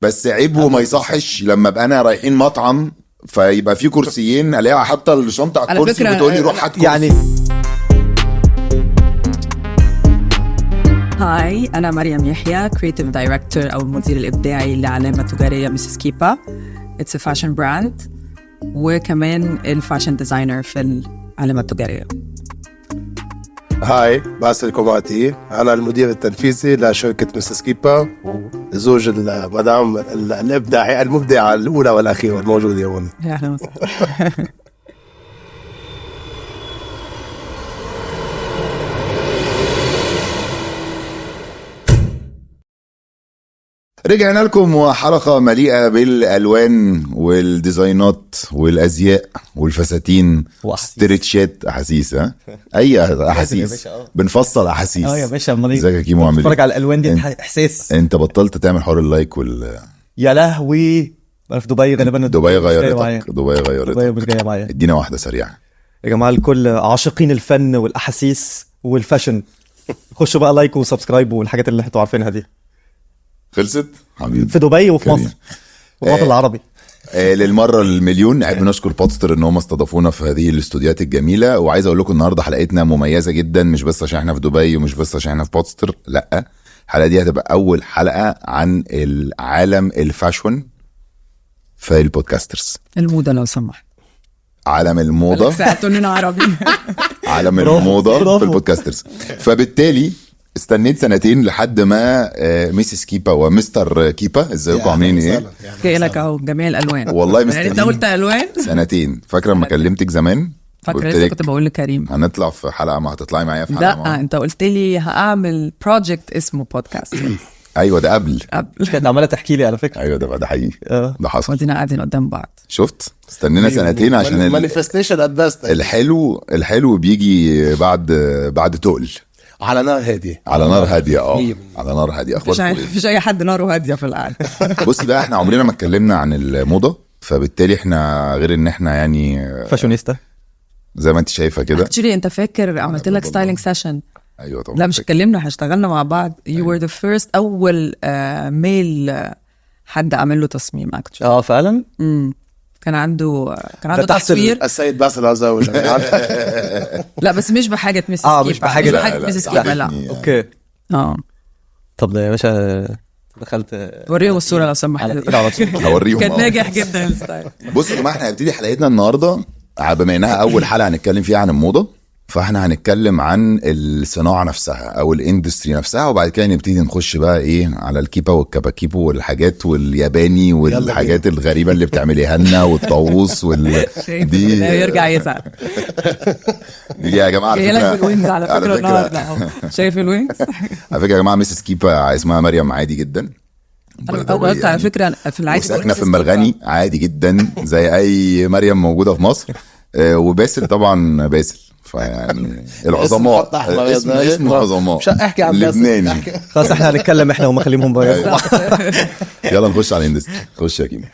بس عيب وما يصحش لما ابقى انا رايحين مطعم فيبقى في كرسيين الاقيها حاطه الشنطه على الكرسي وبتقولي روح هات كرسي. يعني هاي أنا مريم يحيى Creative Director أو المدير الإبداعي لعلامة تجارية مسز كيبا. It's a fashion brand وكمان الفاشن ديزاينر في العلامة التجارية. هاي باسل كوماتي، أنا المدير التنفيذي لشركة مسز كيبا وزوج المدام الإبداعي المبدعة الأولى والأخيرة الموجودة هون. يا أهلا وسهلا. رجعنا لكم وحلقة مليئة بالألوان والديزاينات والأزياء والفساتين ستريتشات أحاسيس. أي أحاسيس بنفصل أحاسيس. يا باشا مريض. ازيك يا كيمو؟ عامل ايه؟ اتفرج على الألوان دي إحساس. انت بطلت تعمل حوار اللايك يا لهوي أنا في دبي غالبا. دبي غيرتك. دبي مش جاية معايا. ادينا واحدة سريعة يا جماعة الكل عاشقين الفن والأحاسيس والفاشن، خشوا بقى لايك وسبسكرايب والحاجات اللي انتوا عارفينها دي. خلصت حبيبي في دبي وفي مصر والوطن العربي. للمرة المليون نحب نشكر بودستر ان هم استضافونا في هذه الاستوديوهات الجميلة. وعايز اقول لكم النهاردة حلقتنا مميزة جدا، مش بس عشان احنا في دبي ومش بس عشان احنا في بودستر، لا، الحلقة دي هتبقى اول حلقة عن العالم الفاشون في البودكاسترز. الموضة لو سمحت. عالم الموضة. ساعتوننا عربي. عالم الموضة في البودكاسترز. فبالتالي استنيت سنتين لحد ما ميسيس كيبا ومستر كيبا، ازيكم عاملين ايه؟ جاي لك اهو جميع الالوان والله يعني انت قلت الوان سنتين. فاكره لما كلمتك زمان؟ فاكره لسه كنت بقول لكريم هنطلع في حلقه، ما هتطلعي معايا في حلقه؟ لا انت قلت لي هاعمل بروجكت اسمه بودكاست. ايوه ده قبل كانت عماله تحكي لي على فكره. ايوه ده حقيقي. ده حصل. ودينا قاعدين قدام بعض. شفت؟ استنينا سنتين عشان المانيفستيشن ادبست. الحلو بيجي بعد تقل على نار هاديه. على نار هاديه. على نار هاديه. مفيش اي حد ناره هاديه في القعده. بصي بقى، احنا عمرنا ما اتكلمنا عن الموضه، فبالتالي احنا غير ان احنا يعني فاشونيستا زي ما انت شايفه كده. اكشلي انت فاكر عملت لك ستايلينج سيشن؟ ايوه طبعا. لا مش اتكلمنا، احنا اشتغلنا مع بعض. You were the first اول ميل حد عمل له تصميم اكشلي. فعلا. كان عنده تصوير السيد باسل عزاوي. لا بس مش بحاجه مسز كيبا. مش بحاجه مسز كيبا. لا اوكي. طب يا باشا دخلت وريهم الصوره لو سمحت. هوريهم. كان ناجح جدا الستايل. بصوا يا جماعه، احنا هنبتدي حلقتنا النهارده بما انها اول حلقه هنتكلم فيها عن الموضه، فاحنا هنتكلم عن الصناعه نفسها او الاندستري نفسها، وبعد كده نبتدي نخش بقى ايه على الكيبا والكاباكيبو والحاجات والياباني والحاجات الغريبه اللي بتعمليها لنا والطاووس دي يرجع يزعل. دي يا جماعه على فكره على فكره شايف الوينز. على فكره يا جماعه ميسيس كيبا اسمها مريم عادي جدا. قلت على فكره في العادي ساكنه في المرغني عادي جدا زي اي مريم موجوده في مصر. وباسل طبعا باسل، فيعني العظماء اسمه عظماء. مش احكي عن لبناني. خلاص احنا هنتكلم احنا ومخليهم بيض. يلا نخش على الاندستري. خش يا كيمو.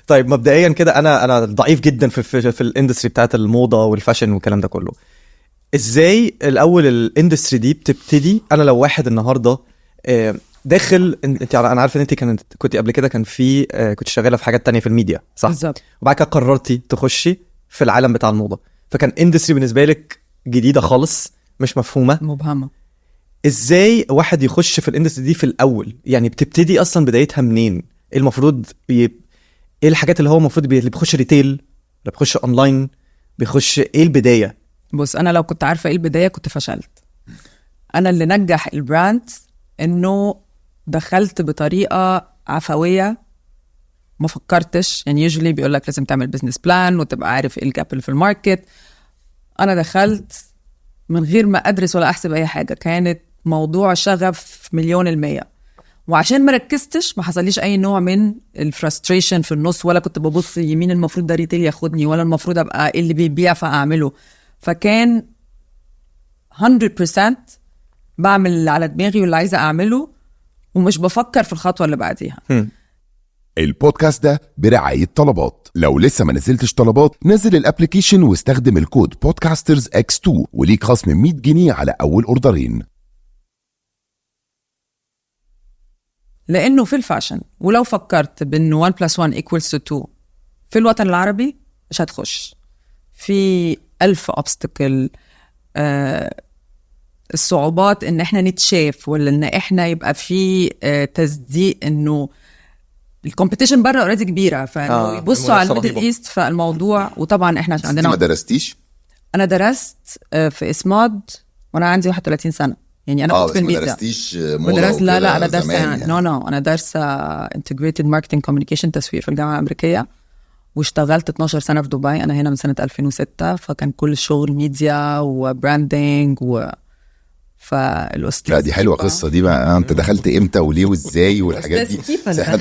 طيب مبدئيا كده انا ضعيف جدا في الاندستري بتاعت الموضه والفاشن والكلام ده كله. ازاي الاول الاندستري دي بتبتدي؟ انا لو واحد النهارده داخل، انت انا عارف ان انت كنت قبل كده كان في كنت شغاله في حاجات تانية في الميديا صح؟ بالظبط. وبعد كده قررتي تخشي في العالم بتاع الموضه، فكان اندستري بالنسبه لك جديده خالص مش مفهومه مبهمه. ازاي واحد يخش في الاندستري دي في الاول؟ يعني بتبتدي اصلا بدايتها منين؟ المفروض ايه الحاجات اللي هو المفروض اللي بيخش ريتيل، اللي بيخش اونلاين، بيخش ايه البدايه؟ بص انا لو كنت عارفه ايه البدايه كنت فشلت. انا اللي نجح البراند انه دخلت بطريقه عفويه، ما فكرتش. يعني يوجولي بيقول لك لازم تعمل بزنس بلان وتبقى عارف ايه الجاب اللي في الماركت. انا دخلت من غير ما ادرس ولا احسب اي حاجه، كانت موضوع شغف 100%. وعشان ما ركزتش ما حصليش اي نوع من الفرستريشن في النص، ولا كنت ببص يمين المفروض ده ريتيل ياخدني، ولا المفروض ابقى اللي بيبيع فاعمله. فكان 100% بعمل اللي على دماغي واللي عايزه اعمله، ومش بفكر في الخطوه اللي بعديها. البودكاست ده برعاية طلبات. لو لسه ما نزلتش طلبات، نزل الابليكيشن واستخدم الكود podcasters x2 وليك خصم 100 جنيه على أول أوردرين. لانه في الفاشن ولو فكرت بانه 1 + 1 = 2 في الوطن العربي مش هتخش في 1000 obstacle. الصعوبات ان احنا نتشاف ولا ان احنا يبقى في تصديق انه الكومبيتيشن بره اوريدي كبيره فانه يبصوا على الميدل ايست فالموضوع. وطبعا احنا عندنا ما درستيش؟ انا درست في اسماد وانا عندي 31 سنه يعني انا كنت في الميديا. ما درستيش لا انا درست انا دارسه انتجريتد ماركتنج كوميونيكيشن تسويق في الجامعه الامريكيه واشتغلت 12 سنه في دبي. انا هنا من سنه 2006 فكان كل الشغل ميديا وبراندنج فالاستاذ. لا دي حلوه قصه دي بقى. انت دخلت امتى وليه وازاي والحاجات دي؟ احنا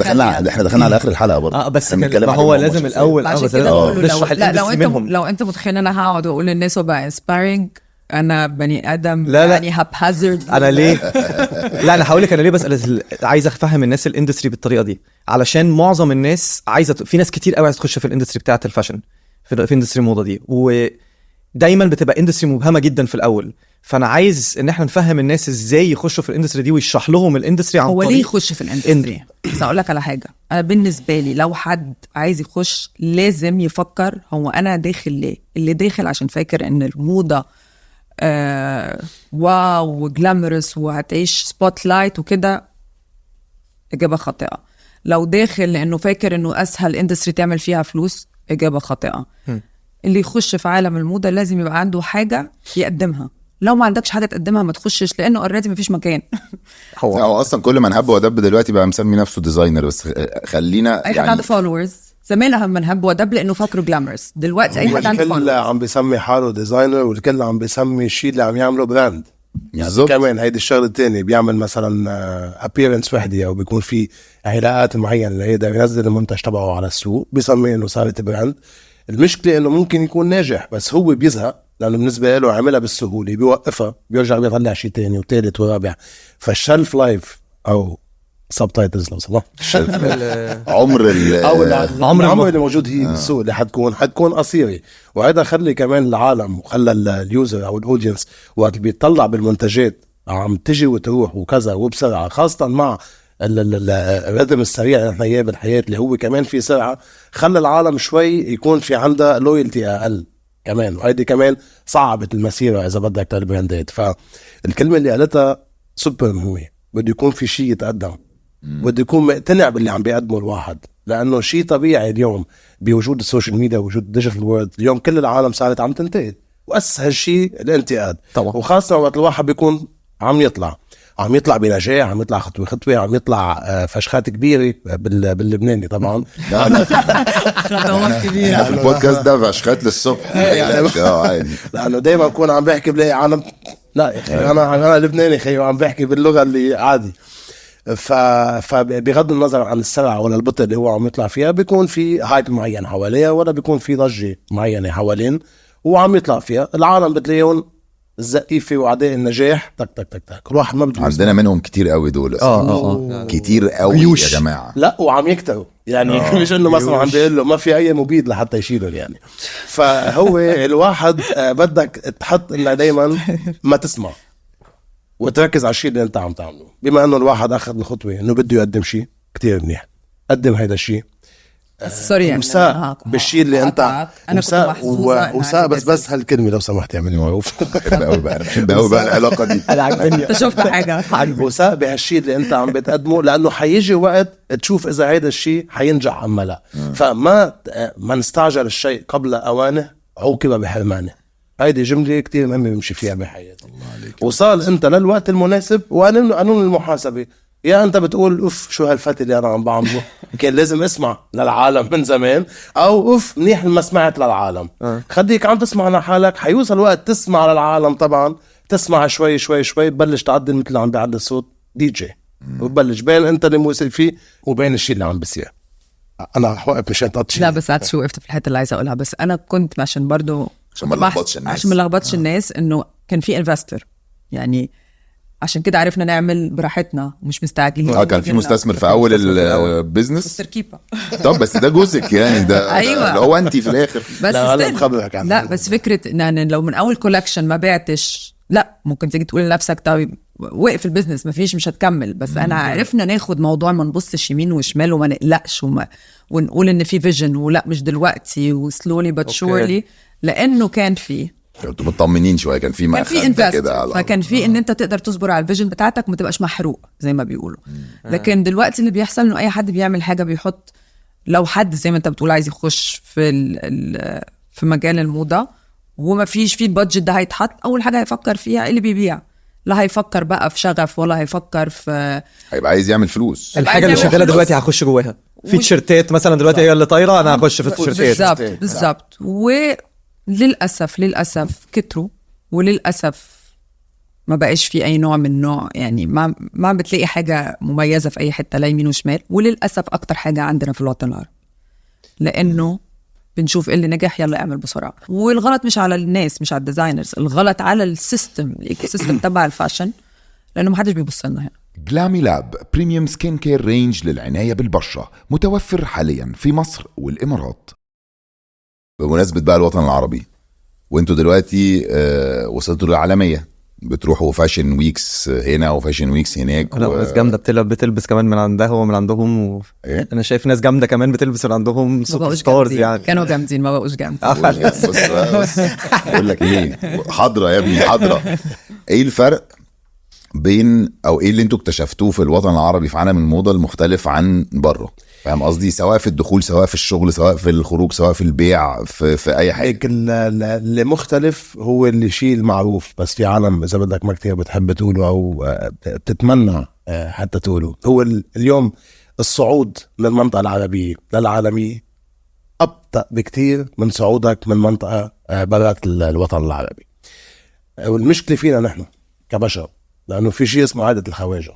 دخلنا على اخر الحلقه برضه. بس ما هو لازم الاول نشرح لو انت متخيل انا هقعد واقول للناس وبقى انسبايرنج انا بني ادم يعني هاب هازارد. انا ليه لا انا هقول لك انا ليه بسال. عايز افهم الناس الاندستري بالطريقه دي علشان معظم الناس عايزه في ناس كتير قوي عايزه تخش في الاندستري بتاعه الفاشن في اندستري الموضه دي ودايما بتبقى اندستري مبهمه جدا في الاول. فانا عايز ان احنا نفهم الناس ازاي يخشوا في الاندستري دي ويشرح لهم الاندستري عن هو طريق ليه يخش في الاندستري. بس اقول لك على حاجه. انا بالنسبه لي لو حد عايز يخش لازم يفكر هو انا داخل ليه. اللي داخل عشان فاكر ان الموضه واو وجلامرس وهتعيش سبوت لايت وكده اجابه خاطئه. لو داخل لانه فاكر انه اسهل اندستري تعمل فيها فلوس اجابه خاطئه. اللي يخش في عالم الموضه لازم يبقى عنده حاجه يقدمها. لو ما عندكش حاجه تقدمها ما تخشش لانه اوريدي مفيش مكان. هو اصلا كل ما نهب ودب دلوقتي بقى مسمي نفسه ديزاينر. بس خلينا اي حد عنده فولورز. زمان هم نهب ودب لانه فاكره جلامرس. دلوقتي اي حد عنده فولورز. الكل عم بيسمي حاله ديزاينر والكل عم بيسمي الشيء اللي عم يعمله براند. بالظبط. كمان هيدي الشغله الثانيه بيعمل مثلا ابييرنس وحده او بيكون في علاقات معينه اللي يقدر ينزل المنتج تبعه على السوق بيسمي انه صارت براند. المشكله انه ممكن يكون ناجح بس هو بيزهق لانه بالنسبه له عملها بالسهوله بيوقفها بيرجع بيطلع شيء تاني وثالث ورابع. فالشلف لايف او سبتايتلز لو سمحت عمر اللي موجود هي بالسوق اللي حتكون قصيره. وهذا خلي كمان العالم وخلى اليوزر او الاودينس وقت بيطلع بالمنتجات عم تجي وتروح وكذا وبسرعه خاصه مع الريتم السريع اللي احنا اياه بالحياه اللي هو كمان في سرعه خلى العالم شوي يكون في عندها لويالتي اقل كمان. وهيدي كمان صعبت المسيره اذا بدك للبراندات. فالكلمه اللي قالتها سوبر مهمه. بده يكون في شيء يتقدم بده يكون مقتنع باللي عم بيقدمه الواحد لانه شيء طبيعي اليوم بوجود السوشيال ميديا ووجود الديجيتال وورلد. اليوم كل العالم صارت عم تنتقد واسهل شيء الانتقاد طبعا. وخاصه وقت الواحد بيكون عم يطلع بنجاح عم يطلع خطوه عم يطلع فشخات كبيره باللبناني طبعا خطوات كبيره في البودكاست ده فشخات للصبح عادي لانه دايما بكون عم بحكي بلاقي عالم لا يا اخي انا لبناني خيو عم بحكي باللغه اللي عادي. فبغض النظر عن السرعه ولا البطء اللي هو عم يطلع فيها بيكون في هايب معين حواليها ولا بيكون في ضجه معينه حوالين وعم يطلع فيها. العالم بتلاقيهم الزقيفه واعداء النجاح تك تك تك تك. الواحد ما بده عندنا منهم كتير قوي دول كتير قوي يا جماعه. لا وعم يكتروا يعني مش انه مثلا عم بيقول له ما في اي مبيد لحتى يشيله يعني. فهو الواحد بدك تحط انه دايما ما تسمع وتركز على الشيء اللي انت عم تعمله. بما انه الواحد اخذ الخطوه انه بده يقدم شيء كتير منيح قدم هيدا الشيء. سوري وساء بالشيء اللي انت وساء بس هالكلمه لو سمحت اعملي معروف. بحب قوي بقى العلاقه دي. انا عجبني انت شفت حاجه وساء بهالشيء اللي انت عم بتقدمه لانه حيجي وقت تشوف اذا هيدا الشيء حينجح ام لا. فما نستعجل الشيء قبل اوانه عوقب بحرمانه. هيدي جمله كتير مهمه بمشي فيها بحياتي. وصال انت للوقت المناسب وقانون المحاسبه. يا انت بتقول اوف شو هالفتي اللي انا عم بعمله كان لازم اسمع للعالم من زمان او اوف منيح ما سمعت للعالم. خليك عم تسمع لحالك حيوصل وقت تسمع للعالم. طبعا تسمع شوي شوي شوي ببلش تعدل مثل عم بيعدل الصوت دي جي وببلش بين انت اللي موصل فيه وبين الشيء اللي عم بيصير. انا حوقف مشان تطشي. لا بس شو وقفت في الحته اللي عايزه اقولها. بس انا كنت عشان برضو عشان ما لخبطش الناس انه كان في انفستر يعني عشان كده عرفنا نعمل براحتنا مش مستعجلين. كان في مستثمر في اول البيزنس التركيبه. طب بس ده جزءك يعني ده أيوة. اللي هو انت في الاخر. بس لا بس فكره ان لو من اول كولكشن ما بعتش لا ممكن تيجي تقول لنفسك طيب وقف البيزنس مش هتكمل. بس انا عرفنا ناخد موضوع ما نبصش يمين وشمال وما نقلقش ونقول ان في فيجن ولا مش دلوقتي وسلولي بات شورلي، لانه كان فيه كنتوا مطمنين شويه، كان في انفست كده، فكان في ان انت تقدر تصبر على الفيجن بتاعتك وما تبقاش محروق زي ما بيقولوا. لكن دلوقتي اللي بيحصل انه اي حد بيعمل حاجه بيحط، لو حد زي ما انت بتقول عايز يخش في مجال الموضه وما فيش فيه البادجت ده هيتحط، اول حاجه هيفكر فيها اللي بيبيع، لا هيفكر بقى في شغف ولا هيفكر في، هيبقى عايز يعمل فلوس. الحاجه اللي شغاله دلوقتي هخش جواها. في تيشرتات مثلا دلوقتي هي اللي طايره، انا هخش في التيشرتات. بالظبط. وللاسف كتروا، وللاسف ما بقاش في اي نوع من نوع، يعني ما بتلاقي حاجه مميزه في اي حته لا يمين وشمال. وللاسف اكتر حاجه عندنا في الوطن العربي، لانه بنشوف اللي نجح يلا اعمل بسرعه. والغلط مش على الناس، مش على الديزاينرز، الغلط على السيستم، الايكو سيستم تبع الفاشن، لانه ما حدش بيبص لنا هنا. جلامي لاب بريميوم سكين كير رينج للعناية بالبشرة، متوفر حاليا في مصر والإمارات. بمناسبة بقى الوطن العربي، وانتوا دلوقتي وصلتوا للعالمية، بتروحوا فاشن ويكس هنا وفاشن ويكس هناك. ناس جامدة بتلبس كمان من عندها ومن عندهم إيه؟ انا شايف ناس جامدة كمان بتلبس من عندهم سوبر ستارز يعني. كانوا جامدين ما بقوش جامدين. بص اقول لك ايه، حاضرة يا ابني حاضرة. ايه الفرق بين او ايه اللي انتوا اكتشفتوه في الوطن العربي في عالم الموضة المختلف عن بره؟ فاهم قصدي؟ سواء في الدخول، سواء في الشغل، سواء في الخروج، سواء في البيع، في اي حاجه. اللي مختلف هو اللي شيء المعروف، بس في عالم اذا بدك ما كتير بتحب تقوله او بتتمنى حتى تقوله. هو اليوم الصعود من المنطقه العربيه للعالميه ابطأ بكتير من صعودك من منطقه برات الوطن العربي. والمشكله فينا نحن كبشر، لانه في شيء اسمه عاده الخواجه.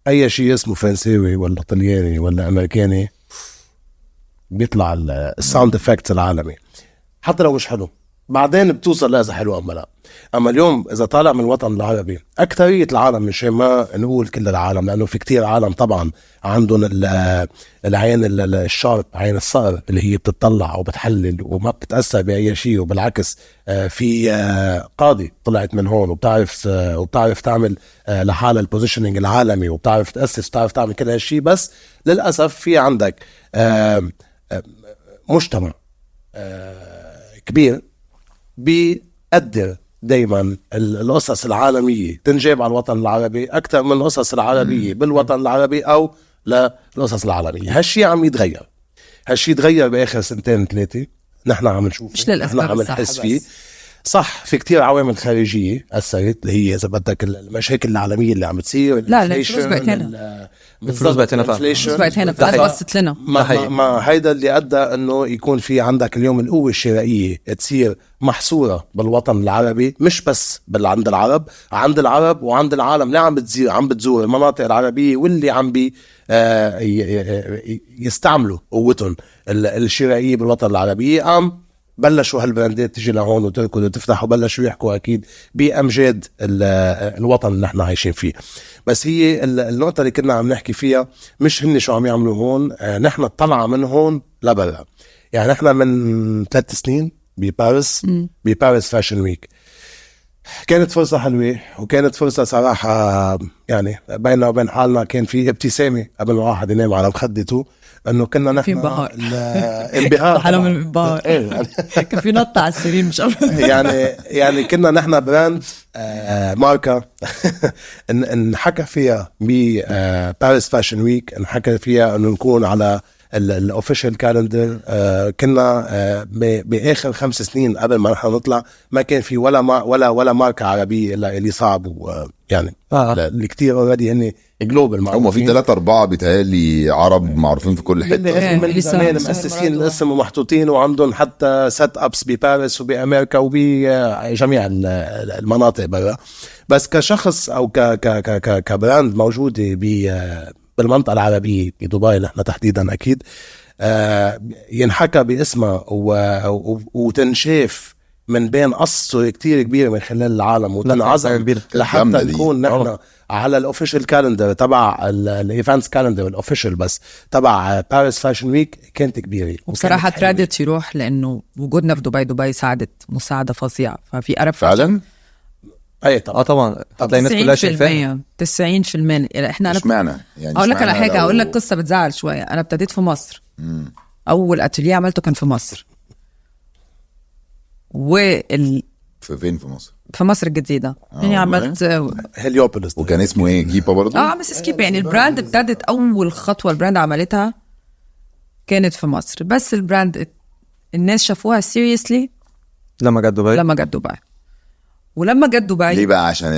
اي شيء اسمه فرنساوي ولا طلياني ولا امريكاني بيطلع الساوند افكت العالمي، حتى لو مش حلو بعدين بتوصل لا اذا حلو ام لا. اما اليوم اذا طالع من الوطن العربي اكثريه العالم، مش ما نقول كل العالم، لانه في كتير عالم طبعا عندهم العين الشارب، عين الصقر اللي هي بتطلع وبتحلل وما بتتاثر باي شيء. وبالعكس في قاضي طلعت من هون وبتعرف تعمل لحالها البوزيشننج العالمي، وبتعرف تاسس، بتعرف تعمل كل هالشيء. بس للاسف في عندك مجتمع كبير بيقدر دايما القصص العالمية تنجاب على الوطن العربي أكثر من القصص العربية بالوطن العربي أو للقصص العالمية. هالشي عم يتغير، هالشي تغير بآخر 2-3 نحن عم نشوف، مش للأسباب نحن عم نحس فيه. صح في كتير عوامل خارجية أثرت، اللي هي إذا بدك المشاكل العالمية اللي عم تصير. لا الفلوس بقت هنا، الفلوس بقت هنا الفلوس بقت هنا، بصت لنا. ما هيدا اللي أدى أنه يكون في عندك اليوم القوة الشرائية تصير محصورة بالوطن العربي، مش بس عند العرب، عند العرب وعند العالم اللي عم بتزور المناطق العربية واللي عم يستعملوا قوتهم الشرائية بالوطن العربي. بلشوا هالبراندات تجي لهون وتركض وتفتح، وبلشوا يحكوا أكيد بأمجاد الوطن اللي نحن عايشين فيه. بس هي النقطة اللي كنا عم نحكي فيها مش هن شو عم يعملوا هون، نحن طلع من هون لبرا. يعني نحن من 3 سنين بباريس فاشن ويك، كانت فرصة حلوة، وكانت فرصة صراحة يعني بيننا وبين حالنا كان في ابتسامة قبل ما واحد ينام على مخدته، انه كنا نحن في انبهار انبهار حلو من الانبهار. كان في نط على السرير مش يعني كنا نحن براند ماركة نحكى فيها بباريس فاشن ويك، نحكى فيها انه نكون على الاوفيشال كالندر. كنا باخر 5 سنين قبل ما نحن نطلع ما كان في ولا ماركة عربية الا اللي صعب، ويعني اللي كتير اوريدي هن جلوبال. هم في 3-4 بيتهيألي عرب معروفين في كل حته من زمان مؤسسين الاسم ومحطوطين، وعندهم حتى سيت ابس بباريس وبامريكا وبجميع المناطق برا. بس كشخص او كبراند موجوده بالمنطقه العربيه بدبي نحن تحديدا اكيد ينحكى باسمها وتنشاف من بين قصة كتير كبيرة من خلال العالم وتنعزم لحتى نكون نحن على الاوفيشال كالندر تبع الايفنتس كالندر الاوفيشال بس تبع باريس فاشن ويك كانت كبيرة. وبصراحة ترادت يروح، لأنه وجودنا في دبي ساعدت مساعدة فظيعة. ففي أرب فعلا اي طبعا طبعا هتلاقي الناس كلها شايفاها. 90% احنا مش معنى يعني اقول لك على اشمعنى حاجه، لو- اقول لك قصه بتزعل شويه. انا ابتديت في مصر، اول اتelier عملته كان في مصر، في فين في مصر؟ في مصر الجديده. يعني عملت هليوبوليس. وكان اسمه ايه؟ كيبا برضه؟ بس سكيب. يعني البراند ابتدت اول خطوه البراند عملتها كانت في مصر، بس البراند الناس شافوها سيريسلي لما جت دبي. لما جت دبي. ولما جت دبي ليه بقى؟ عشان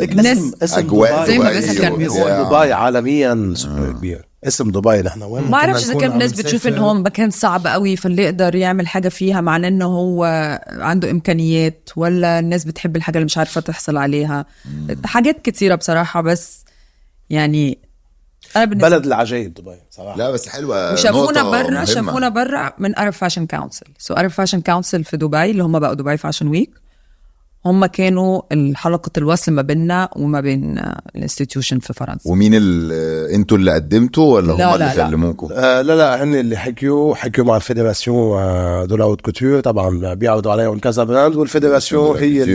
الناس أجواء زي ما دبي بس كان وبتاع. دبي عالميا سوبر كبير. اسم دبي نحن وين ما اعرفش اذا كان الناس بتشوف ان هو مكان صعب قوي فاللي يقدر يعمل حاجه فيها معناه انه هو عنده امكانيات، ولا الناس بتحب الحاجه اللي مش عارفه تحصل عليها. حاجات كتيره بصراحه، بس يعني انا بالنسبه بلد العجائب دبي صراحه. لا بس حلوه. وشافونا نقطة برا، مهمة. شافونا برا من Arab Fashion Council. Arab Fashion Council في دبي اللي هم بقوا دبي فاشن ويك، هم كانوا حلقة الوصل ما بيننا وما بين الانستيتيوشن في فرنسا. ومين انتوا اللي قدمتوا ولا لا، هم اللي لا، لا. كلموكوا؟ لا هن اللي حكيوا مع الفيدراسيون دو لا هوت كوتور. طبعا بيعرضوا عليهم كذا براند، والفيدراسيون هي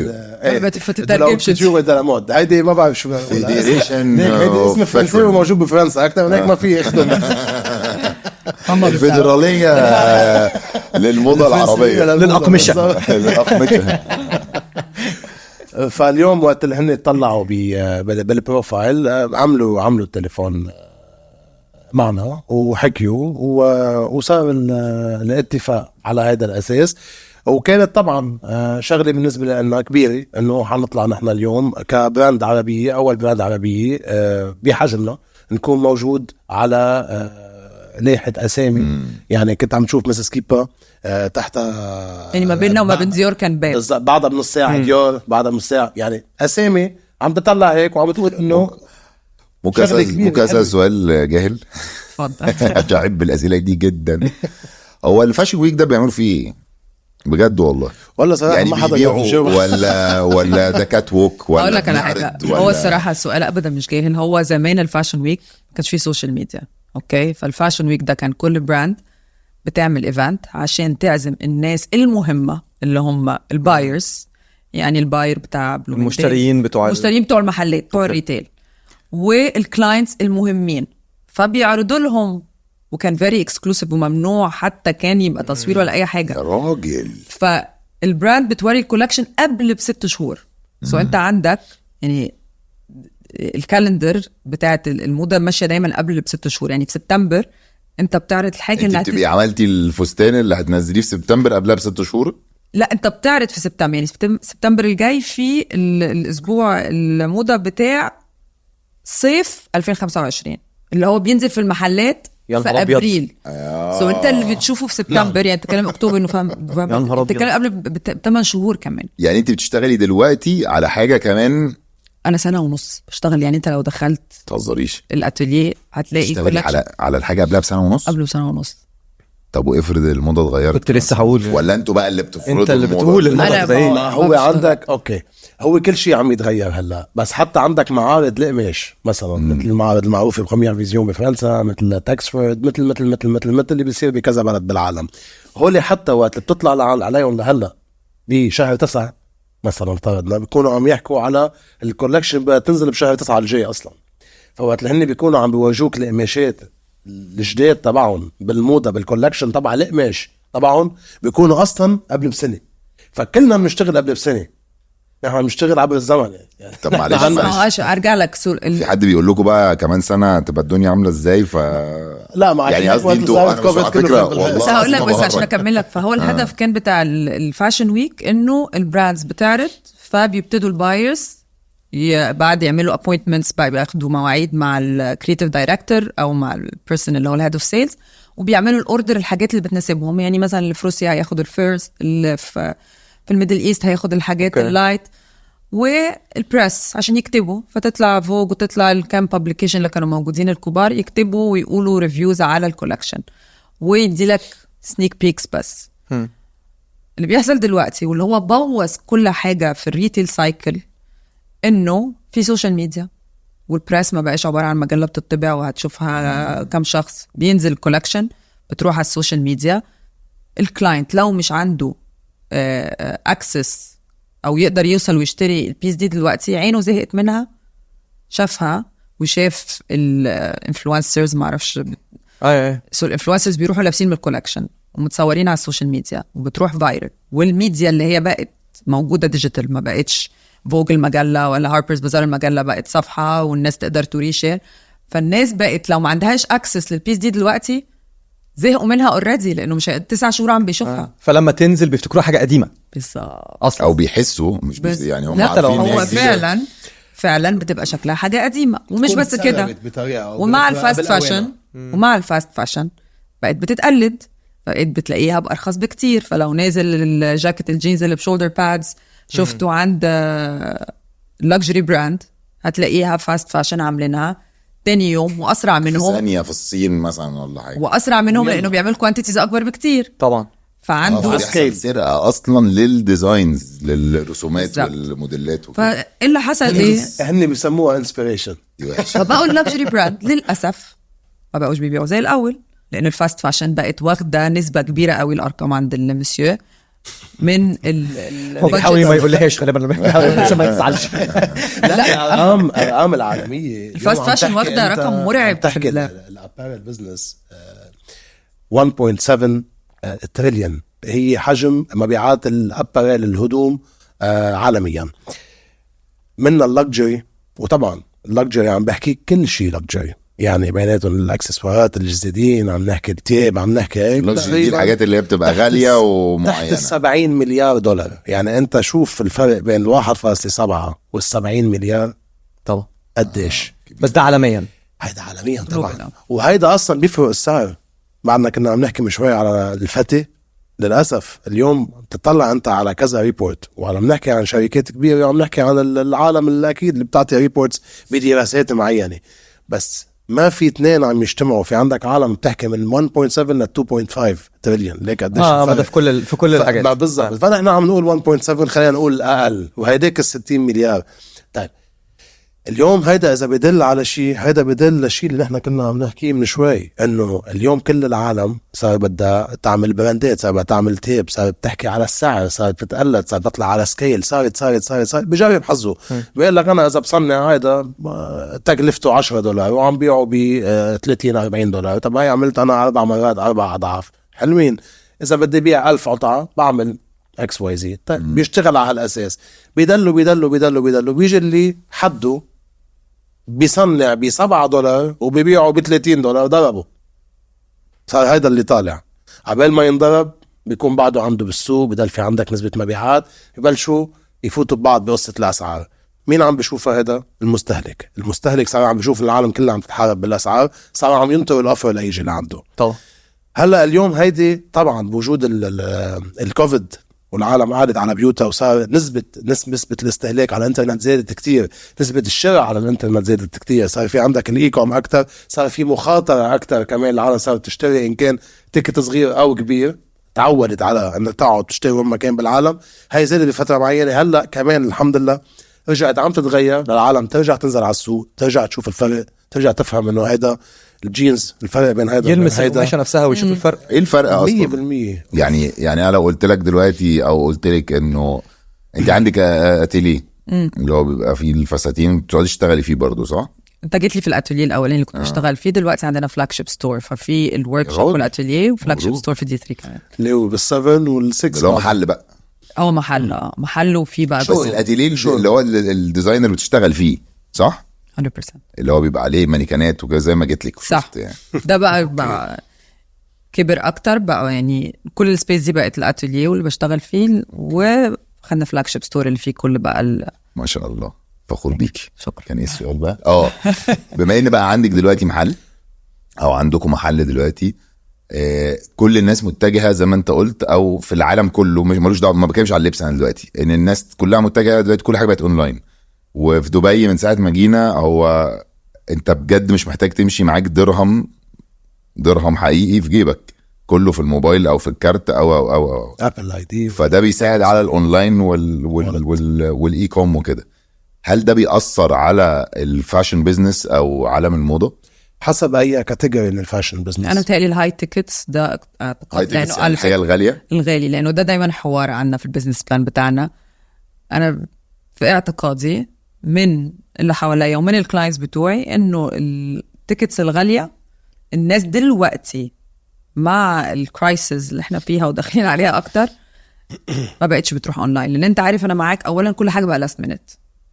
ما تترجمش. مود هيدي ما بعرف شو فيدريشن هيدي اسم فرنسي وموجود بفرنسا اكثر من هيك ما في يخدم. الفيدرالية للموضة العربية للأقمشة. للأقمشة. فاليوم وقت اللي هن طلعوا بالبروفايل عملوا التليفون معنا وحكيوا وصار الاتفاق على هذا الأساس. وكانت طبعا شغلة بالنسبة لنا كبيرة انه حنطلع نحن اليوم كبراند عربية، اول براند عربية بحجمنا نكون موجود على لائحة اسامي. يعني كنت عم تشوف مسز كيبا تحت يعني ما بيننا وما بين ديور كان باب بعدها بنص ساعة ديور، بعدها بنص ساعة. يعني اسامي عم تطلع هيك وعم بتقول انه شغلة كبيرة. ممكن أسأل سؤال جاهل؟ اتفضل. أجعب بالأسئلة دي جدا. هو الفاشن ويك ده بيعملوا فيه ايه؟ بجد والله والله صراحة يعني ما حدا بيبيعوا ولا ده كات ووك ولا اقول لك على حاجه، بنعرض هو ولا- الصراحه السؤال ابدا مش جاهل. هو زمان الفاشن ويك ما كانش فيه سوشيال ميديا، اوكي؟ فالفاشن ويك ده كان كل براند بتعمل ايفنت عشان تعزم الناس المهمه اللي هم البايرز، يعني الباير بتاع بلومنتال، المشترين بتوع المشترين بتوع المحلات بتوع الريتيل، والكلاينتس المهمين، فبيعرضوا لهم. وكان فيري اكسكلوسيف وممنوع حتى كان يبقى تصوير ولا اي حاجه. يا راجل فالبراند بتوري الكولكشن قبل ب6 شهور. انت عندك يعني الكالندر بتاعت الموضه ماشيه دايما قبل ب6 شهور. يعني في سبتمبر انت بتعرض الحاجه انت بتبقي عملتي الفستان اللي هتنزليه في سبتمبر قبلها ب6 شهور. لا، انت بتعرض في سبتمبر. يعني سبتمبر الجاي في الاسبوع الموضه بتاع صيف 2025 اللي هو بينزل في المحلات يا في نهار أبيض. ابريل. انت اللي بتشوفه في سبتمبر يعني بتتكلم اكتوبر نوفمبر يا نهار أبيض. بتتكلم قبل ب8 شهور كمان. يعني انت بتشتغلي دلوقتي على حاجه كمان؟ انا سنه ونص بشتغل. يعني انت لو دخلت تهزريش. الاتelier هتلاقي تشتغلي collection على الحاجه قبلها بسنه ونص؟ قبله سنه ونص. طب وافرض الموضه اتغيرت؟ كنت لسه هقول ولا انتوا بقى اللي بتفرضوا انت اللي الموضة؟ بتقول الموضة أنا ده ايه. ما هو بشتغل. عندك اوكي، هو كل شيء عم يتغير هلا. بس حتى عندك معارض القماش مثلا مثل المعارض المعروفه بخمير فيزيون بفرنسا، مثل تاكسفورد، مثل اللي بيصير بكذا بلد بالعالم. هول حتى وقت اللي بتطلع عليهم لهلا بشهر 9 مثلا افترضنا بيكونوا عم يحكوا على الكولكشن بتنزل بشهر 9 الجاي اصلا. فوقت اللي هن بيكونوا عم بيورجوك القماشات الجداد تبعهم بالموضه بالكولكشن تبع القماش تبعهم بيكونوا اصلا قبل بسنه. فكلنا بنشتغل قبل بسنه، نحن بنشتغل عبر الزمن يعني. طب معلش بس ما معلش. هوش ارجع لك في حد بيقول لكم بقى كمان سنه تبقى الدنيا عامله ازاي؟ لا ما يعني قصدي انتوا انا مش على فكره والله بس هقول لك، أصلاً بس عشان بهرج. اكمل لك. فهو الهدف كان بتاع الفاشن ويك انه البراندز بتعرض، فبيبتدوا البايرز بعد يعملوا ابوينتمنتس، بياخدوا مواعيد مع الكريتيف دايركتور او مع البيرسون اللي هو الهيد اوف سيلز، وبيعملوا الاوردر الحاجات اللي بتناسبهم. يعني مثلا اللي في روسيا هياخد الفيرز، اللي في الميدل ايست هياخد الحاجات اللايت، والبريس عشان يكتبوا. فتطلع فوق وتطلع الكام بابليكيشن اللي كانوا موجودين الكبار يكتبوا ويقولوا ريفيوز على الكولكشن ويدي لك سنيك بيكس. بس اللي بيحصل دلوقتي واللي هو بوظ كل حاجة في الريتيل سايكل انه في سوشيال ميديا، والبريس ما بقاش عبارة عن مجلة بتطبع وهتشوفها كم شخص. بينزل الكولكشن بتروح على السوشيال ميديا. الكلاينت لو مش عنده اكسس او يقدر يوصل ويشتري البيس دي دلوقتي عينه زهقت منها، شافها وشاف الانفلونسرز ما اعرفش سو الانفلونسرز بيروحوا لابسين من الكولكشن ومتصورين على السوشيال ميديا وبتروح فايرل، والميديا اللي هي بقت موجوده ديجيتال، ما بقتش فوج المجله ولا هاربرز بازار المجله، بقت صفحه والناس تقدر توريشير. فالناس بقت لو ما عندهاش اكسس للبيس دي دلوقتي زهقوا منها اوريدي، لانه مش 9 شهور عم بيشوفها. فلما تنزل بيفتكروها حاجه قديمه بالظبط اصلا، او بيحسوا مش يعني هم لا عارفين هو إن فعلا بتبقى شكلها حاجه قديمه. ومش بس كده، ومع الفاست فاشن بقت بتتقلد، بقت بتلاقيها بارخص بكتير. فلو نازل الجاكيت الجينز اللي بشولدر بادز شفته عند لكجري براند هتلاقيها فاست فاشن عاملينها تاني يوم واسرع منهم، ثانيه في الصين مثلا ولا حاجه، واسرع منهم لانه بيعمل كوانتيتيز اكبر بكتير طبعا. فعنده سرقه اصلا للديزاينز للرسومات والموديلات وكده. فاللي حصل ايه؟ هن بيسموها انسبيريشن. فبقوا اللكجري براند للاسف ما بقوش بيبيعوا زي الاول، لأن الفاست فاشن بقت واخدة نسبة كبيرة قوي الأرقام عند المسيو من هو بيحاول ما يقولهاش غالبا عشان ما يزعلش. لا الأرقام العالمية الفاست فاشن واخدة رقم مرعب. تحكي الابارل بزنس 1.7 تريليون هي حجم مبيعات الابارل الهدوم عالميا، من اللكجري. وطبعا اللكجري عم بحكي كل شيء لكجري، يعني بيناتهم الاكسسوارات الجديدين، عم نحكي التيب، عم نحكي دي الحاجات اللي هي بتبقى غالية ومعينة تحت 70 مليار دولار. يعني انت شوف الفرق بين 1.7 وال70 مليار طبعا قديش. بس ده عالميا، هيدا عالميا طبعا. وهيدا اصلا بيفرق السعر. بعدنا كنا عم نحكي من شوي على الفتي، للأسف اليوم تطلع أنت على كذا ريبورت، وعم نحكي عن شركات كبيرة وعم نحكي عن العالم الأكيد اللي بتعطي ريبورتس بدراسات معينة، بس ما في اثنين عم يجتمعوا. في عندك عالم بتحكي من 1.7 ل 2.5 تريليون. ليك قديش ده في كل الحاجات بالضبط. فنحن عم نقول 1.7، خلينا نقول أقل، وهيديك 60 مليار. طيب اليوم هيدا إذا بدل على شيء، هيدا بدل لشيء اللي نحن كنا عم نحكيه من شوي، إنه اليوم كل العالم صار بدها تعمل براندات، صار بدها تعمل تيب، صار بتحكي على السعر، صار بتتقلد، صار بتطلع على سكيل، صارت بجرب حظه. بيقول لك أنا إذا بصنع هيدا تكلفته $10 وعم بيعه ب 30-40 دولار، طب هاي عملت أنا 4 مرات 4 أضعاف. حلوين. إذا بدي بيع 1000 قطعة بعمل اكس واي زي. طيب بيشتغل على هالأساس، بيدلوا بيجي اللي حده بيصنع $7 وبيبيعه $30، ضربه. صار هيدا اللي طالع. عبال ما ينضرب بيكون بعده عنده بالسوق، بدل في عندك نسبة مبيعات، يبلشوا يفوتوا ببعض بقصة الأسعار. مين عم بيشوفها هيدا؟ المستهلك صار عم بيشوف العالم كله عم تتحارب بالأسعار، صار عم ينطر الأوفر ليجي لعنده. طبعا هلا اليوم هيدي طبعا بوجود الكوفيد والعالم قعدت على بيوتها، وصار نسبة الاستهلاك على الانترنت زادت كتير، نسبة الشراء على الانترنت زادت كتير، صار في عندك الاي كوم اكتر، صار في مخاطرة اكتر كمان. العالم صارت تشتري ان كان تيكت صغير او كبير، تعودت على ان تقعد تشتري وين ما كان بالعالم. هاي زادت بفترة معينة. هلا كمان الحمد لله رجعت عم تتغير للعالم، ترجع تنزل على السوق، ترجع تشوف الفرق، ترجع تفهم انه هيدا الجينز الفرق بين هيدا يلمس القماشة نفسها ويشوف الفرق. ايه الفرق اصلا 100%؟ يعني انا لو قلت لك دلوقتي، او قلت لك انه انت عندك اتيليه اللي هو بيبقى فيه الفساتين بتقعدي تشتغلي فيه برضو، صح؟ انت جيت لي في الاتوليه الاولاني اللي كنت بشتغل فيه. دلوقتي عندنا فلاج شيب ستور، ففي الورك شوب والاتوليه وفلاج شيب ستور في دي 3 كمان، اللي هو بال7 وال6 اللي هو محل بقى. محل وفي بقى بس الاتيليه اللي هو الديزاينر بتشتغل فيه، صح؟ 100% اللي هو بيبقى عليه مانيكانات وكده زي ما جيت لك صح يعني. ده بقى كبر اكتر بقى، يعني كل السبيس دي بقت الاتوليه واللي بشتغل فيه، وخدنا فلاج شيب ستور اللي فيه كل بقى ما شاء الله، فخور بيكي. شكرا. كان ايه السؤال بقى؟ بما ان بقى عندك دلوقتي محل او عندكم محل دلوقتي، كل الناس متجهه زي ما انت قلت، او في العالم كله، مش ملوش دعوه، ما بتكلمش على اللبس انا دلوقتي، ان الناس كلها متجهه دلوقتي، كل حاجه بقت اونلاين. وفي دبي من ساعه ما جينا، هو انت بجد مش محتاج تمشي معاك درهم حقيقي في جيبك، كله في الموبايل او في الكارت او ابل اي دي. فده بيساعد على الاونلاين والاي كوم وكده. هل ده بيأثر على الفاشن بيزنس او عالم الموضه؟ حسب اي كاتيجوري من الفاشن بزنس. انا بتقلي الهاي تيكتس ده لانه الحاجه الغاليه لانه ده دايما حوار عنا في البيزنس بلان بتاعنا. انا في اعتقادي من اللي حواليا ومن الكلاينتس بتوعي انه التيكتس الغاليه الناس دلوقتي مع الكرايسيس اللي احنا فيها وداخلين عليها اكتر ما بقتش بتروح اونلاين، لان انت عارف انا معاك اولا كل حاجه بقى لاست مينت.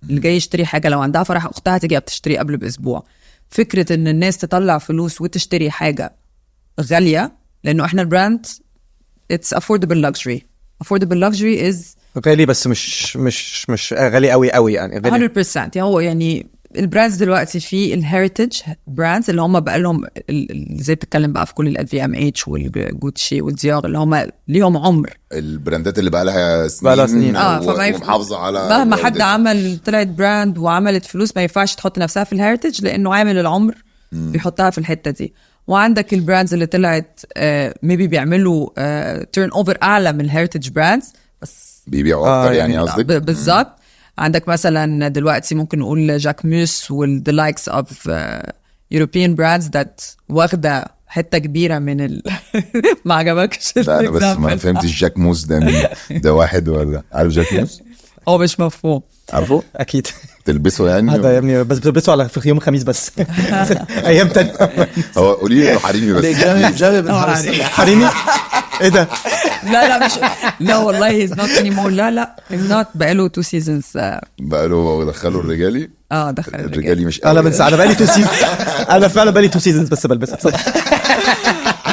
اللي جاي يشتري حاجه لو عندها فرح اختها تيجي بتشتري قبل باسبوع. فكره ان الناس تطلع فلوس وتشتري حاجه غاليه لانه احنا البراند it's affordable luxury. affordable luxury is غالي بس مش غالي قوي يعني غالي 100%. يعني هو يعني البراندز دلوقتي في الهيريتج براندز اللي هم بقى لهم زي بتتكلم بقى في كل LVMH والجوتشي والديور اللي هم ليهم عمر، البراندات اللي بقى لها سنين ومحافظه على مهما حد عمل طلعت براند وعملت فلوس ما ينفعش تحط نفسها في الهيريتج لانه عامل العمر بيحطها في الحته دي. وعندك البراندز اللي طلعت ميبي بيعملوا تيرن اوفر اعلى من الهيريتج براندز بس بيبيعوا اكتر يعني قصدك بالظبط. عندك مثلا دلوقتي ممكن نقول جاكموس والذا لايكس اوف يوروبيان براندز ذات واخده حته كبيره من ما عجبكش؟ لا انا بس ما فهمتش جاك موس ده مين؟ ده واحد ولا عارف جاك موس؟ هو مش مفهوم. عارفه اكيد تلبسه يعني هذا يا ابني بس بتلبسه على في يوم الخميس بس ايام تانية. هو قولي لي حريمي بس جرب حريمي ايه ده؟ لا مش لا والله he's not anymore. لا he's not بقاله 2 seasons. بقاله دخلوا الرجالي دخل الرجالي مش انا من ساعه انا بقالي 2 سيزونز انا فعلا بقالي 2 سيزونز بس بلبسها بصراحه.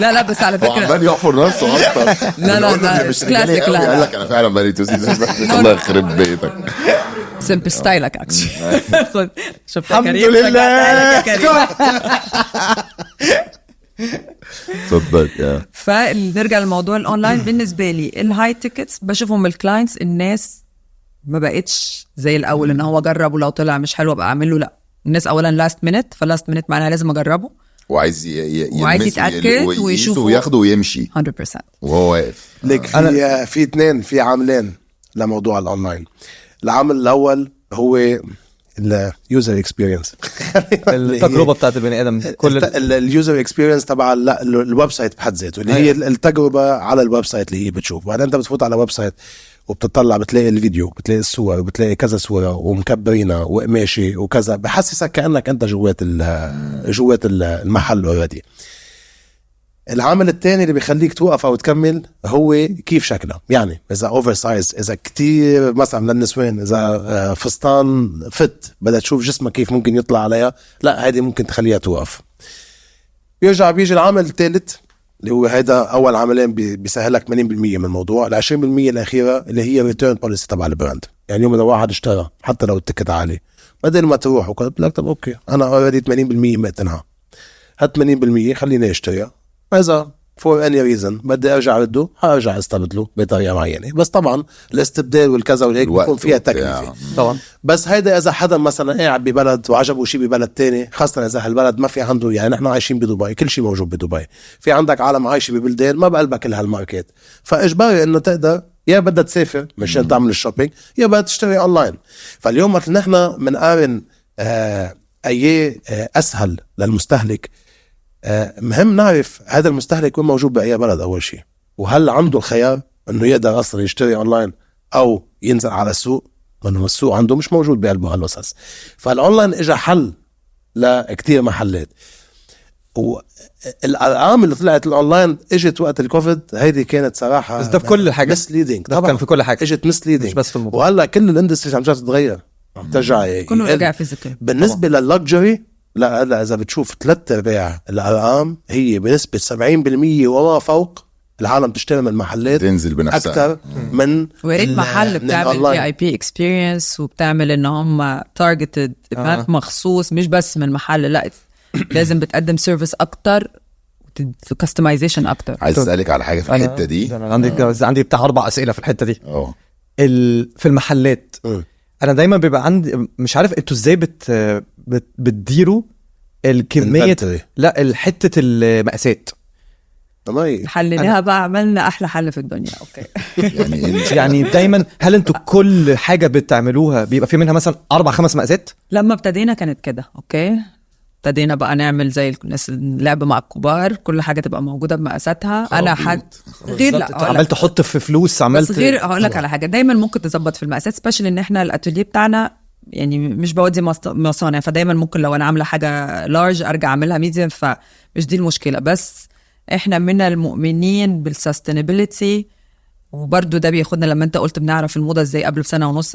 لا بس على هو فكره عمال يحفر نفسه اكتر. لا مش كلاسيك. قال لك انا فعلا بقالي 2 سيزونز الله يخرب بيتك. سمبل ستايلك اكشلي. الحمد لله. تصدق يا فنرجع للموضوع الاونلاين. بالنسبه لي الهاي تيكتس بشوفهم الكلاينتس الناس ما بقتش زي الاول ان هو جرب ولو طلع مش حلو ابقى اعمل له. لا الناس اولا لاست مينت، فلاست مينت معناها لازم اجربه وعايز يتاكد ويشوف وياخده ويمشي 100% وهو واقف. ليك في اثنين في عاملين لموضوع الاونلاين. العامل الاول هو اليوزر اكسبيرينس، التجربه بتاعت البني ادم، كل اليوزر اكسبيرينس تبع الويب سايت بحد ذاته اللي هي التجربه على الويب سايت اللي هي بتشوف. بعدين انت بتفوت على ويب سايت وبتطلع بتلاقي الفيديو، بتلاقي الصور، وبتلاقي كذا صوره ومكبرينها وقماشي وكذا، بحسسك كانك انت جوات المحل اوريدي. العامل الثاني اللي بيخليك توقف او تكمل هو كيف شكله. يعني اذا اوفر سايز، اذا كتير مثلا للنسوان، اذا فستان فت بدها تشوف جسمك كيف ممكن يطلع عليها، لا هذه ممكن تخليها توقف. بيجي العامل الثالث اللي هو هيدا اول عاملين بيسهلك 80% من الموضوع. ال 20% الاخيره اللي هي ريتيرن بوليسي تبع البراند. يعني يوم لو واحد اشترى حتى لو التيكت عالي بدل ما تروح وقلت لك طب اوكي انا اوريدي 80% مقتنعها، هات 80% خليني اشتريها، إذا for any reason بدي أرجع رده هرجع استبدله بطريقة معينة. بس طبعا الاستبدال والكذا والهيك بيكون فيها تكلفة طبعا. بس هيدا إذا حدا مثلا قاعد ببلد وعجبه شيء ببلد تاني، خاصة إذا هالبلد ما في عنده، يعني نحن عايشين بدبي كل شيء موجود بدبي، في عندك عالم عايشة ببلدان ما بقلبها كل هالماركات، فإجباري إنه تقدر يا بدها تسافر مشان تعمل الشوبينج يا بدها تشتري أونلاين. فاليوم مثل نحن منقارن أي أسهل للمستهلك. مهم نعرف هذا المستهلك وين موجود بأي بلد أول شيء، وهل عنده الخيار أنه يقدر أصلا يشتري أونلاين أو ينزل على السوق، لأنه السوق عنده مش موجود بقلبه هالوسس. فالأونلاين إجا حل لكتير محلات. والأرقام اللي طلعت الأونلاين إجت وقت الكوفيد، هيدي كانت صراحة بس ده في كل حاجة مسليدينج. طبعا كان في كل حاجة إجت مسليدينج مش بس في الموضوع. وهلا كل الاندستري عم تتغير، عم ترجع كله رجع فيزيكال. بالنسبة لللكجري لا إذا بتشوف 3/4 الأرقام هي بنسبة 70% وما فوق العالم تشتري من المحلات تنزل بنفسها أكثر من وريت محل بتعمل VIP experience وبتعمل إن هم targeted event مخصوص، مش بس من محل، لا لازم بتقدم سيرفيس أكتر customization أكتر. عايز أسألك على حاجة في الحتة دي. عندي بتاع 4 أسئلة في الحتة دي. في المحلات انا دايما بيبقى عندي مش عارف انتوا ازاي بتديروا الكميه، لا الحته المقاسات حلناها بقى، عملنا احلى حل في الدنيا. اوكي يعني دايما هل انتوا كل حاجه بتعملوها بيبقى في منها مثلا 4-5 مقاسات؟ لما ابتدينا كانت كده اوكي، ابتدينا بقى نعمل زي الناس اللعب مع الكبار، كل حاجه تبقى موجوده بمقاساتها. انا غير لا عملت تحط في فلوس، عملت بس غير هقول لك على حاجه، دايما ممكن تظبط في المقاسات، سبيشال ان احنا الاتوليه بتاعنا يعني مش بودي مصانع، فدايما ممكن لو انا عامله حاجه لارج ارجع اعملها ميديم، فمش دي المشكله. بس احنا من المؤمنين بالسستينابيلتي، وبرضو ده بياخدنا لما انت قلت بنعرف الموضه ازاي قبل بسنه ونص.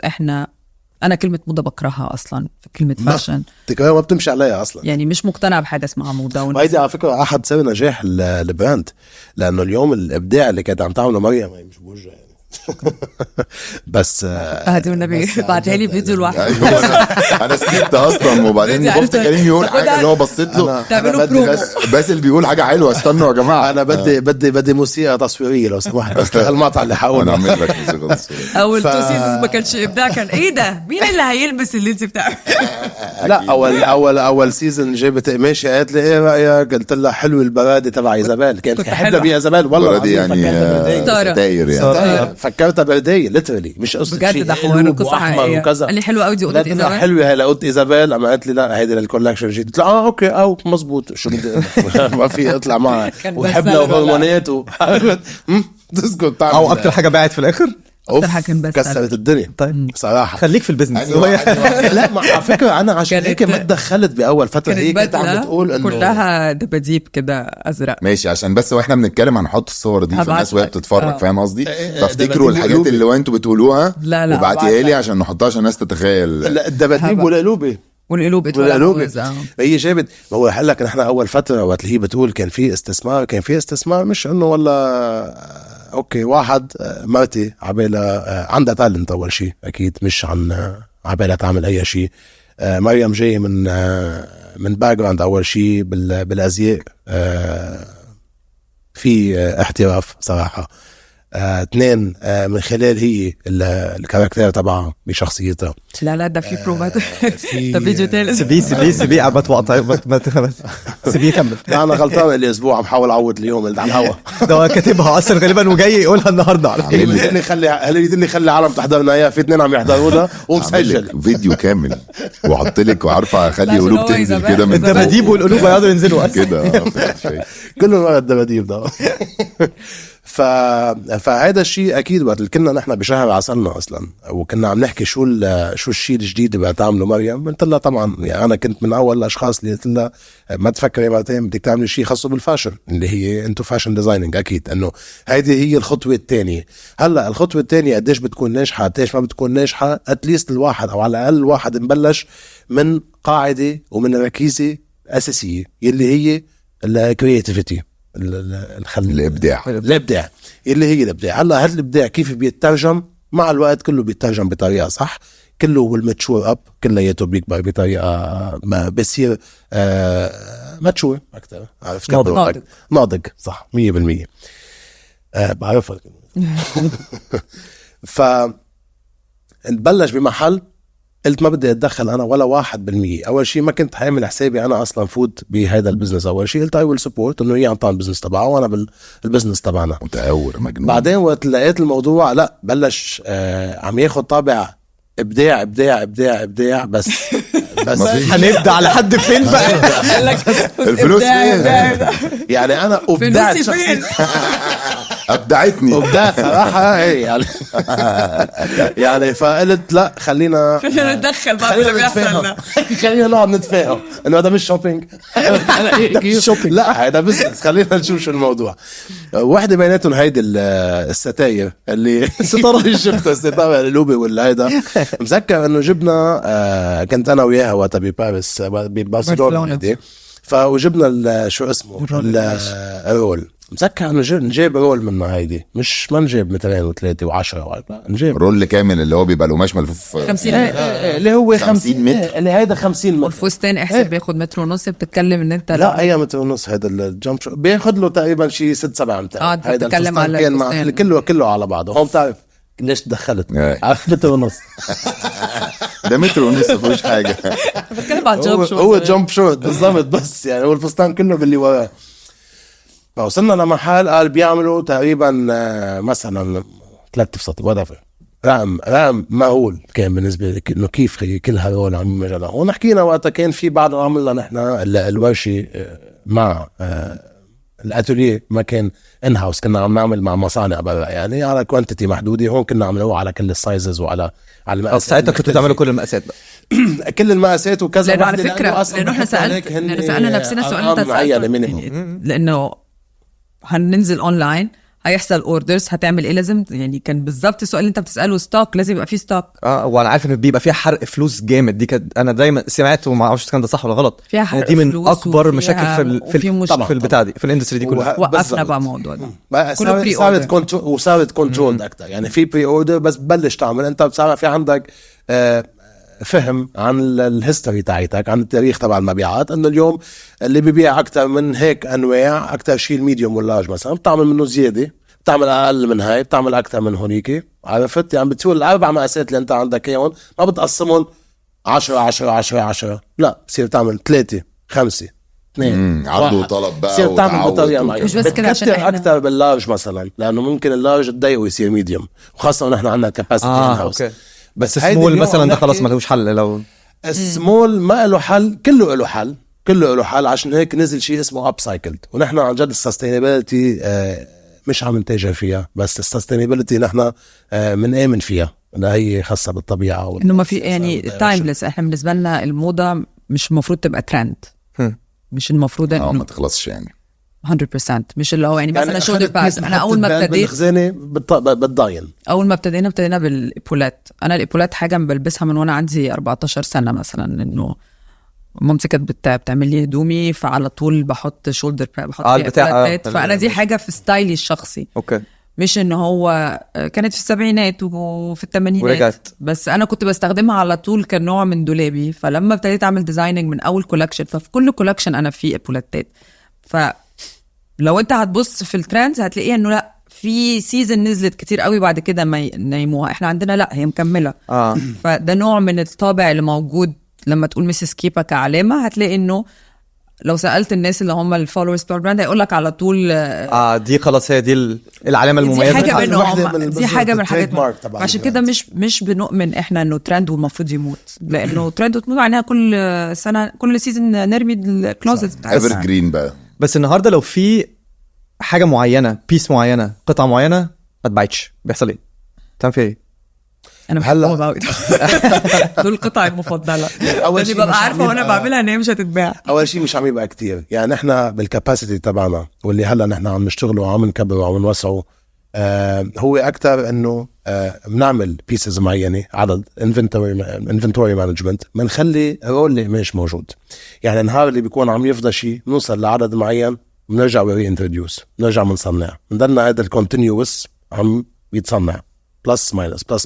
انا كلمه موضه بكرهها اصلا، في كلمه فاشن تكرهها ما بتمشي عليها اصلا، يعني مش مقتنع بحاجه اسمها موضه. وهيدي على فكره احد سر نجاح البراند، لانه اليوم الابداع اللي كانت عم تعمله مريم مش بوجه يعني بس هدي والنبي بعتها لي فيديو لوحده. انا سكت اصلا، وبعدين خفت كريم يقول حاجه اللي هو بصيت له تعملوا برومو. باسل بيقول حاجه حلوه، استنوا يا جماعه. انا بدي موسيقى تصويريه لو سمحت، بس المقطع اللي وانا حقوله. اعمل لك موسيقى تصويرية. اول تو سيزونز ما كانش ابداع، كان ايه ده؟ مين اللي هيلبس اللي انت بتاعه؟ لا اول سيزون جابت ماشي قالت لي ايه رايك، قلت لها حلو البراده تبع ايزابيل، كانت حلوه بايزابيل والله دي يعني ستاير يعني فكرتها برديه ليترلي، مش قصه بجد شيء ده حوار قصه حقيقيه. قال لي حلوه قوي دي اوضه ايزابيل، حلوه هي لاوضه ايزابيل. اما قالت لي لا هيدي للكولكشن جديد، قلت لها اوكي او مزبوط، شو بدي ما في اطلع معها وحبنا وهرمونات تسكت تعمل. او اكتر حاجه باعت في الاخر اكتر حاجه كان بس كسرت الدنيا. طيب صراحه خليك في البيزنس. لا على فكره انا عشان هيك ما دخلت باول فتره، هي كانت عم بتقول انه كلها دباديب كده ازرق. ماشي، عشان بس واحنا بنتكلم هنحط الصور دي في الناس وهي بتتفرج، فاهم قصدي؟ فافتكروا الحاجات اللي انتوا بتقولوها وبعتيها لي عشان نحطها عشان الناس تتخيل. الدباديب والقلوبه والقلوب هي جابت. ما هو قال لك نحن اول فتره وقت اللي هي بتقول كان في استثمار مش انه والله اوكي واحد مرتي عبالة عندها تالنت اول شيء اكيد، مش عن عبالة تعمل اي شيء. مريم جاي من باك جراوند اول شيء بالازياء، في احتراف صراحه. اثنين من خلال هي الكاركتير تبعها بشخصيتها. لا ده في برومات ده فيديو تاني. سبي عم بتوقع سبي كمل. انا غلطان الاسبوع عم حاول اعوض اليوم اللي على الهوا ده كاتبها اصلا غالبا وجاي يقولها النهارده على اللي خلي عالم تحضرنا اياها، في اثنين عم يحضرونا ومسجل فيديو كامل وحط لك وعارفه اخلي قلوب تنزل كده من الدباديب والقلوب هيقعدوا ينزلوا كده كله ورا الدباديب ده. فهذا الشيء اكيد وقت اللي كنا نحن بشهر عسلنا اصلا، وكنا عم نحكي شو الشيء الجديد اللي بتعمله مريم، قلت لها طبعا يعني انا كنت من اول الاشخاص اللي قلت لها ما تفكري مرتين بدك تعملي شيء خاصه بالفاشن اللي هي انتو فاشن ديزايننج. اكيد انه هذه هي الخطوه الثانيه. هلا الخطوه الثانيه قديش بتكون ناجحه قديش ما بتكون ناجحه، اتليست الواحد او على الاقل الواحد نبلش من قاعده ومن ركيزه اساسيه اللي هي الكرياتيفيتي، الابداع اللي هي الابداع. هلا هذا الابداع كيف بيترجم مع الوقت؟ كله بيترجم بطريقه صح، كله والماتشور اب كلياته بيكبر بطريقه ما بصير ماتشور اكثر، عرفت؟ ناضج صح 100%. بعرفها نبلش بمحل قلت ما بدي اتدخل انا ولا 1%. اول شيء ما كنت حامل حسابي انا اصلا فوت بهذا البزنس. اول شيء قلت اي ويل سبورت انه هي عم تعمل البزنس تبعه وانا بالبزنس تبعنا. متهور مجنون. بعدين وقت لقيت الموضوع لا بلش عم ياخد طابع ابداع بس هنبدا على حد فين بقى؟ الفلوس يعني انا ابدعت ابدعتني صراحه يعني فقلت لا خلينا نتدخل بقى اللي بيحصل، خلينا نقعد نتفاهم انه هذا مش شوبينج لا هذا بزنس، خلينا نشوف شو الموضوع. واحده بيناتهم هيدي الستاير اللي الستاره شفتها الستاره اللوبي ولا هيدا مذكر انه جبنا كنت انا وياها وقت بباريس ببرشلونه، فوجبنا شو اسمه الرول. مذكر انه نجيب رول منه هيدي، مش ما نجيب 2 و3 و10 نجيب رول كامل اللي هو بيبقى القماش ملفوف 50 اللي هو 50 متر اللي هيدا 50 متر، والفستان احسب بياخد 1.5 متر. بتتكلم ان انت لا هي 1.5 متر. هذا الجمب بياخد له تقريبا شيء 6-7 متر. هيدا بتتكلم على الفستان كله على بعضه. هون بتعرف ليش تدخلت؟ عارف 1.5 متر ده 1.5 متر مفيش حاجه. بتكلم على الجمب شورت، هو جمب شورت بالضبط، بس يعني هو الفستان كله باللي وراه. فوصلنا لمحل قال بيعملوا تقريبا مثلا 3 فساتين whatever رقم مهول كان بالنسبه لي انه كيف كل هالرول عم يجرى. هون حكينا وقتها كان في بعض عملنا نحن الورشه مع الاتوليه، ما كان ان هاوس، كنا عم نعمل مع مصانع برا يعني على كوانتيتي محدوده. هون كنا عملوه على كل السايزز وعلى المقاسات. ساعتها كنتوا تعملوا كل المقاسات بقى. كل المقاسات وكذا. لأنه على فكرة لأنه احنا سألنا نفسنا السؤال اللي انت سألته، لأنه هننزل اونلاين هيحصل اوردرز هتعمل ايه، لازم يعني كان بالظبط السؤال اللي انت بتساله، ستوك لازم يبقى فيه ستوك. وانا عارف ان بيبقى فيها حرق فلوس جامد. دي كانت انا دايما سمعت وما اعرفش كان ده صح ولا غلط، فيها حرق دي من فلوس اكبر مشاكل في البتاع دي، في الاندستري دي كلها. وقفنا بقى الموضوع ده كله صارت كنترول اكتر يعني. في بري اوردر بس بلش تعمل انت بصراحه في عندك فهم عن الهيستوري تاعتك، عن التاريخ تبع المبيعات، انه اليوم اللي بيبيع اكتر من هيك انواع، اكتر شيء الميديوم واللارج مثلا بتعمل منه زياده، بتعمل اقل من هاي، بتعمل اكتر من هونيك. عرفت يعني؟ بتقول الاربع مقاسات اللي انت عندك اياهم ما بتقسمهم 10 10 10 10، لا بصير تعمل 3 5 2 عرض وطلب بقى، بصير تعمل بطريقه معينه. مش بس كده، عشان اكتر باللارج مثلا، لانه ممكن اللارج تضايقه يصير ميديوم، وخاصه نحن عندنا كاباسيتي ان هاوس. بس السمول مثلا ده خلاص ما لهوش حل. لو السمول ما له حل، كله له حل، كله له حل. عشان هيك نزل شيء اسمه اب سايكلد. ونحن عن جد السستينابيلتي مش عم نتاجر فيها، بس السستينابيلتي نحن منآمن فيها، لا هي خاصه بالطبيعه انه ما في يعني تايمليس. احنا بالنسبه لنا الموضه مش المفروض تبقى ترند، مش المفروض انه ما تخلصش يعني 100%. مش اللي هو يعني مثلا شولدر باد. انا اول ما ابتديت بالضاين، اول ما ابتدينا بالايبولات. انا الايبولات حاجه بلبسها من وانا عندي 14 سنه مثلا، انه مامتي كانت بتعمل لي هدومي، فعلى طول بحط شولدر باد، بحط ايبولات. فانا دي حاجه في ستايلي الشخصي. اوكي. مش ان هو كانت في السبعينات وفي الثمانينات ورجعت. بس انا كنت بستخدمها على طول كنوع من دولابي. فلما ابتديت اعمل ديزايننج من اول كولكشن، ففي كل كولكشن انا في ايبولاتات. فلو انت هتبص في الترندز هتلاقيها انه لا، في سيزن نزلت كتير قوي بعد كده ما ينيموها. احنا عندنا لا، هي مكمله. فده نوع من الطابع اللي موجود. لما تقول ميسيس كيبا كعلامه، هتلاقي انه لو سألت الناس اللي هم الفولورز بتوع البراند هيقول لك على طول دي خلاص هي دي العلامه المميزه. دي حاجه منهم، دي حاجه من الحاجات. عشان كده مش بنؤمن احنا انه ترند والمفروض يموت، لانه ترند وتموت معناها كل سنه كل سيزون نرمي الكلوزت بتاعتنا. ايفر جرين بقى. بس النهارده لو في حاجه معينه، بيس معينه، قطعه معينه ما اتباعتش، بيحصل ايه؟ تعمل فيها ايه؟ انا هلا دول القطع المفضله. اول شيء ببقى عارفه وانا بعملها ان هي مش هتتباع. اول شيء مش عم يبقى كتير يعني. احنا بالكاباسيتي تبعنا واللي هلا نحن عم نشتغله وعم نكبره وعم نوسعه، هو اكثر انه بنعمل بيسز معينه، عدد انفنتوري مانجمنت، بنخلي رول اللي مش موجود. يعني النهار اللي بيكون عم يفضى شيء نوصل لعدد معين، بنرجع وري انتروديوس، بنرجع بنصنع، بنضلنا هذا الكونتينيوس عم يتصنع بلس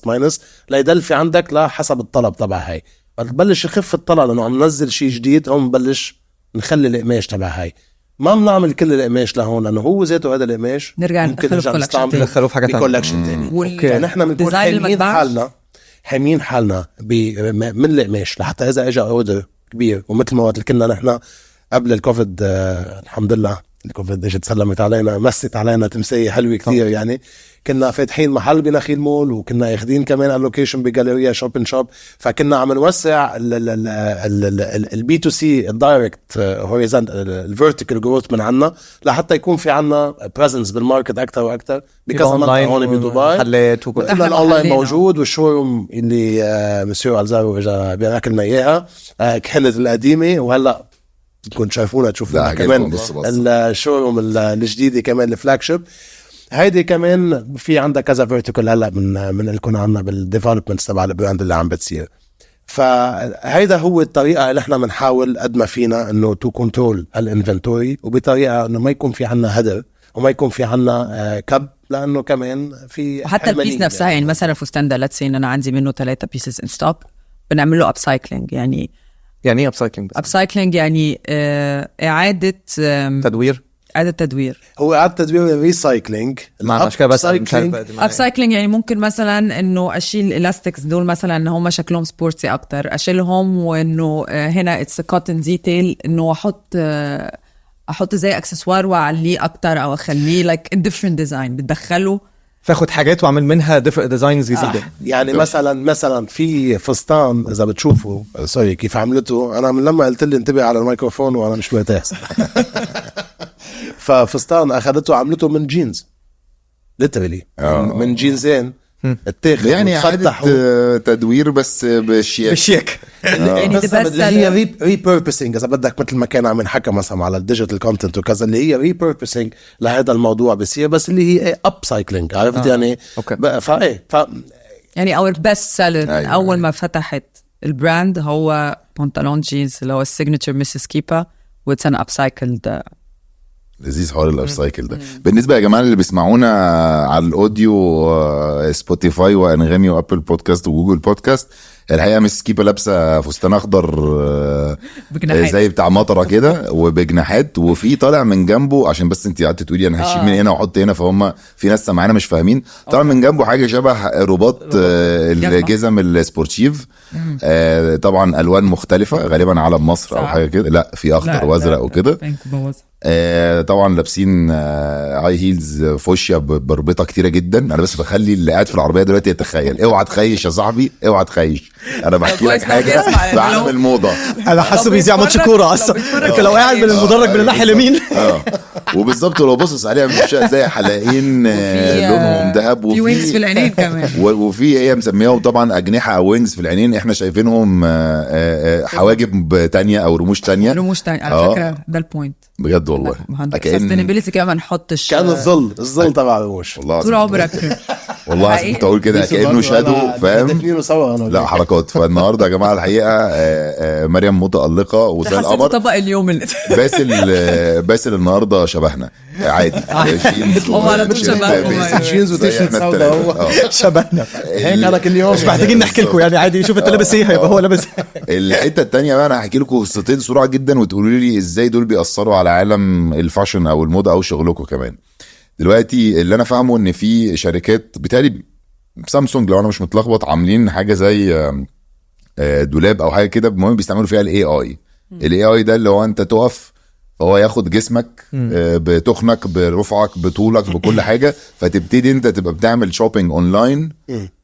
ماينس ليضل في عندك لا حسب الطلب تبع هاي. بتبلش يخف الطلب لانه عم ننزل شيء جديد، هون بنبلش نخلي القماش تبع هاي. ما بنعمل كل القماش لهون لانه هو ذاته هذا القماش نرجع ندخله في كولكشن ثاني. فنحن بنكون حامين حالنا من القماش لحتى اذا اجى اوردر كبير. ومثل ما قلت لنا نحن قبل الكوفيد، الحمد لله الكوفيد اجت سلمت علينا، مست علينا تمسيه حلوه كثير يعني. كنا فاتحين محل بنخيل مول، وكنا ياخدين كمان اللوكيشن بجاليريا شوب. فكنا عم نوسع البي تو سي الدايركت هوريزونت الفيرتيكال جروث من عنا، لحتى يكون في عنا بريزنس بالماركت اكثر واكثر بكذا منطقه هون بدبي. محلات وكل احنا الاونلاين موجود، والشوروم اللي مسيو الزارو اجى بياكلنا اياها كانت القديمه، وهلا كنت شايفونا تشوفونا كمان الشوروم الجديده كمان الفلاج شيب. هيدي كمان في عندها كذا فيرتيكال هلا من اللي كنا عندنا بالديفلوبمنتس تبع البراند اللي عم بتصير. فهيدا هو الطريقه اللي احنا بنحاول قد ما فينا انه تو كنترول الانفنتوري، وبطريقه انه ما يكون في عنا هدر وما يكون في عنا كب، لانه كمان في حتى البيس نفسها يعني مثلا الفستان ده لاتس انا عندي منه 3 بيسز ان ستوك، بنعمل له اب سايكلينج. يعني ايه اب سايكلينج؟ اب سايكلينج يعني اعاده تدوير. هو اعاده تدوير ريسايكلينج. اب سايكلينج يعني ممكن مثلا انه اشيل الالاستكس دول مثلا ان هم شكلهم سبورتسي اكتر، اشيلهم وانه هنا اتس كوتن ديتيل، انه احط زي اكسسوار واعليه اكتر، او اخليه لايك ديفرنت ديزاين بتدخله فاخد حاجات واعمل منها ديزاينز جديده. يعني مثلا في فستان اذا بتشوفوا سوري كيف عملته، انا من لما قلت لي انتبه على الميكروفون وانا مش مرتاح ففستان اخذته عملته من جينز ليترلي من جينزين اتاخد يعني عادة تدوير بس بالشيك يعني بس اللي هي ريبيربسينج اذا بدك، مثل ما كان عم نحكى مثلا على الديجيتال كونتنت وكذا، اللي هي ريبيربسينج لهذا الموضوع بصير، بس اللي هي اب سايكلينج، عرفت يعني اوكي. فايه يعني اور بيست سيلر أيوة. اول ما فتحت البراند هو بنطلون جينز اللي هو السيجنتشر مسز كيبا واتس ان اب سايكلد. لذيذ حوار الاب سايكل ده. بالنسبه يا جماعه اللي بيسمعونا على الاوديو، سبوتيفاي وانغامي وابل بودكاست وجوجل بودكاست، الحقيقه مس كيبا لابسه فستان اخضر زي بتاع مطره كده وبجناحات، وفي طالع من جنبه، عشان بس انت قعدت تقولي انا هشيل من هنا واحط هنا، فهم في ناس سامعانا مش فاهمين، طالع من جنبه حاجه شبه رباط الجزم السبورتيف، طبعا الوان مختلفه غالبا علم مصر او حاجه كده، لا في اخضر وازرق وكده. طبعا لابسين هاي هيلز فوشيا بربطه كتيره جدا. انا بس بخلي اللي قاعد في العربيه دلوقتي يتخيل، اوعى تخيش يا صاحبي، اوعى تخيش، انا بحكي لك حاجه في عالم الموضه. انا حاسه بيذيع ماتش كوره اصلا، انت لو قاعد من المدرج من الناحيه اليمين وبالظبط لو بصص عليها مش هتلاقي حلقين لونهم ذهب، وفي وينجز في العينين كمان، وفي هي مسمياهم طبعا اجنحه او وينجز في العينين، احنا شايفينهم حواجب تانية او رموش تانية على فكره ده البوينت بجد والله. سستينابيلتي كمان ما نحطش كان الظل تبع الرموش طول عمرك والله كنت اقول كده كانه شادو، فاهم؟ لا حركات. فالنهارده يا جماعه الحقيقه مريم متالقه وزي القمر. طبق اليوم اللي باسل النهارده شبهنا عادي. هو على طول شبهنا، جينز وتيشيرت سودا شبهنا هيك انا كل يوم مش محتاجين نحكي لكم يعني، عادي شوف انت لابس ايه هيبقى هو لابس. الحته الثانيه بقى انا هحكي لكم قصتين سرعه جدا وتقولوا لي ازاي دول بيأثروا على عالم الفاشن او الموضه او شغلكم كمان. دلوقتي اللي انا فاهمه ان في شركات بتالي سامسونج لو انا مش متلخبط عاملين حاجه زي دولاب او حاجه كده، المهم بيستعملوا فيها الاي اي ده اللي هو انت تقف فهو ياخد جسمك بتخنك برفعك بطولك بكل حاجه، فتبتدي انت تبقى بتعمل شوبينج اونلاين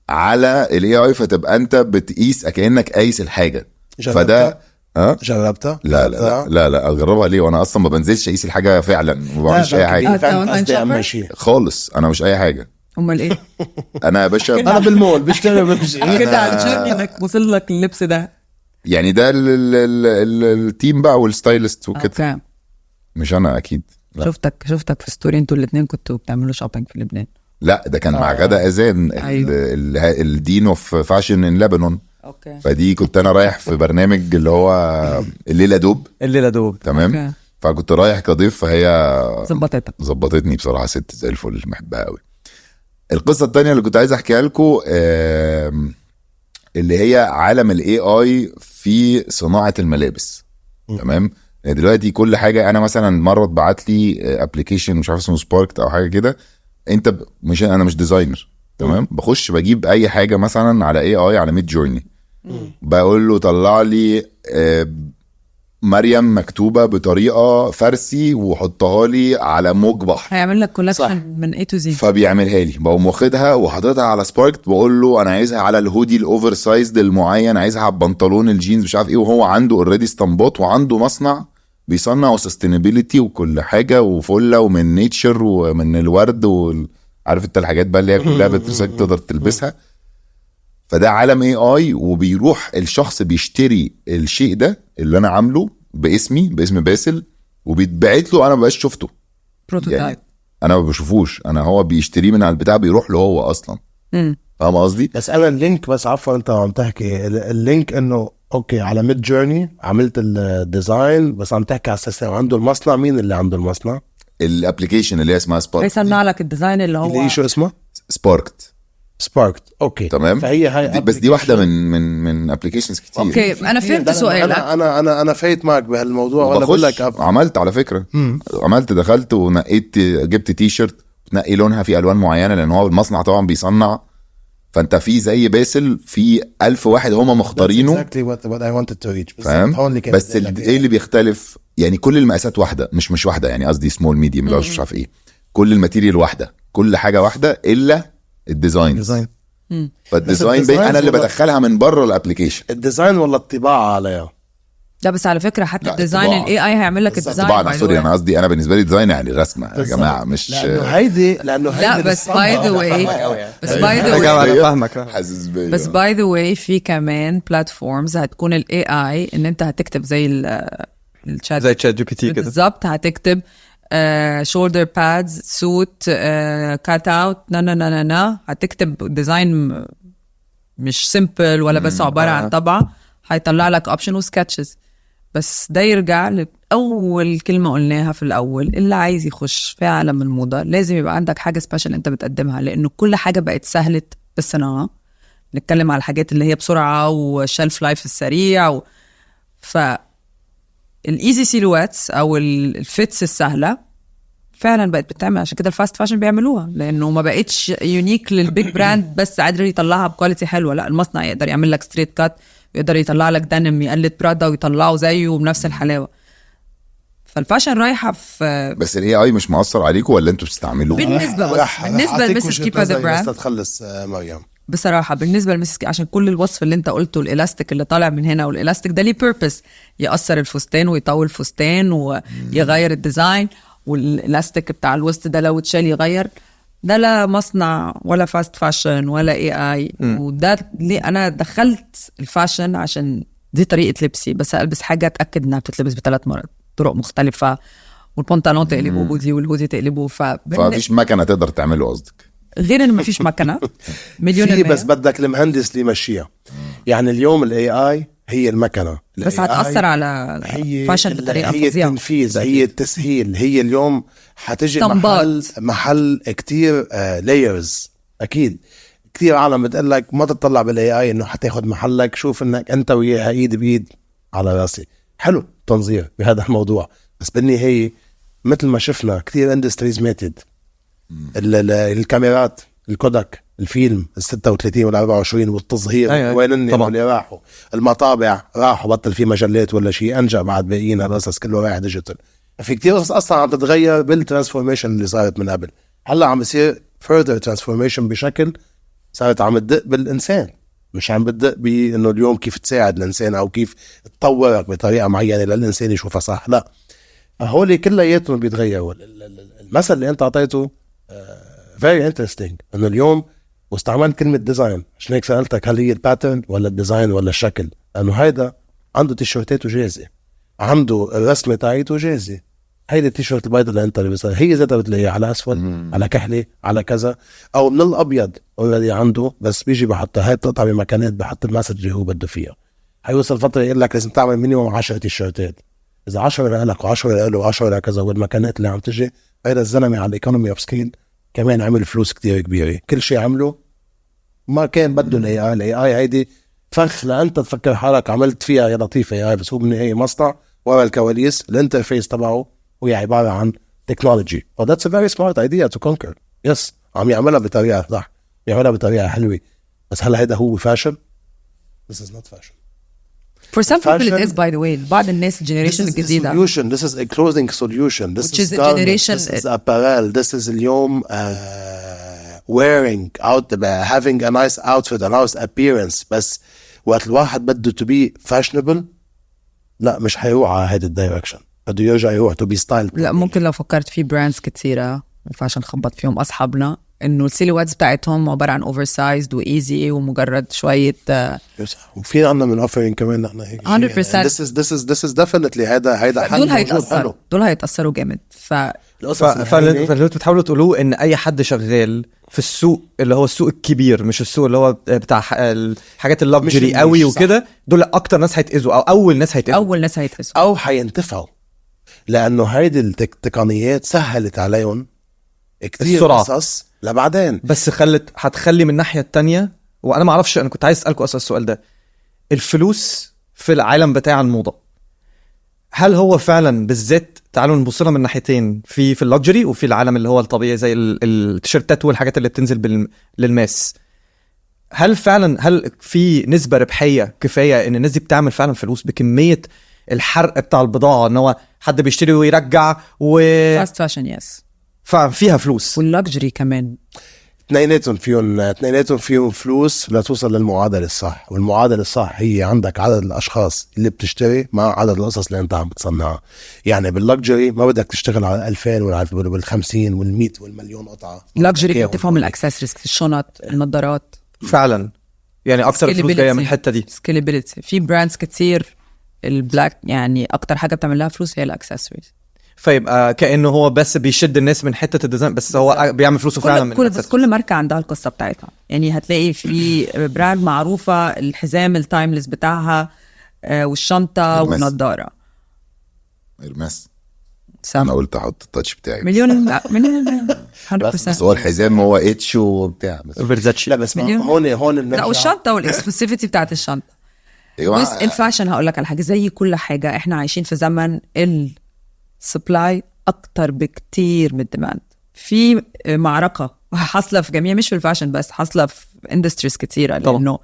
على الاي اي، فتبقى انت بتقيس كأنك قايس الحاجه. فده جربتها؟ لا اجربها ليه وانا اصلا ما بنزلش اقيس الحاجه فعلا، ما بعملش اي حاجه خالص. انا مش اي حاجه. امال ايه؟ انا يا باشا انا بالمول بشتغل كده علشان انك وصل لك اللبس ده يعني، ده التيم بقى والستايلست وكده، مش انا اكيد. لا. شفتك في ستوري انتوا الاثنين كنتوا بتعملوا شوبينج في لبنان. لا ده كان مع غدا اذان. أيوه. الدين اوف فاشن ان لبنان. اوكي. فدي كنت انا رايح في برنامج اللي هو الليله دوب تمام. أوكي. فكنت رايح كضيف، فهي ظبطتني بصراحه، ست زي الفل بحبها قوي. القصه الثانيه اللي كنت عايز احكيها لكم اللي هي عالم الاي اي في صناعه الملابس. تمام. دلوقتي كل حاجه، انا مثلا مره اتبعت لي ابلكيشن مش عارف اسمه سباركت او حاجه كده، انت مش انا مش ديزاينر تمام، بخش بجيب اي حاجه مثلا على اي اي على ميد جورني، بقول له طلع لي مريم مكتوبه بطريقه فارسي وحطها لي على موج بحر، هيعمل لك كولكشن من اي تو زي، فبيعملها لي. بقوم واخدها وحاططها على سباركت، بقول له انا عايزها على الهودي الاوفر سايزد المعين، عايزها على البنطلون الجينز مش عارف ايه، وهو عنده اوريدي اسطمبات وعنده مصنع بيصنع سستينابيليتي وكل حاجه وفله ومن نيتشر ومن الورد عارف انت الحاجات بقى اللي هي كلها تقدر تلبسها. فده عالم اي اي، وبيروح الشخص بيشتري الشيء ده اللي انا عامله باسم باسل، وبيتبعت له. انا ما بقاش شفته بروتوتايب يعني، انا ما بشوفوش، انا هو بيشتريه من على البتاع بيروح له هو اصلا. فاهم قصدي؟ بس انا اللينك، بس عفوا انت عم تحكي اللينك انه اوكي على ميد جورني عملت الديزاين، بس عم تحكي على اساس عنده المصنع. مين اللي عنده المصنع؟ الابلكيشن اللي اسمها سباركت، هيصنع لك الديزاين اللي هو اللي شو اسمه سباركت. اوكي تمام. فهي هاي بس دي واحده من ابلكيشنز كتير. اوكي انا فهمت سؤالك. انا فايت معك بهالموضوع ولا بقول لك عملت على فكره عملت دخلت ونقيت، جبت تي شيرت تنقي لونها في الوان معينه، لان هو المصنع طبعا بيصنع، فانت في زي باسل في 1000 واحد هم مختارينه. فاهم؟ بس ايه اللي بيختلف يعني؟ كل المقاسات واحده، مش واحده يعني، قصدي سمول ميديوم مش عارف ايه، كل الماتيريال واحده، كل حاجه واحده الا الديزاين. ديزاين. فالديزاين انا اللي بدخلها من بره الابلكيشن. الديزاين ولا الطباعه عليها؟ لا بس على فكره حتى لا، الديزاين الطباعة. الاي اي هيعمل لك الديزاين. طبعا سوري، انا قصدي انا بالنسبه لي ديزاين يعني رسمه يا جماعه، مش لانه هيدي لا بس باي ذا واي بس باي ذا انا واي فاهمك. حاسس بيا. بس باي ذا واي في كمان بلاتفورمز هتكون الاي اي ان انت هتكتب زي الشات زي تشات جي بي تي كده بالظبط. هتكتب شولدر بادز سوت كات اوت نا هتكتب ديزاين مش سيمبل ولا بس عباره عن طبعه، هيطلع لك اوبشن وسكتشز. بس ده يرجع لأول كلمة قلناها في الأول، اللي عايز يخش في عالم الموضة لازم يبقى عندك حاجة سبيشال أنت بتقدمها، لأنه كل حاجة بقت سهلة بالصناعة. نتكلم على الحاجات اللي هي بسرعة وشلف لايف السريع فالإيزي سيلواتس أو الفيتس السهلة فعلا بقت بتعمل. عشان كده الفاست فاشن بيعملوها، لأنه ما بقتش يونيك للبيج براند بس قادر يطلعها بكواليتي حلوة. لا، المصنع يقدر يعمل لك ستريت كات، يقدر يطلع لك دنم يقلد برادا ويطلعه زيه بنفس الحلاوه. فالفاشن رايحه في بس الاي اي مش مؤثر عليكم ولا انتوا بتستعملوه؟ بالنسبه لمسز كيب ذا براند تخلص مريم بصراحه. بالنسبه لمسز عشان كل الوصف اللي انت قلته، الالاستيك اللي طالع من هنا والالاستيك ده ليه بيربس، يأثر الفستان ويطول الفستان ويغير الديزاين، والالاستيك بتاع الوسط ده لو اتشال يغير. ده لا مصنع ولا فاست فاشن ولا اي اي. وده ليه انا دخلت الفاشن عشان دي طريقه لبسي، بس البس حاجه اتاكد انها بتتلبس بثلاث طرق مختلفه، والبنطلون تقلبه هودي والهودي تقلبه. فمفيش مكنه تقدر تعمله قصدك؟ غير ان مفيش مكنه مليون في، المية. بس بدك المهندس اللي يمشيها. يعني اليوم الاي اي هي المكنه، بس هتاثر على فاشن بطريقه هي فظيعه. التنفيذ، هي التسهيل، هي اليوم حتجي طنبات. محل كتير لايرز. اكيد كتير عالم بتقول لك ما تطلع بالاي اي انه حتاخد محلك، شوف انك انت وياها ايد بايد. على راسي حلو تنظير بهذا الموضوع، بس بالنهايه مثل ما شفنا كتير اندستريز ماتت. الكاميرات، الكودك، الفيلم ال36 وال24 والتظهير، أيوة. وين الناس طبعا. اللي راحوا؟ المطابع راحوا، بطل في مجلات ولا شيء، انجا بعد باقيين القصص كله رايح ديجيتال. في كتير قصص اصلا عم تتغير بالترانسفورميشن اللي صارت من قبل. هلا عم بيصير فيرذر ترانسفورميشن بشكل صارت عم تدق بالانسان، مش عم بتدق بانه اليوم كيف تساعد الانسان او كيف تطورك بطريقه معينه للانسان يشوفها صح. لا، هولي كلياتهم بيتغيروا. المثل اللي انت اعطيته very interesting، انه اليوم واستعملت كلمه ديزاين، عشان هيك سالتك هل هي الباترن ولا الديزاين ولا الشكل. لانه هيدا عنده تيشيرتاته جاهزه، عنده الرسمه تاعته جاهزه. هيدا التيشيرت البيضاء اللي انت لابسها هي ذاتها بتلاقيها على اسفل، على كحله، على كذا، او من الابيض اوريدي عنده، بس بيجي بحطها هاي بتقطع بمكانات، بحط المسج اللي هو بده فيها. هيوصل فتره يقول لك لازم تعمل مينيموم 10 تيشيرتات، اذا 10 لك و10 له و10 لكذا، والمكانات اللي عم تجي. هيدا الزلمه على الايكونومي اوف سكيل كمان عمل فلوس كتير كبيره. كل شيء عمله ما كان بده الاي اي هيدي فخ لانت تفكر حالك عملت فيها يا لطيفه يا، بس هو بالنهايه مصنع ورا الكواليس. الانترفيس تبعه هي عباره عن تكنولوجي. that's a very smart idea to conquer. yes، عم يعملها بطريقه صح، يعملها بطريقه حلوه. بس هل هيدا هو فاشن؟ this is not fashion. For some people it Fashion- is by the way. بعض الناس الجنريشن This is a الجديدة solution. This is a clothing solution. This Which is is a garments. generation- This is apparel. This is اليوم wearing out, having a nice outfit, a nice appearance. بس وقت الواحد بده to be fashionable، لا مش حيروح على هذا الدايركشن، بده يرجع يروح to be styled. لا ممكن لو فكرت في براندز كتيرة وفاشن خبط فيهم أصحابنا إنه السيلواتس بتاعتهم عبارة عن اوفر سايزد وإيزي ومجرد شوية وفي عنا من offering كمان نحن هيك 100%. this is definitely هيدا حل دول موجود هيتأثروا، حلو. دول هيتأثروا جامد. القصص فاللي الحلوة- انتوا بتحاولوا تقولوه ان اي حد شغال في السوق اللي هو السوق الكبير، مش السوق اللي هو بتاع الحاجات اللكجري مش قوي صح. وكده، دول اكتر ناس هيتاذوا او اول ناس هيتاذوا. أول ناس هيتفسوا او حينتفعوا، لانه هيدي التقنيات سهلت عليهم كتير السرعة. قصص لبعدين. بس هتخلي من الناحيه التانية. وانا ما اعرفش، انا كنت عايز اسالكم اصلا السؤال ده، الفلوس في العالم بتاع الموضه هل هو فعلا بالذات، تعالوا نبص لها من ناحيتين، في اللكجري وفي العالم اللي هو الطبيعي زي التيشيرتات والحاجات اللي بتنزل للماس، هل في نسبه ربحيه كفايه ان الناس دي بتعمل فعلا فلوس بكميه الحرق بتاع البضاعه، ان هو حد بيشتري ويرجع فاست فاشن. يس ففيها فلوس. واللكجري كمان اثنيناتهم فيهم فلوس لتوصل للمعادله الصح، والمعادله الصح هي عندك عدد الاشخاص اللي بتشتري مع عدد القصص اللي انت عم بتصنعها. يعني باللكجري ما بدك تشتغل على 2000 وال50 وال100 والمليون قطعه. اللكجري بتفهم الاكسسوارز، الشنط، النظارات فعلا يعني اكتر فلوس جايه من الحته دي. سكيلابيلتي في براندز كتير البلاك، يعني اكتر حاجه بتعمل لها فلوس هي الاكسسوارز. فيبقى كانه هو بس بيشد الناس من حته الديزاين، بس هو بيعمل فلوسه فعلا من بس كل ماركه عندها القصه بتاعتها. يعني هتلاقي في براند معروفه الحزام التايمليس بتاعها والشنطه والنضاره. إرماس. انا قلت احط التاتش بتاعي مليون 100%. بس هو الحزام هو اتش وبتاع بس. فيرزاتشي. لا بس هون لا، والشنطه والاكسكلوسيفيتي بتاعت الشنطه. بس الفاشن هقول لك على حاجه، زي كل حاجه احنا عايشين في زمن السبلاي اكتر بكتير من الديماند. في معركه حاصله في جميع، مش في الفاشن بس، حاصله في اندستريز كتيره، لانه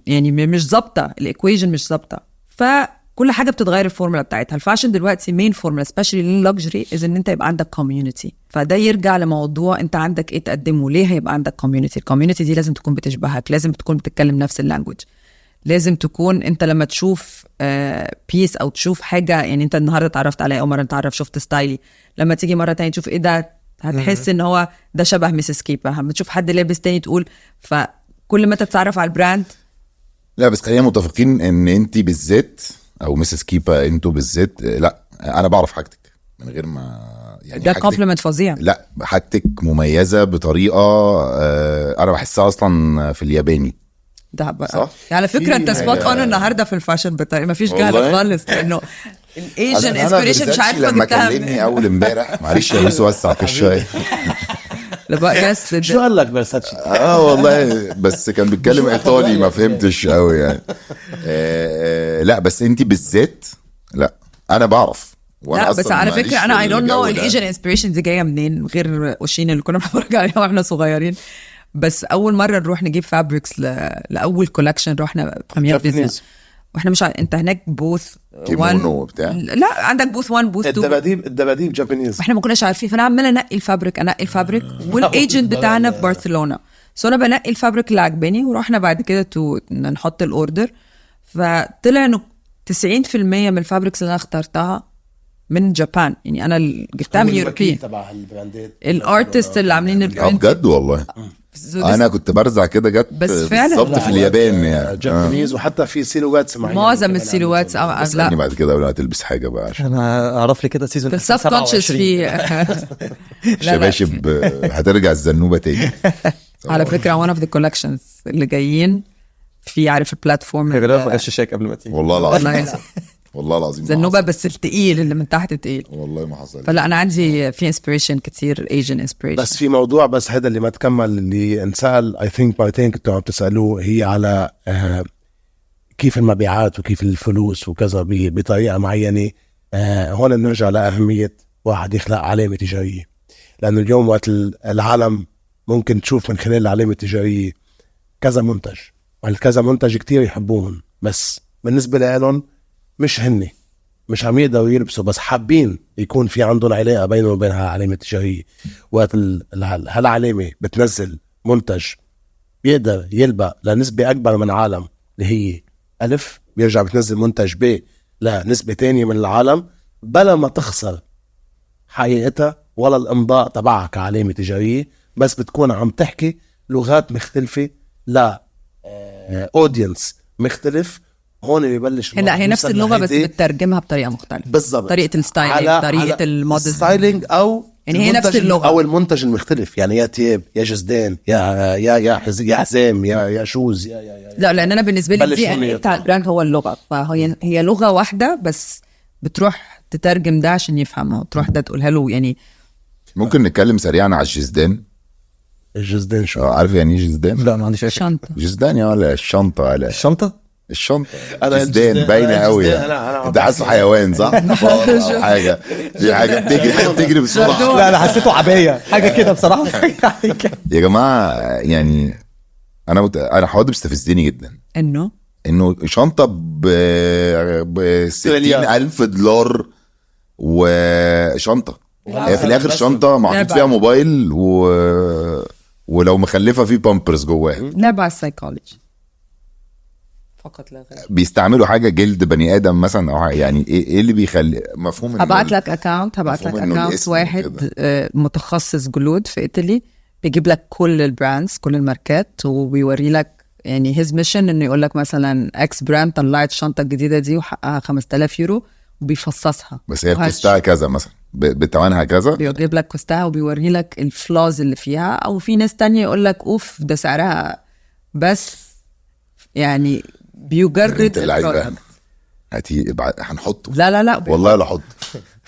يعني مش ظابطه الايكويشن، مش ظابطه، فكل حاجه بتتغير الفورمولا بتاعتها. الفاشن دلوقتي مين فورمولا سبيشالي لللكجري از ان انت يبقى عندك كوميونتي. فده يرجع لموضوع انت عندك ايه تقدمه، ليه هيبقى عندك كوميونتي. الكوميونتي دي لازم تكون بتشبهك، لازم تكون بتتكلم نفس اللانجوج، لازم تكون انت لما تشوف بيس او تشوف حاجه، يعني انت النهارده اتعرفت عليا او مره اتعرف شفت ستايلي، لما تيجي مره تانية تشوف ايه ده هتحس ان هو ده شبه ميسيس كيبا. لما تشوف حد لابس تاني تقول، فكل ما تتعرف على البراند. لا بس خلينا متفقين ان انت بالذات او مسز كيبا انتوا بالذات، لا انا بعرف حاجتك من غير ما يعني ده كومبلمنت فظيع. لا حاجتك مميزه بطريقه انا بحسها اصلا في الياباني. ده بقى على فكره انت سبوت اون النهارده في الفاشن بطريقه ما فيش جهل خالص، لانه الايجن انسبيريشن مش عارفه لما جبتها كلمني اول امبارح معلش يا يوسف وسع في الشاي. شو قال لك فيرساتشي؟ والله بس كان بيتكلم ايطالي ما فهمتش قوي يعني. لا بس انت بالذات لا انا بعرف. لا بس على فكره انا اي دونت نو الايجن انسبيريشن دي جايه منين غير وشين اللي كنا بنتفرج عليها واحنا صغيرين. بس اول مره نروح نجيب فابريكس لاول كولكشن رحنا بريمير بيزنس، واحنا مش انت هناك بوث كيمونو بتاع، لا عندك بوث 1 بوث 2 الدباديب جابانيز، واحنا ما كناش عارفين. فانا عماله انقي الفابريك والايجنت بتاعنا في برشلونه، سو انا بنقي الفابريك اللي عجباني، ورحنا بعد كده نحط الاوردر. فطلع انه 90% من الفابريكس اللي انا اخترتها من جابان، يعني انا جبتها من يوروبي تبع البراندات الارتست اللي عاملين البراند. بجد والله انا كنت برزع كده جت بالظبط في اليابان يعني جابانيز، وحتى في سيلوات معظم السيلوات لا بعد كده ولا تلبس حاجه بقى عشان انا اعرف لي كده سيزون السب كونشس في شباشب هترجع الزنوبه تاني. على فكره one of the collections اللي جايين في عارف البلاتفورم غير غششاك قبل ما تيجي والله العظيم والله العظيم زنوبه بس التقيل اللي من تحت تقيل والله ما حصل. فلا انا عندي في انسبيريشن كتير ايجن انسبيريشن. بس في موضوع بس هذا اللي ما تكمل اللي انسال اي ثينك بارتين كنتوا عم تسالوه، هي على كيف المبيعات وكيف الفلوس وكذا بطريقه معينه. هون بنرجع لاهميه واحد يخلق علامه تجاريه، لانه اليوم وقت العالم ممكن تشوف من خلال العلامه التجاريه كذا منتج، والكذا منتج كتير يحبوهم، بس بالنسبه لهم مش عم يقدروا يلبسوا، بس حابين يكون في عندهم علاقه بينهم وبينها علامه تجاريه. وقت هالعلامه بتنزل منتج بيقدر يلبق لنسبه اكبر من العالم اللي هي ألف، بيرجع بتنزل منتج ب لنسبه تانية من العالم، بلا ما تخسر حقيقتها ولا الامضاء تبعها كعلامه تجاريه، بس بتكون عم تحكي لغات مختلفه لا اودينس مختلف. هون بيبلش هي نفس اللغه بس بتترجمها بطريقه مختلفه بالضبط، طريقه الستايلينج، طريقه الموديل ستايلينج، او يعني هي نفس اللغه او المنتج المختلف، يعني يا تياب يا جزدان يا حزام يا شوز لا لان انا بالنسبه لي دي بتاع البراند هو اللغه، فهي لغه واحده بس بتروح تترجم ده عشان يفهمها، تروح ده تقولها له. يعني ممكن نتكلم سريعا على الجزدان. الجزدان شو عارف يعني ايه جزدان؟ لا ما عنديش شنطه جزدان يا ولا الشنطه ولا الشنطه جزدان باينه قوي. انت حاسه حيوان صح؟ حاجه في حاجه بتجري بسرعه. لا انا حسيته عبايه حاجه كده بصراحه. يا جماعه يعني انا حوادث بتستفزني جدا انه شنطه ب $60,000 وشنطه هي في الاخر شنطه محطوط لعبة. فيها موبايل ولو مخلفه في بامبرز جواها. لعبة على السايكولوجي فقط لا غير. بيستعملوا حاجه جلد بني ادم مثلا او يعني ايه اللي بيخلي مفهوم هبعت لك اكاونت واحد متخصص جلود في ايطالي بيجيب لك كل البراندز كل الماركات وبيوري لك يعني هيز ميشن انه يقول لك مثلا اكس براند طلعت الشنطه الجديده دي وحقها 5000 يورو وبيفصصها. بس هي كوستها كذا مثلا بتمنها كذا، بيجيب لك كوستها وبيوري لك الفلاز اللي فيها. او في ناس تانية يقول لك اوف ده سعرها، بس يعني بيجرد اللعيبه هنحطه. لا والله لا حط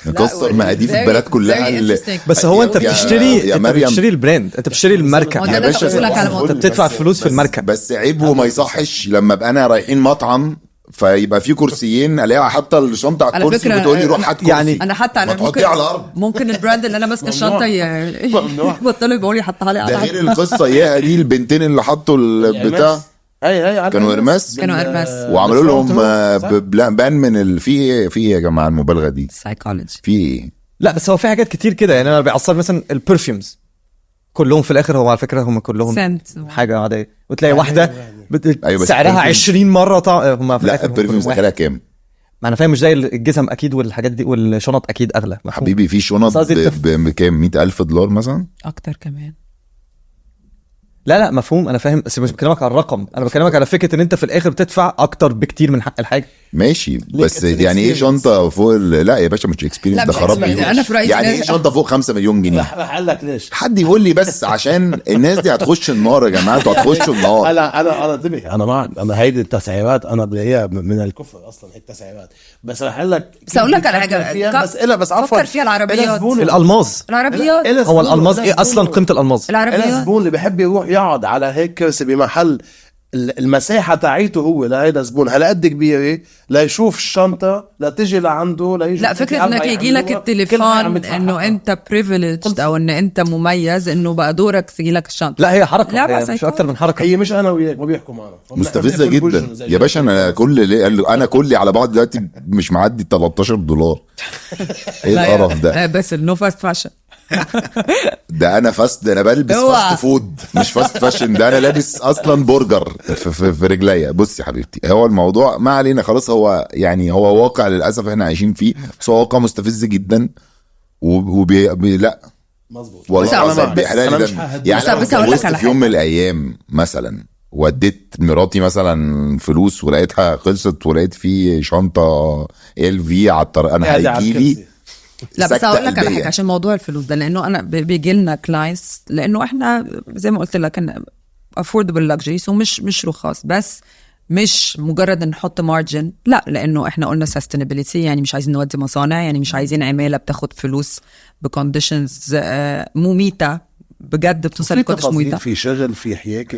نكسر مقاديف البلد كلها بس هو انت بتشتري يا مريم. بتشتري البراند، انت بتشتري الماركه يا باشا انت بتدفع فلوس في الماركه. بس عيب وما يصحش لما ابقى انا رايحين مطعم فيبقى في كرسيين الاقيها حتى الشنطه على الكرسي بتقول لي روح هات كرسي. يعني انا حتى ما تحطيه على الارض. ممكن البراند اللي انا ماسكه الشنطه يبطلوا يقولوا لي حطها لي على ده الارض. غير القصه اياها دي البنتين اللي حطوا البتاع كانوا ارماس وعملوا لهم بان من في يا جماعه المبالغه دي سايكولوجي في ايه. لا بس هو في حاجات كتير كده يعني. انا بيعصب مثلا البرفيومز كلهم في الاخر هو على فكره هم كلهم سنت حاجه عاديه، وتلاقي واحده أيوة بس سعرها البرفيوم- 20 مره هم في لا الاخر البرفيومز دخلها كام ما انا فاهم مش زي الجزم اكيد والحاجات دي والشنط اكيد اغلى. مفهوم. حبيبي في شنط بس قصدي بكام $100,000 مثلا. اكتر كمان. لا مفهوم انا فاهم، بس مش بكلمك على الرقم، انا بكلمك على فكره ان انت في الاخر بتدفع اكتر بكتير من حق الحاجه. ماشي بس يعني ايه شنطه فوق لا يا باشا مش اكسبيرينس لا ده مش خراب experience. بيوت. أنا في رأيي يعني لازم- ايه شنطه فوق 5 مليون جنيه. راح اقول لك ليش. حد يقول لي بس عشان الناس دي هتخش النار يا جماعه، انتوا هتخشوا النار. انا انتبه، انا معك، انا هيدي التسعيرات انا هي من الكفر اصلا هيك التسعيرات. بس راح اقول لك بس اقول لك على حاجه بس عفوا فكر فيها العربيات. الالماظ العربيات هو الالماظ ايه اصلا قيمه الالماظ؟ العربيات الزبون اللي بحب يروح يقعد على هيك كرسي بمحل المساحه تاعيته هو لهيدا الزبون هالقد كبيره ليشوف الشنطه لتجي لعنده ليجي. لا فكرة انك يجي لك التليفون انه انت privileged او ان انت مميز انه بقى دورك تجي لك الشنطة. لا هي حركه، لا، هي بس مش اكتر من حركه. هي مش انا وياك ما بيحكوا معنا مستفزه جدا يا باشا. انا كلي على بعض دلوقتي مش معدي $13. ايه القرف ده؟ بس النو فاست فاشن ده انا انا بلبس اوعى. فاست فود مش فاست فاشن. ده انا لابس اصلا برجر في رجليا. بص يا حبيبتي هو الموضوع ما علينا خلاص، هو يعني هو واقع للاسف احنا عايشين فيه، بس هو واقع مستفز جدا لا مظبوط. والله بس العظيم بيحرق لي أنا مش دم. ههدي. يعني انا بس هقول لك اتجوزت على في يوم من الايام مثلا وديت مراتي مثلا فلوس ولقيتها خلصت ولقيت في شنطه LV على الطريق، انا هيجيلي لا بس سكتة هقول لك على قلبية. حاجه عشان موضوع الفلوس ده، لانه انا بيجي لنا كلاينتس لانه احنا زي ما قلت لك ان affordable luxuries ومش رخاص، بس مش مجرد ان نحط مارجن، لا لانه احنا قلنا sustainability يعني مش عايزين نودي مصانع، يعني مش عايزين عماله بتاخد فلوس بكونديشنز مميته بجد، بتوصل لكونديشن مميته. في شغل في حياكي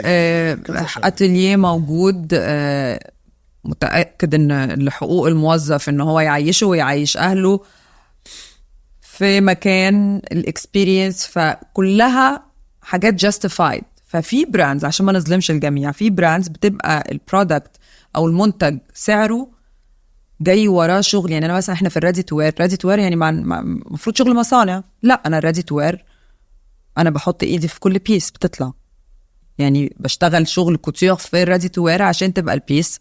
اتelier موجود، متاكد ان لحقوق الموظف ان هو يعيشه ويعيش اهله في مكان الاكسبيرينس، فكلها حاجات جاستيفايد. ففي براندز عشان ما نظلمش الجميع، في براندز بتبقى البرودكت او المنتج سعره جاي وراه شغل. يعني انا مثلا احنا في الريدي تو وير يعني المفروض شغل مصانع، لا انا الريدي تو وير انا بحط ايدي في كل بيس بتطلع، يعني بشتغل شغل كوتيور في الريدي تو وير عشان تبقى البيس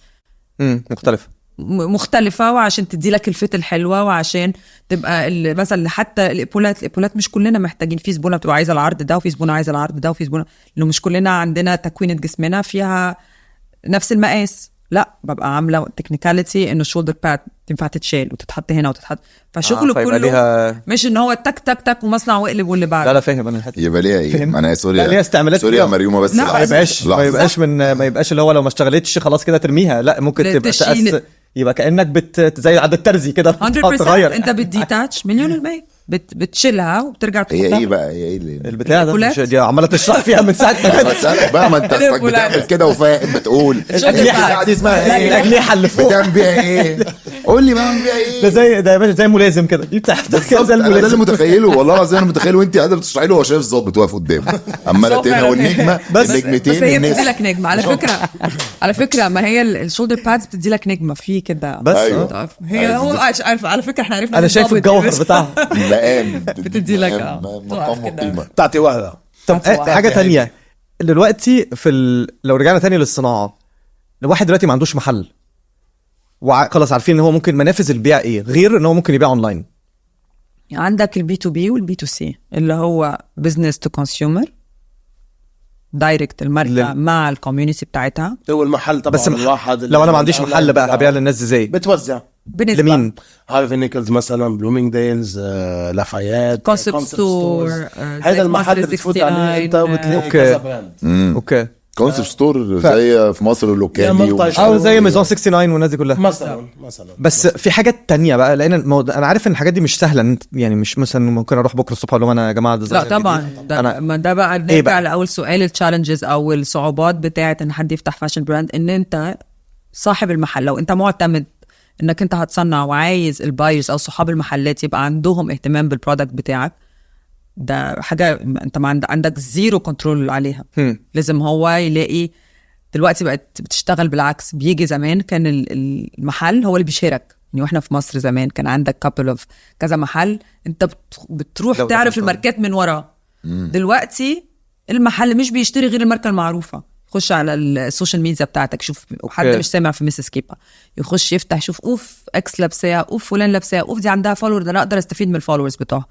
مختلفة وعشان تدي لك الفت الحلوة وعشان تبقى مثلا حتى الإيبولات مش كلنا محتاجين، في زبونة بتبقى عايزة العرض ده وفي زبونة عايزة العرض ده وفي زبونة، لأنه مش كلنا عندنا تكوينة جسمنا فيها نفس المقاس، لا ببقى عاملة تكنيكاليتي إنه الشولدر باد تنفع تتشال وتتحط هنا وتتحط، فشغله كله ليها... مش إنه هو تك تك تك ومصنع وقلب واللي بعده. لا فاهم انا الحته. يبقى ليها ايه؟ ما انا سوري ليها استعمالات سوري يا مريومه بس لا، ما يبقاش اللي هو لو ما اشتغلتش خلاص كده ترميها، لا ممكن تبقى تأس، يبقى كأنك زي عند الترزي كده 100% تغير. انت بتديتاتش 100% بتشيلها وبترجع هي تحطها. ايه بقى؟ هي ايه البتاع ده الإيبولات؟ دي عماله تشرح فيها من ساعه ما كانت بسألك بقى، ما انت أصلك بتعمل كده وفاهم بتقول الأجنحة دي اسمها ايه؟ الأجنحة اللي فوق بتعمل بيها ايه؟ قول لي بقى فيها ايه. ده زي ده يا باشا زي ملازم كده، دي بتاعتك كده بالظبط، زي انا ده اللي الملازم. متخيله والله العظيم، انا متخيله وانت قاعده بتشرحي له وهو شايف ظابط واقف قدامه عماله تنهى والنجمه بس النجمتين بس هي الناس. بتدي لك نجمه على فكره. على فكره ما هي الشولدر بادز بتدي لك نجمه في كده بس أيوة. هي هو عارف على فكره احنا عرفنا انا شايف الجوهر بتاعها. مقام بتدي لك مقام وقيمه. بتاعتي وهله. طب حاجه تانية دلوقتي لو رجعنا تاني للصناعه، الواحد دلوقتي ما عندوش محل وخلاص عارفين ان هو ممكن منافذ البيع ايه غير ان هو ممكن يبيع اونلاين. عندك البي تو بي والبي تو سي اللي هو بزنس تو كونسيومر دايركت، الماركه مع الكوميونتي بتاعتها. هو المحل طبعا بس الواحد لو انا ما عنديش محل بقى هبيع للناس ازاي؟ بتوزع بنسبة لمين؟ هارفي نيكلز مثلا، بلومينج ديلز، لافايات، كونسبت ستور، هذا المحل اللي بتفوت عليه انت وبتلاقي أوكي. كذا براند. اوكي. كونسبت ستور زي في مصر اللوكالي ملطش. او زي ميزون 69 والناس دي كلها. مثلا بس في حاجات تانية بقى، لان انا عارف ان الحاجات دي مش سهله، يعني مش مثلا ممكن اروح بكره الصبح اقول لهم انا يا جماعه لا طبعا ما ده بقى نرجع لاول سؤال، التشالنجز او الصعوبات بتاعه ان حد يفتح فاشن براند. ان انت صاحب المحل لو انت معتمد انك انت هتصنع وعايز البايرز او صحاب المحلات يبقى عندهم اهتمام بالبرودكت بتاعك، ده حاجه انت ما عندك زيرو كنترول عليها. لازم هو يلاقي. دلوقتي بقت بتشتغل بالعكس، بيجي زمان كان المحل هو اللي بيشارك يعني، واحنا في مصر زمان كان عندك كابل اوف كذا محل، انت بتروح تعرف الماركات من ورا. دلوقتي المحل مش بيشتري غير الماركه المعروفه، يخش على السوشيال ميديا بتاعتك يشوف حد مش سامع في ميسيس كيبا، يخش يفتح يشوف اوف اكس لابساها، اوف فلان لابساها، اوف دي عندها فولور، ده انا اقدر استفيد من الفولورز بتوعها.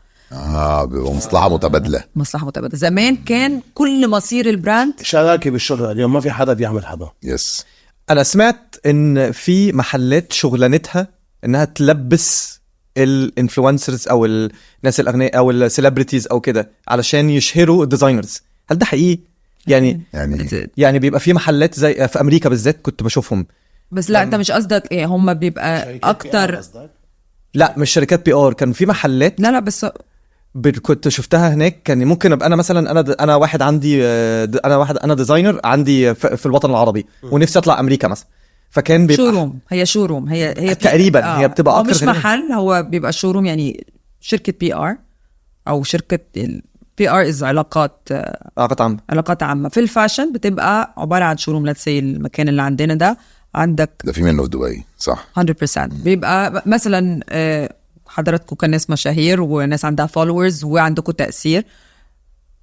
بيبقى مصلحه متبادله. مصلحه متبادله. زمان كان كل مصير البراند شراكه بالشغل، اليوم ما في حدا بيعمل حدا. يس. انا سمعت ان في محلات شغلانتها انها تلبس الانفلونسرز او الناس الاغنياء او السيلبرتيز او كده علشان يشهروا الديزاينرز. هل ده حقيقي؟ يعني بيبقى في محلات زي في امريكا بالذات كنت بشوفهم. بس لا انت مش قصدك ايه، هم بيبقى اكتر. لا مش شركات بي ار، كان في محلات. لا بس كنت شفتها هناك. كان ممكن ابقى انا مثلا انا واحد عندي انا ديزاينر عندي في الوطن العربي ونفسي اطلع امريكا مثلا، فكان بيبقى شوروم. هي شوروم هي تقريبا هي بتبقى اكتر مش محل، هو بيبقى شوروم يعني شركه بي ار او شركه بي ار از علاقات عامه. في الفاشن بتبقى عباره عن شوروم. لا تسي المكان اللي عندنا ده عندك ده في منه في دبي صح 100%. بيبقى مثلا حضراتكم كناس مشاهير وناس عندها فولورز وعندكم تأثير،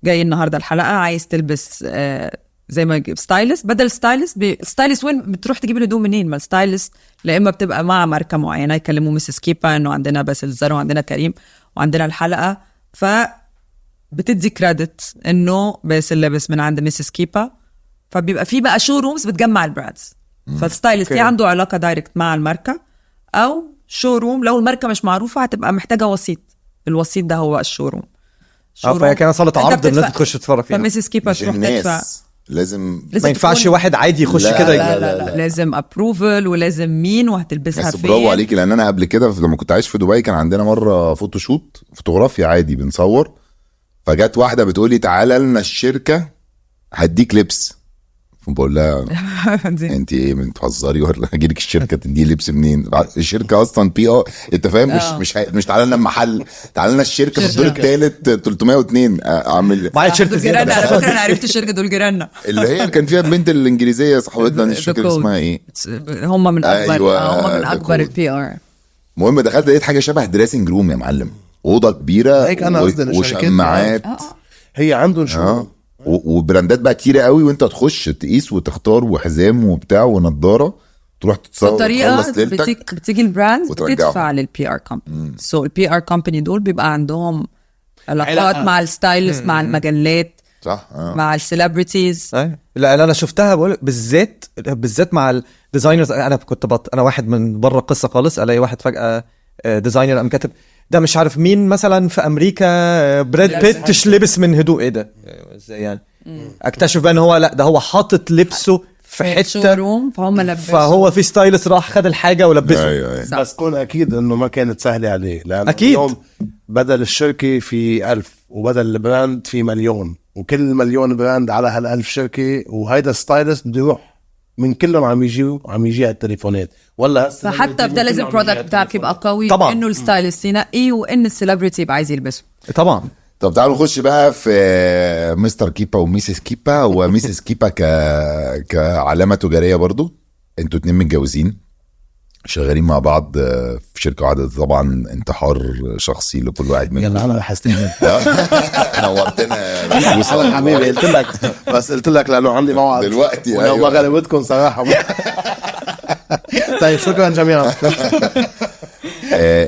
جاي النهارده الحلقه عايز تلبس زي ما ستايلست، بدل ستايلست وين بتروح تجيب الهدوم منين؟ ما الستايلست لا اما بتبقى مع ماركه معينه، يكلموا ميسيس كيبا انه عندنا باسل زارو وعندنا كريم وعندنا الحلقه، ف بتدي كريدت انه باسل لابس من عند ميسيس كيبا، فبيبقى في بقى شو رومز بتجمع البراندز. فالستايلست عنده علاقه دايركت مع الماركه، او شو روم لو الماركه مش معروفه هتبقى محتاجه وسيط، الوسيط ده هو الشو روم. فهي كانت صاله عرض الناس بتخش تتفرج فيها. فميسيس كيبا تروح تدفع. لازم ما ينفعش واحد عادي يخش كده. لا لازم ابروفل ولازم مين وهتلبسها فين. برافو عليكي، لان انا قبل كده لما كنت عايش في دبي كان عندنا مره فوتوشوت فوتوغرافيا عادي بنصور، فجت واحده بتقولي تعالى لنا الشركه هديك لبس، بقول لها انت ايه بتهزري ولا هجيلك الشركه تدي لبس منين؟ الشركه اصلا بي ار انت فاهم. مش تعالى لنا المحل، تعالى لنا الشركه في الدور الثالث 302 اعمل معايا شركه جيراننا. على فكره انا عرفت الشركه دول جيراننا اللي هي كان فيها البنت الانجليزيه صاحبتنا مش فاكر اسمها ايه. هم من اكبر أيوة هم من اكبر البي ار. المهم دخلت لقيت حاجه شبه دريسنج روم يا معلم، اوضه كبيره هيك أنا قصدي وشماعات هي عندهم شو وبراندات بقى كتيره قوي، وانت تخش تقيس وتختار وحزام وبتاع ونضاره، تروح تتصور بطريقه بتيجي البراند بتدفع للبي ار كومباني. سو البي ار كومباني دول بيبقى عندهم علاقات مع الستايلست مع المجلات صح مع السيلبرتيز. لا انا شفتها بقول بالذات مع الديزاينرز. انا كنت انا واحد من بره القصه خالص، الاقي واحد فجاه ديزاينر قام كاتب ده مش عارف مين مثلا في امريكا براد بيت لبس من هدوء. ايه ده ازاي يعني؟ اكتشف بقى ان هو لا ده هو حاطط لبسه في حته روم فهم لبسوا، فهو في ستايلست راح خد الحاجه ولبسه. أيوة. بس كون اكيد انه ما كانت سهله عليه، لان أكيد. اليوم بدل الشركه في 1000 وبدل البراند في مليون، وكل مليون براند على هال1000 شركه، وهيدا ستايلست بده يروح من كلهم عم يجي على التليفونات ولا هسه. فحتى بدا لازم البرودكت بتاعك يبقى قوي طبعاً. انه الستايلست ينقي وان السيلبرتي يبقى عايز يلبسه. طبعا. طب تعالوا نخش بقى في مستر كيبا وميسيس كيبا. وميسيس كيبا كعلامة تجارية برضو، انتوا 2 متجوزين شغالين مع بعض في شركة واحدة، طبعا انتحار شخصي لكل واحد منكم. يلا انا حستنى نورتنا وصلك حبيبي. قلت لك لانه عندي موعد دلوقتي. ولو ما غلبتكم صراحه. طيب شكرا جميعا.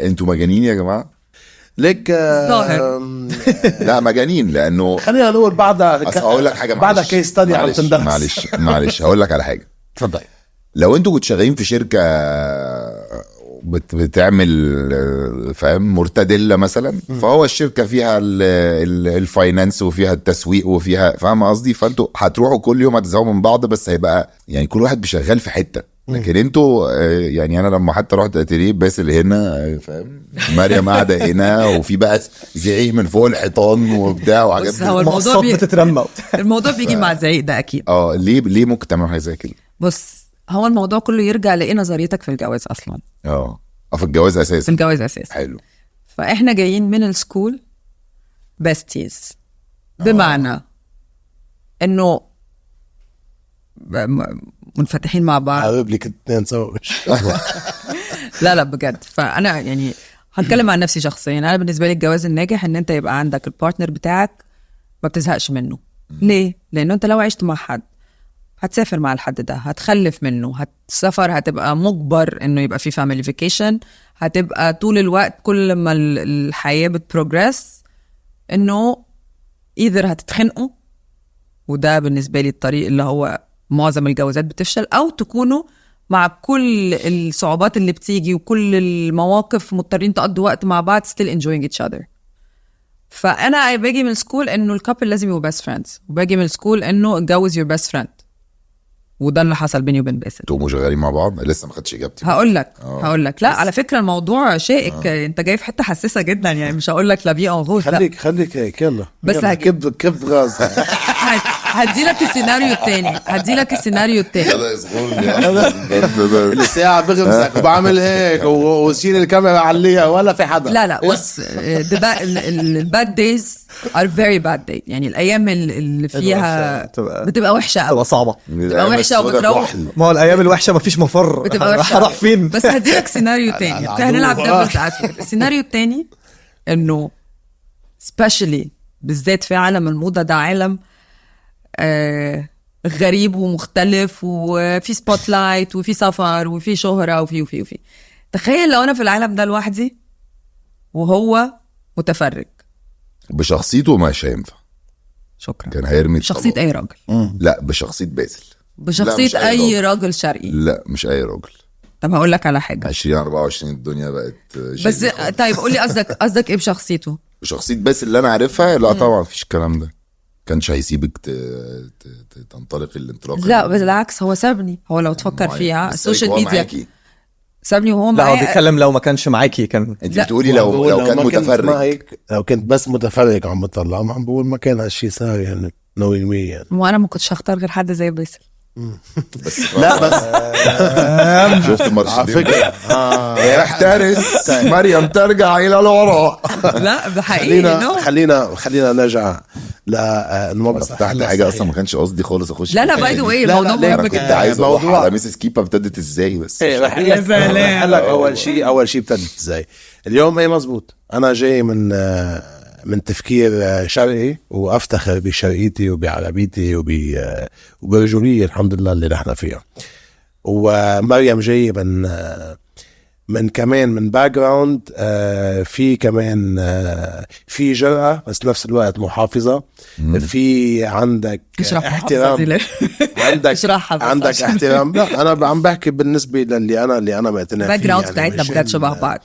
انتوا مجانين يا جماعة؟ ليك ظاهر. لا مجانين، لانه خلينا نقول بعدها اصل هقول لك حاجة، بعدها كيس ستادي عم تندرس. معلش هقول لك على حاجة. تفضل. لو انتوا كنتوا شغالين في شركة بتعمل فاهم مرتدلة مثلا، فهو الشركة فيها الفاينانس وفيها التسويق وفيها، فاهم قصدي؟ فانتوا هتروحوا كل يوم هتزهقوا من بعض، بس هيبقى يعني كل واحد بيشغال في حتة. لكن انتوا يعني انا لما حتى رحت اتيليه باسل هنا فاهم، مريم قاعده هنا، وفي بقى زعيق من فوق الحيطان وبتاع وحاجات. بس هو الموضوع بتترمى. الموضوع بيجي مع الزعيق ده اكيد. ليه ممكن تعملوا حاجه زي كده؟ بص هو الموضوع كله يرجع لايه نظريتك في الجواز اصلا. في الجواز في اساسا. الجواز اساسا. حلو. فاحنا جايين من السكول بيستيز، بمعنى انه منفتحين مع بعض. عارف لك 2 سوا. لا بجد. فانا يعني هتكلم عن نفسي شخصيا، انا بالنسبه لي الجواز الناجح ان انت يبقى عندك البارتنر بتاعك ما بتزهقش منه. ليه؟ لانه انت لو عشت مع حد هتسافر مع الحد ده، هتخلف منه، السفر هتبقى مجبر انه يبقى في فاميلي فيكيشن، هتبقى طول الوقت كل ما الحياه بتبروجريس انه ايذر هتتخنقوا، وده بالنسبه لي الطريق اللي هو معظم الجوازات بتفشل، او تكونوا مع كل الصعوبات اللي بتيجي وكل المواقف مضطرين تقضوا وقت مع بعض still enjoying each other. فانا باجي من السكول انه الكابل لازم يبقوا best friends، وباجي من السكول انه اتجوز your best friend، وده اللي حصل بيني وبين باسل. انتوا شغالين مع بعض؟ لسه ما خدتش اجابتي. هقول لك لا على فكره الموضوع شائك. انت جاي في حته حساسه جدا، يعني مش هقول لك لا بي ان غوث. خليك هيك يلا. بس كبد غاز. هديلك السيناريو التاني. الساعة بغمزك وبعمل هيك وشيل الكاميرا عليها ولا في حدا. لا بس الباد دايز are very bad day. يعني الأيام اللي فيها بتبقى وحشة أوي، بتبقى صعبة، بتبقى وحشة وبتروح. ما هو الأيام الوحشة مفيش مفر، بتبقى وحشة. هروح فين؟ بس هديلك سيناريو تاني. هنلعب دبل ساعات. السيناريو التاني إنه especially بالذات في عالم الموضة، ده عالم غريب ومختلف، وفي سبوت لايت وفي سفر وفي شهرة وفي تخيل لو أنا في العالم ده لوحدي وهو متفرج بشخصيته مش هينفع. شكرا. كان هيرمي بشخصية أي راجل. لا بشخصية باسل. بشخصية أي راجل شرقي. لا مش أي راجل. طب هقول لك على حاجة. 2024 الدنيا بقت بس طيب قولي قصدك إيه بشخصيته؟ بشخصية باسل اللي أنا عارفها لا طبعا مفيش الكلام ده. كانش هيسيبك تنطلق الانطلاق. لا بالعكس، هو سابني. هو لو تفكر فيها السوشيال ميديا سابني وهو لا معايا. هو بيتكلم لو ما كانش معاكي كان. انت بتقولي لو كان متفرج. لو كنت بس متفرج عم بطلع، ما عم بقول ما كان هالشي صار يعني نوين مي يعني. وانا ما كنتش هختار غير حد زي باسل. لا بس شفت على فكرة احترس مريم ترجع الى الوراء. لا بحقيقي خلينا نرجع للموضوع. تحت حاجه اصلا ما كانش قصدي خالص اخش. لا باي ذا واي الموضوع انا مهم كنت جدا. عايز اروح موضوع- على ميسيس كيبا ابتدت ازاي بس. يا سلام. لك اول شيء ابتدت ازاي اليوم. ايه مزبوط. انا جاي من تفكير شرقي، وافتخر بشرقيتي وبعربيتي وبرجولية الحمد لله اللي نحن فيها. ومريم جاي من كمان من باك جراوند في كمان في جرأة، بس نفس الوقت محافظة. في عندك احترام. عندك احترام. لا انا عم بحكي بالنسبه اللي انا معتنع فيه. الباك جراوند يعني بتاعتنا بجد شبه بعض،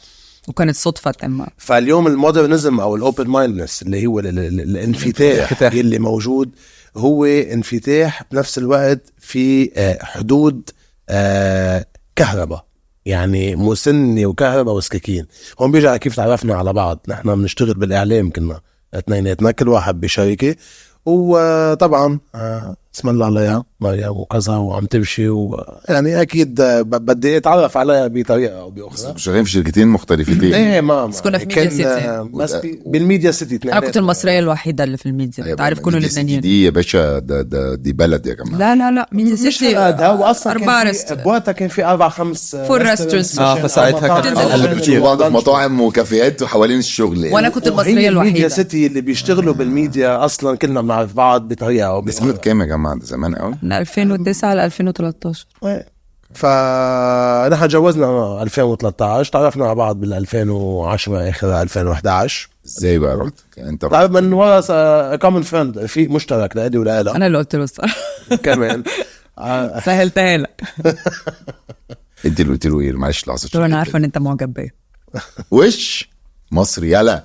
وكانت صدفة تامة. فاليوم المودرنزم او الاوبن مايندنس اللي هو الانفتاح اللي موجود، هو انفتاح بنفس الوقت في حدود كهرباء، يعني مسنة وكهرباء وسكاكين. هون بيجي على كيف تعرفنا على بعض. نحن بنشتغل بالاعلام، كنا اثنيناتنا كل واحد بشركة، وطبعا اسم الله عليها مريم وكذا وعم تمشي يعني اكيد بدي اتعرف عليها بطريقه او باخرى. شغالين في شركتين مختلفتين. ايه ما بس كنا في ميديا سيتي. بس بالميديا سيتي انا كنت المصريه الوحيده اللي في الميديا، تعرف كل اللبنانيين دي يا باشا دي بلد يا جماعه. لا ميديا سيتي هو اصلا 4 بوقتها كان في 4-5 فول ريستورانتس. فساعتها كان اللي بتشوفوا بعض في مطاعم وكافيهات وحوالين الشغل يعني. وانا كنت المصريه الميديا الوحيده. سيتي اللي بيشتغلوا بالميديا اصلا كلنا بنعرف بعض بطريقه او ده سنة كام يا جماعه؟ ده زمان قوي. من 2009 ل 2013. فنحن جوزنا 2013، تعرفنا مع بعض بال 2010 اخر 2011. ازاي بقى رحت انت؟ تعرف من ورا كومن فريند في مشترك لإلي ولإلها انا اللي قلت له الصراحه كمان. سهلتها لك. انت اللي قلت له ايه؟ معلش لحظه. قلت له انا عارفه ان انت معجب بيا. وش مصر يلا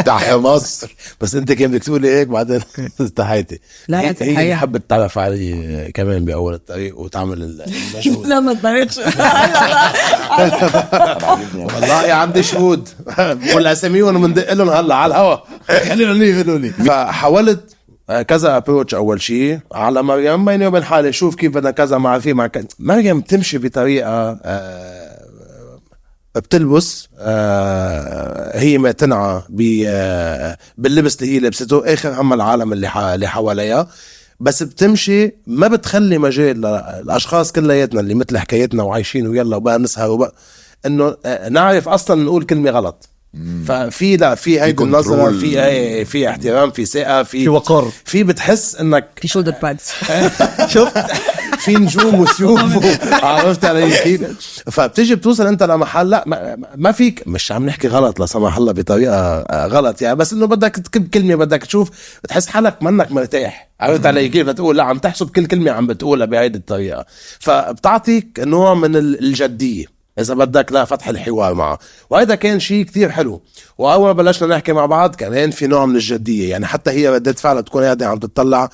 تحيا مصر. بس انت كيف بدك تقولي هيك بعدين استحيتي. لا هي تحية. حبت تعرف علي كمان باول الطريق وتعمل المجهود. لا ما تضايقش. والله عندي شهود والاساميهم بندق لهم هلا على الهوا. خلينا يقولوا لي. فحاولت كذا ابروتش. اول شيء على مريم بيني وبين حالي شوف كيف بدنا كذا مع في مع مريم تمشي بطريقه بتلبس هي ما تنعى باللبس اللي هي لبسته اخر هم العالم اللي حواليها، بس بتمشي ما بتخلي مجال للاشخاص كلياتنا اللي مثل حكايتنا وعايشين ويلا وبقى نسهر وبقى انه نعرف اصلا نقول كلمه غلط. ففي لا في هيدي النظره، في احترام، في ثقه، في وقار، في بتحس انك في شولدر بادز. شفت في نجوم وسيوف. عرفت علي كيف؟ فبتيجي بتوصل انت لمحل لا ما فيك، مش عم نحكي غلط لا سمح الله بطريقه غلط يعني، بس انه بدك تكب كلمه بدك تشوف بتحس حالك منك مرتاح. عرفت علي كيف؟ بتقول لا عم تحسب كل كلمه عم بتقولها بهيدي الطريقه، فبتعطيك نوع من الجديه إذا بدك لا فتح الحوار معه. وهذا كان شيء كتير حلو. وأول ما بلشنا نحكي مع بعض كان في نوع من الجدية، يعني حتى هي ردت فعلا تكون قاعدة عم تطلع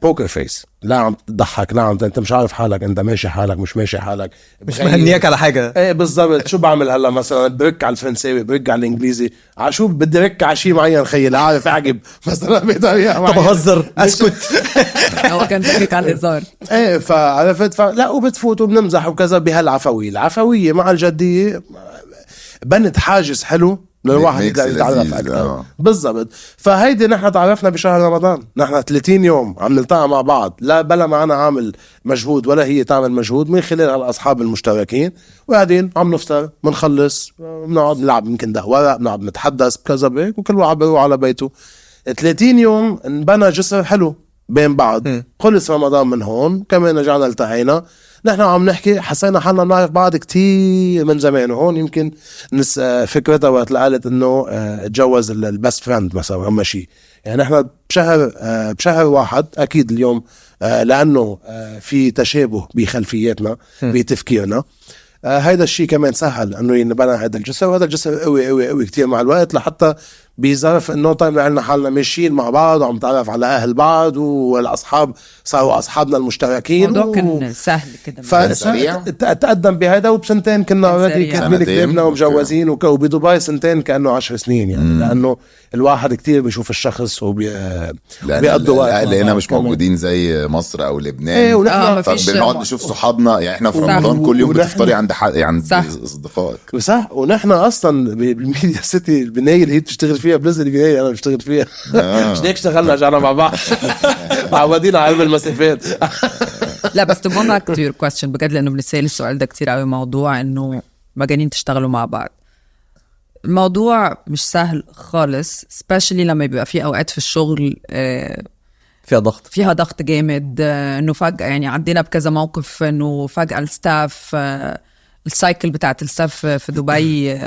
بوكر فيس، لا عم تضحك، لا عم انت مش عارف حالك، انت ماشي حالك مش ماشي حالك، مش مهنيك على حاجه. ايه بالضبط. شو بعمل هلا مثلا؟ برك على الفرنساوي، برك على الانجليزي، شو بدي رك على شيء معين خيل عارف اعجب مثلا بطريقه طب اهزر اسكت. هو كان ضحك على الهزار. ايه فعرفت لا وبتفوت وبنمزح وكذا بهالعفويه. العفويه مع الجديه بنت حاجز حلو للواحد يقدر يتعرف اكثر. بالضبط. فهيدي نحن تعرفنا بشهر رمضان، نحن 30 يوم عم نلتقى مع بعض، لا بلا ما انا عامل مجهود ولا هي تعمل مجهود، من خلال هالاصحاب المشتركين وقاعدين عم نفطر بنخلص بنقعد نلعب يمكن دهورة، بنقعد نتحدث بكذا بيك، وكل واحد بيروح على بيته. 30 يوم انبنى جسر حلو بين بعض. خلص رمضان من هون كمان رجعنا التقينا، نحن عم نحكي حسينا حالنا بنعرف بعض كتير من زمان. وهون يمكن فكرتها وقت قالت انه تجوز البست فريند مثلا هم شيء، يعني نحن بشهر واحد اكيد اليوم لانه في تشابه بخلفياتنا بتفكيرنا، هيدا الشيء كمان سهل انه ينبنى هذا الجسر. وهذا الجسر قوي قوي قوي كتير مع الوقت، لحتى بظرف انه طيب عنا حالنا ماشيين مع بعض وعم نتعرف على اهل بعض والاصحاب صاروا اصحابنا المشتركين. الموضوع كان سهل كده تقدم بهذا. وبسنتين كنا اوريدي كاتبين كتابنا ومجوزين وبدبي سنتين كانه 10 سنين يعني. لانه الواحد كتير بيشوف الشخص وبيقضوا وقت. الاهل هنا مش موجودين زي مصر او لبنان. ايه ونحن فبنقعد نشوف صحابنا يعني. احنا في رمضان كل يوم بتفطري عند اصدقائك. صح. ونحن اصلا بالميديا سيتي البنايه اللي هي بتشتغل فيها بلز البنايه انا بشتغل فيها. مش هيك اشتغلنا جانا مع بعض معودين على علم المسافات. لا بس to go back to your question بجد، لانه بنسال السؤال ده كتير قوي، موضوع انه مجانين تشتغلوا مع بعض. الموضوع مش سهل خالص، especially لما يبقى في اوقات في الشغل فيها ضغط جامد. انه فجأة يعني عدينا بكذا موقف انه فجأة الستاف السايكل بتاعت الستاف في دبي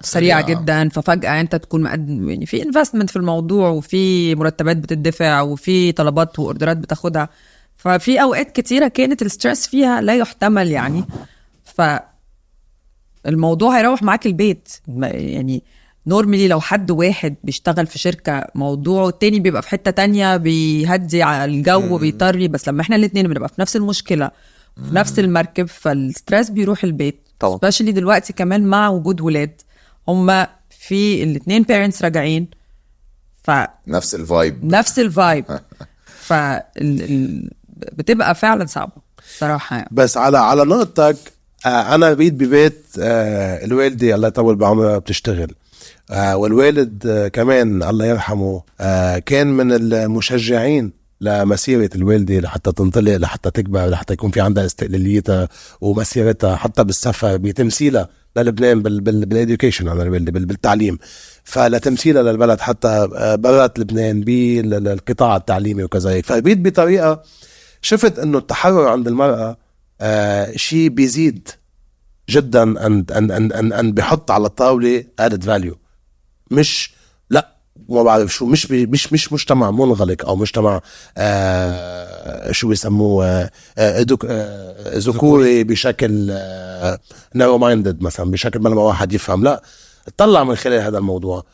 سريعة جدا، ففجأة انت تكون مقدم يعني في investment في الموضوع، وفي مرتبات بتدفع، وفي طلبات واوردرات بتاخدها. ففي اوقات كتيرة كانت الستريس فيها لا يحتمل يعني. فالموضوع هيروح معاك البيت يعني. نورمالي لو حد واحد بيشتغل في شركة موضوع، التاني بيبقى في حتة تانية بيهدي على الجو بيطري، بس لما احنا الاتنين بنبقى في نفس المشكلة في نفس المركب، فالستريس بيروح البيت طبعا. especially دلوقتي كمان مع وجود ولاد، هما في الاتنين parents راجعين، نفس الفايب بتبقى فعلا صعبة صراحة يعني. بس على نقطتك، انا بيت ببيت الوالدة الله يطول بعمرها بتشتغل، والوالد كمان الله يرحمه كان من المشجعين لمسيرة الوالدة لحتى تنطلق، لحتى تكبر، لحتى يكون في عندها استقلاليتها ومسيرتها حتى بالسفر بتمثيلها للبنان بالإديوكيشن على الوالدة بالتعليم، فلتمثيلها للبلد حتى برات لبنان بالقطاع التعليمي وكذلك. فبيت بطريقة شفت انه التحرر عند المرأة شيء بيزيد جدا ان بيحط على الطاولة added value، مش لا ما بعرف شو، مش مجتمع منغلق او مجتمع شو بيسموه ذكوري بشكل narrow minded مثلا، بشكل ما واحد يفهم. لا، اطلع من خلال هذا الموضوع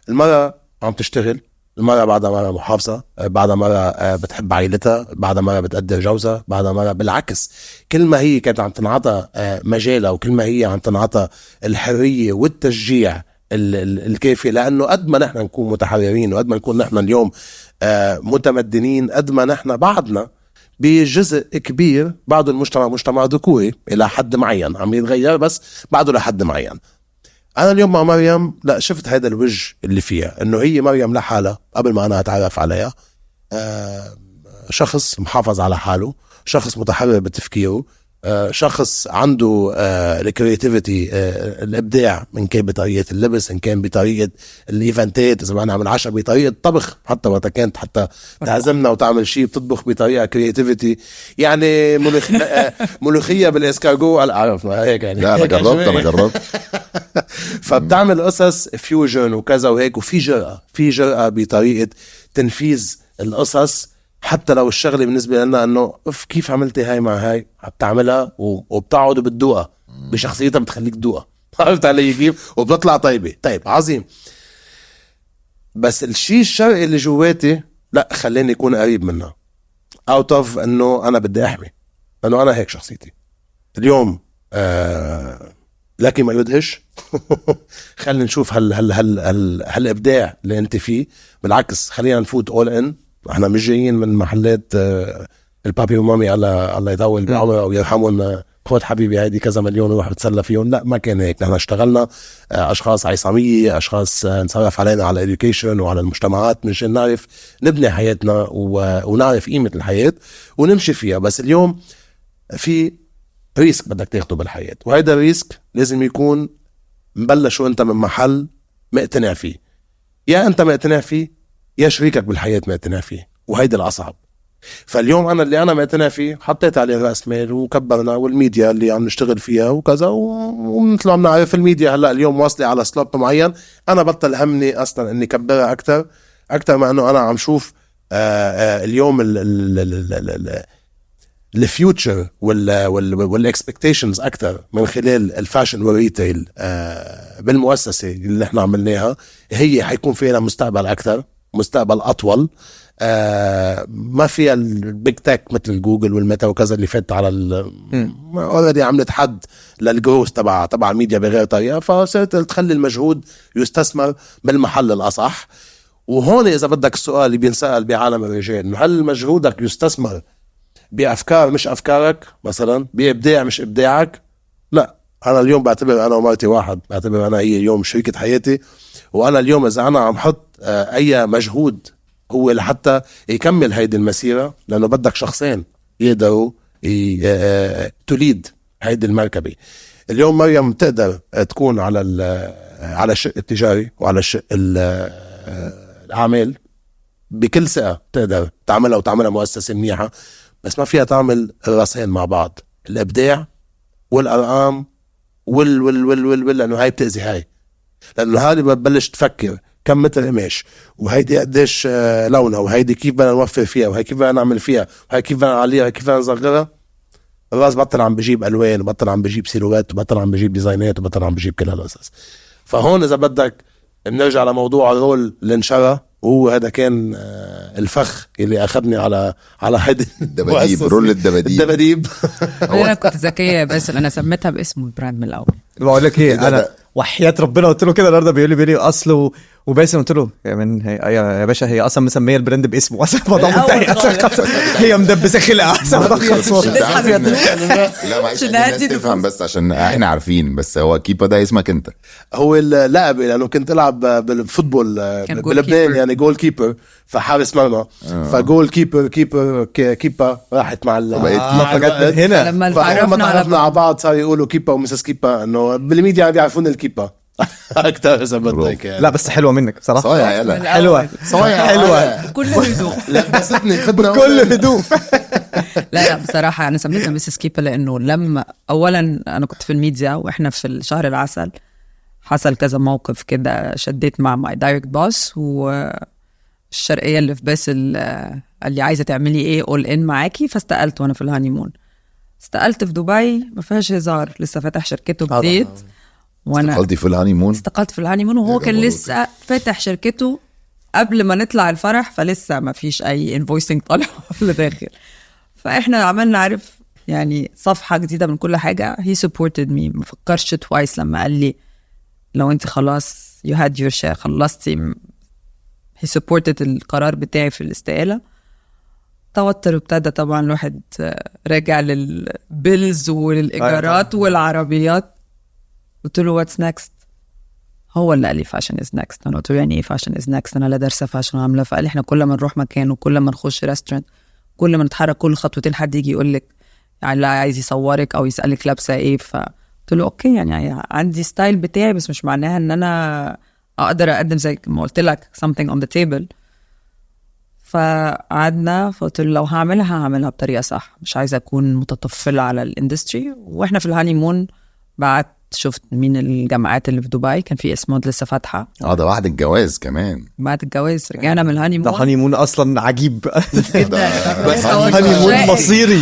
المرأة عم تشتغل، المرأة بعدها مرة محافظة، بعدها مرة بتحب عائلتها، بعدها مرة بتقدر جوزها، بعدها مرة بالعكس كل ما هي كانت عم تنعطى مجالها وكل ما هي عم تنعطى الحرية والتشجيع الكافي. لأنه قد ما نحن نكون متحررين وقد ما نكون نحن اليوم متمدنين، قد ما نحن بعدنا بجزء كبير بعد المجتمع مجتمع ذكوري إلى حد معين عم يتغير، بس بعده لحد معين. أنا اليوم مع مريم لا شفت هذا الوجه اللي فيها، إنه هي مريم لحالها قبل ما أنا أتعرف عليها شخص محافظ على حاله، شخص متحرر بتفكيره، شخص عنده الكرياتيفيتي الابداع، من كان بطريقه اللبس، ان كان بطريقه الايفنتات، اذا بدنا نعمل عشاء بطريقه طبخ، حتى وقت كانت حتى تعزمنا وتعمل شيء بتطبخ بطريقه كرياتيفيتي، يعني ملوخيه بالاسكارجو عرفنا هيك يعني. لا انا جربت فبتعمل قصص فيوجن وكذا وهيك، وفي جرأة بطريقه تنفيذ القصص، حتى لو الشغله بالنسبه لنا انه كيف عملتي هاي مع هاي، بتعملها وبتقعد وبتدوقها بشخصيتها، بتخليك تدوقها. عرفت علي كيف؟ وبتطلع طيبه. طيب عظيم. بس الشيء الشرقي اللي جواتي لا خليني يكون قريب منها، اوت اوف انه انا بدي احمي، انه انا هيك شخصيتي اليوم. لكن ما يدهش خلينا نشوف هالابداع اللي انت فيه. بالعكس خلينا نفوت اول ان. احنا مش جايين من محلات البابي ومامي الله يطول بعمره ويرحمهم، خد حبيبي هيدي كذا مليون وروح بتسلى فيهم. لا، ما كان هيك. نحن اشتغلنا اشخاص عصامية، اشخاص نصرف علينا على الاديوكيشن وعلى المجتمعات مشان نعرف نبني حياتنا ونعرف قيمة الحياة ونمشي فيها. بس اليوم في ريسك بدك تاخده بالحياة، وهذا الريسك لازم يكون مبلش وانت من محل مقتنع فيه. يا انت مقتنع فيه يا شريكك بالحياة مقتنع فيه، وهيدا الأصعب. فاليوم أنا اللي أنا مقتنع فيه حطيت عليه رأس مال وكبرنا، والميديا اللي عم نشتغل فيها وكذا، ومثل عم نعرف الميديا هلأ اليوم واصلة على سلوب معين. أنا بطل همني أصلا إني كبرها أكتر ما إنه أنا عم شوف اليوم الفيوتشر والاكسبكتيشنز اكثر من خلال الفاشن والريتيل بالمؤسسه اللي احنا عملناها. هي حيكون فيها مستقبل اكثر، مستقبل اطول. ما فيها البيج تك مثل جوجل والميتا وكذا اللي فات على اوريدي عملت حد للجروث تبع الميديا بغير طريقه. فصرت تخلي المجهود يستثمر بالمحل الاصح. وهون اذا بدك السؤال اللي بينسال بعالم الرجال، انه هل مجهودك يستثمر بأفكار مش أفكارك، مثلا بإبداع مش إبداعك؟ لا، أنا اليوم بعتبر أنا ومرتي واحد، بعتبر أنا هي اليوم شريكة حياتي. وأنا اليوم إذا أنا عم حط أي مجهود هو لحتى يكمل هيدي المسيرة، لأنه بدك شخصين يقدروا تليد هيدي المركبة. اليوم مريم تقدر تكون على الشق التجاري وعلى الشق الأعمال بكل ثقة، تقدر تعملها وتعملها مؤسسة منيحة، بس ما فيها تعمل الراسين مع بعض، الابداع والارقام لانه هاي بتأذي هاي. لانه هاي ببلش تفكر كم متر قماش، وهيدي قديش لونها، وهيدي كيف بدنا نوفر فيها، وهي كيف بدنا نعمل فيها، وهي كيف بدنا نعليها، وهي كيف بدنا نصغرها. الراس بطل عم بجيب الوان، وبطل عم بجيب سيلوات، وبطل عم بجيب ديزاينات، وبطل عم بجيب كل هالقصص. فهون اذا بدك بنرجع لموضوع الرول اللي انشرى، وهو هذا كان الفخ اللي اخذني على هيدي الدباديب، رول الدباديب. انا كنت ذكيه، بس انا سميتها باسم البراند من الاول. بقول لك ايه، انا وحياة ربنا قلت له كده النهارده، بيقول لي اصله وباسم قلت له يا باشا هي اصلا مسميه البراند باسمه اصلا الموضوع منتهي هي مدبسه خلقها لا معلش الناس تفهم بس عشان احنا عارفين بس هو كيبا ده اسمك انت هو اللعب لانه كنت العب بالفوتبول بلبنان يعني جول كيبر فحارس مرمى فجول كيبا راحت مع هنا لما تعرفنا على بعض صار يقولوا كيبا ومسس كيبا انه بالميديا بيعرفون الكيبا اكثر اذا بدك يعني. لا بس حلوه منك بصراحه صايع يلا حلوه صايع بكل هدوء لبستني خدنا بكل هدوء لا بصراحه انا سميتها مسس كيبا لانه لما اولا انا كنت في الميديا واحنا في الشهر العسل حصل كذا موقف كده شديت مع ماي دايركت بوس والشرقيه اللي في باسل اللي عايزه تعملي ايه اول ان معاكي فاستقلت وانا في الهانيمون استقلت في دبي ما فيهاش هزار لسه فاتح شركته جديد وانا استقلتي في الهانيمون استقلت في الهانيمون وهو كان لسه فاتح شركته قبل ما نطلع الفرح فلسه ما فيش اي انفويسنج طالع اللي داخل فاحنا عملنا عارف يعني صفحه جديده من كل حاجه هي سبورتد مي ما فكرش توايس لما قال لي لو انت خلاص يو هاد يور شير خلصتي هي سبورتد القرار بتاعي في الاستقاله توتر ابتدى طبعا الواحد راجع للبيلز وللايجارات والعربيات قلت له واتس نيكست هو اللي قال لي فاشن از نيكست انا قلت له يعني ايه فاشن از نيكست انا لا دارسه فاشن عامله فقال لي احنا كل ما نروح مكان وكل ما نخش ريستورانت كل ما نتحرك كل خطوتين حد يجي يقول لك يعني لا عايز يصورك او يسالك لابسه ايه فقلت له اوكي يعني عندي ستايل بتاعي بس مش معناها ان انا اقدر اقدم زي ما قلت لك something on the table فقعدنا فقلت له لو هعملها بطريقه صح مش عايزه اكون متطفله على الاندستري واحنا في الهانيمون بعت شفت مين الجامعات اللي في دبي كان في اسمود لسه فاتحه ده بعد الجواز كمان بعد الجواز رجعنا من الهانيمون ده هانيمون اصلا عجيب جدا بس هانيمون مصيري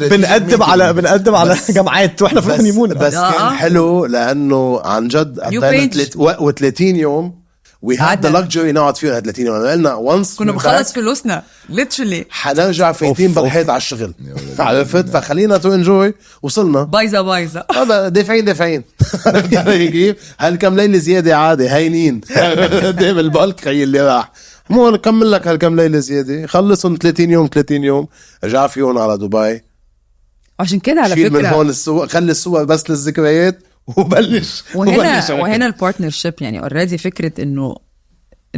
بنقدم على جامعات واحنا في الهانيمون بس كان حلو لانه عن جد قضينا 30 يوم we had the luxury نقعد فيه 30 يوم قلنا once كنا بنخلص فلوسنا literally حنرجع فايتين بالحيط على الشغل عرفت فخلينا تو انجوي وصلنا بايظه هذا دافعين يجيب هالكم ليله زياده عادي هينين قدام البالك خي اللي راح مو نكمل لك هالكم ليله زياده خلصهم 30 يوم رجع فيهم على دبي عشان كده على شيل فكره من هون الصور خلي الصور بس للذكريات وبلش وهنا البارتنرشيب يعني اوريدي فكره انه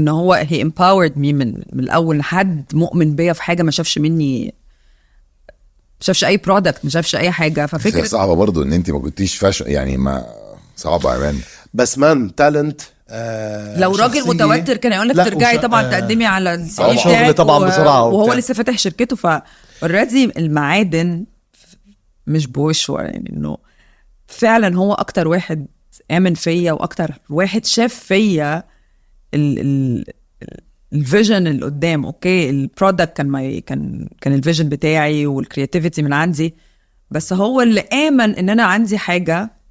هو هي empowered مي من الاول حد مؤمن بيا في حاجه ما شافش مني ما شافش اي برودكت ما شافش اي حاجه ففكره صعبه برضو ان انت ما كنتيش فاشل يعني ما صعبه يا مان بس مان تالنت لو راجل متوتر كان يقول لك ترجعي طبعا تقدمي على السي شغل طبعا بسرعه وهو لسه فاتح شركته فاوريدي المعادن مش بوشه يعني انه فعلا هو اكتر واحد امن فيا واكتر واحد شاف فيا الفيجن اللي قدام اوكي البرودكت كان الفيجن بتاعي والكرياتيفيتي من عندي بس هو اللي امن ان انا عندي حاجه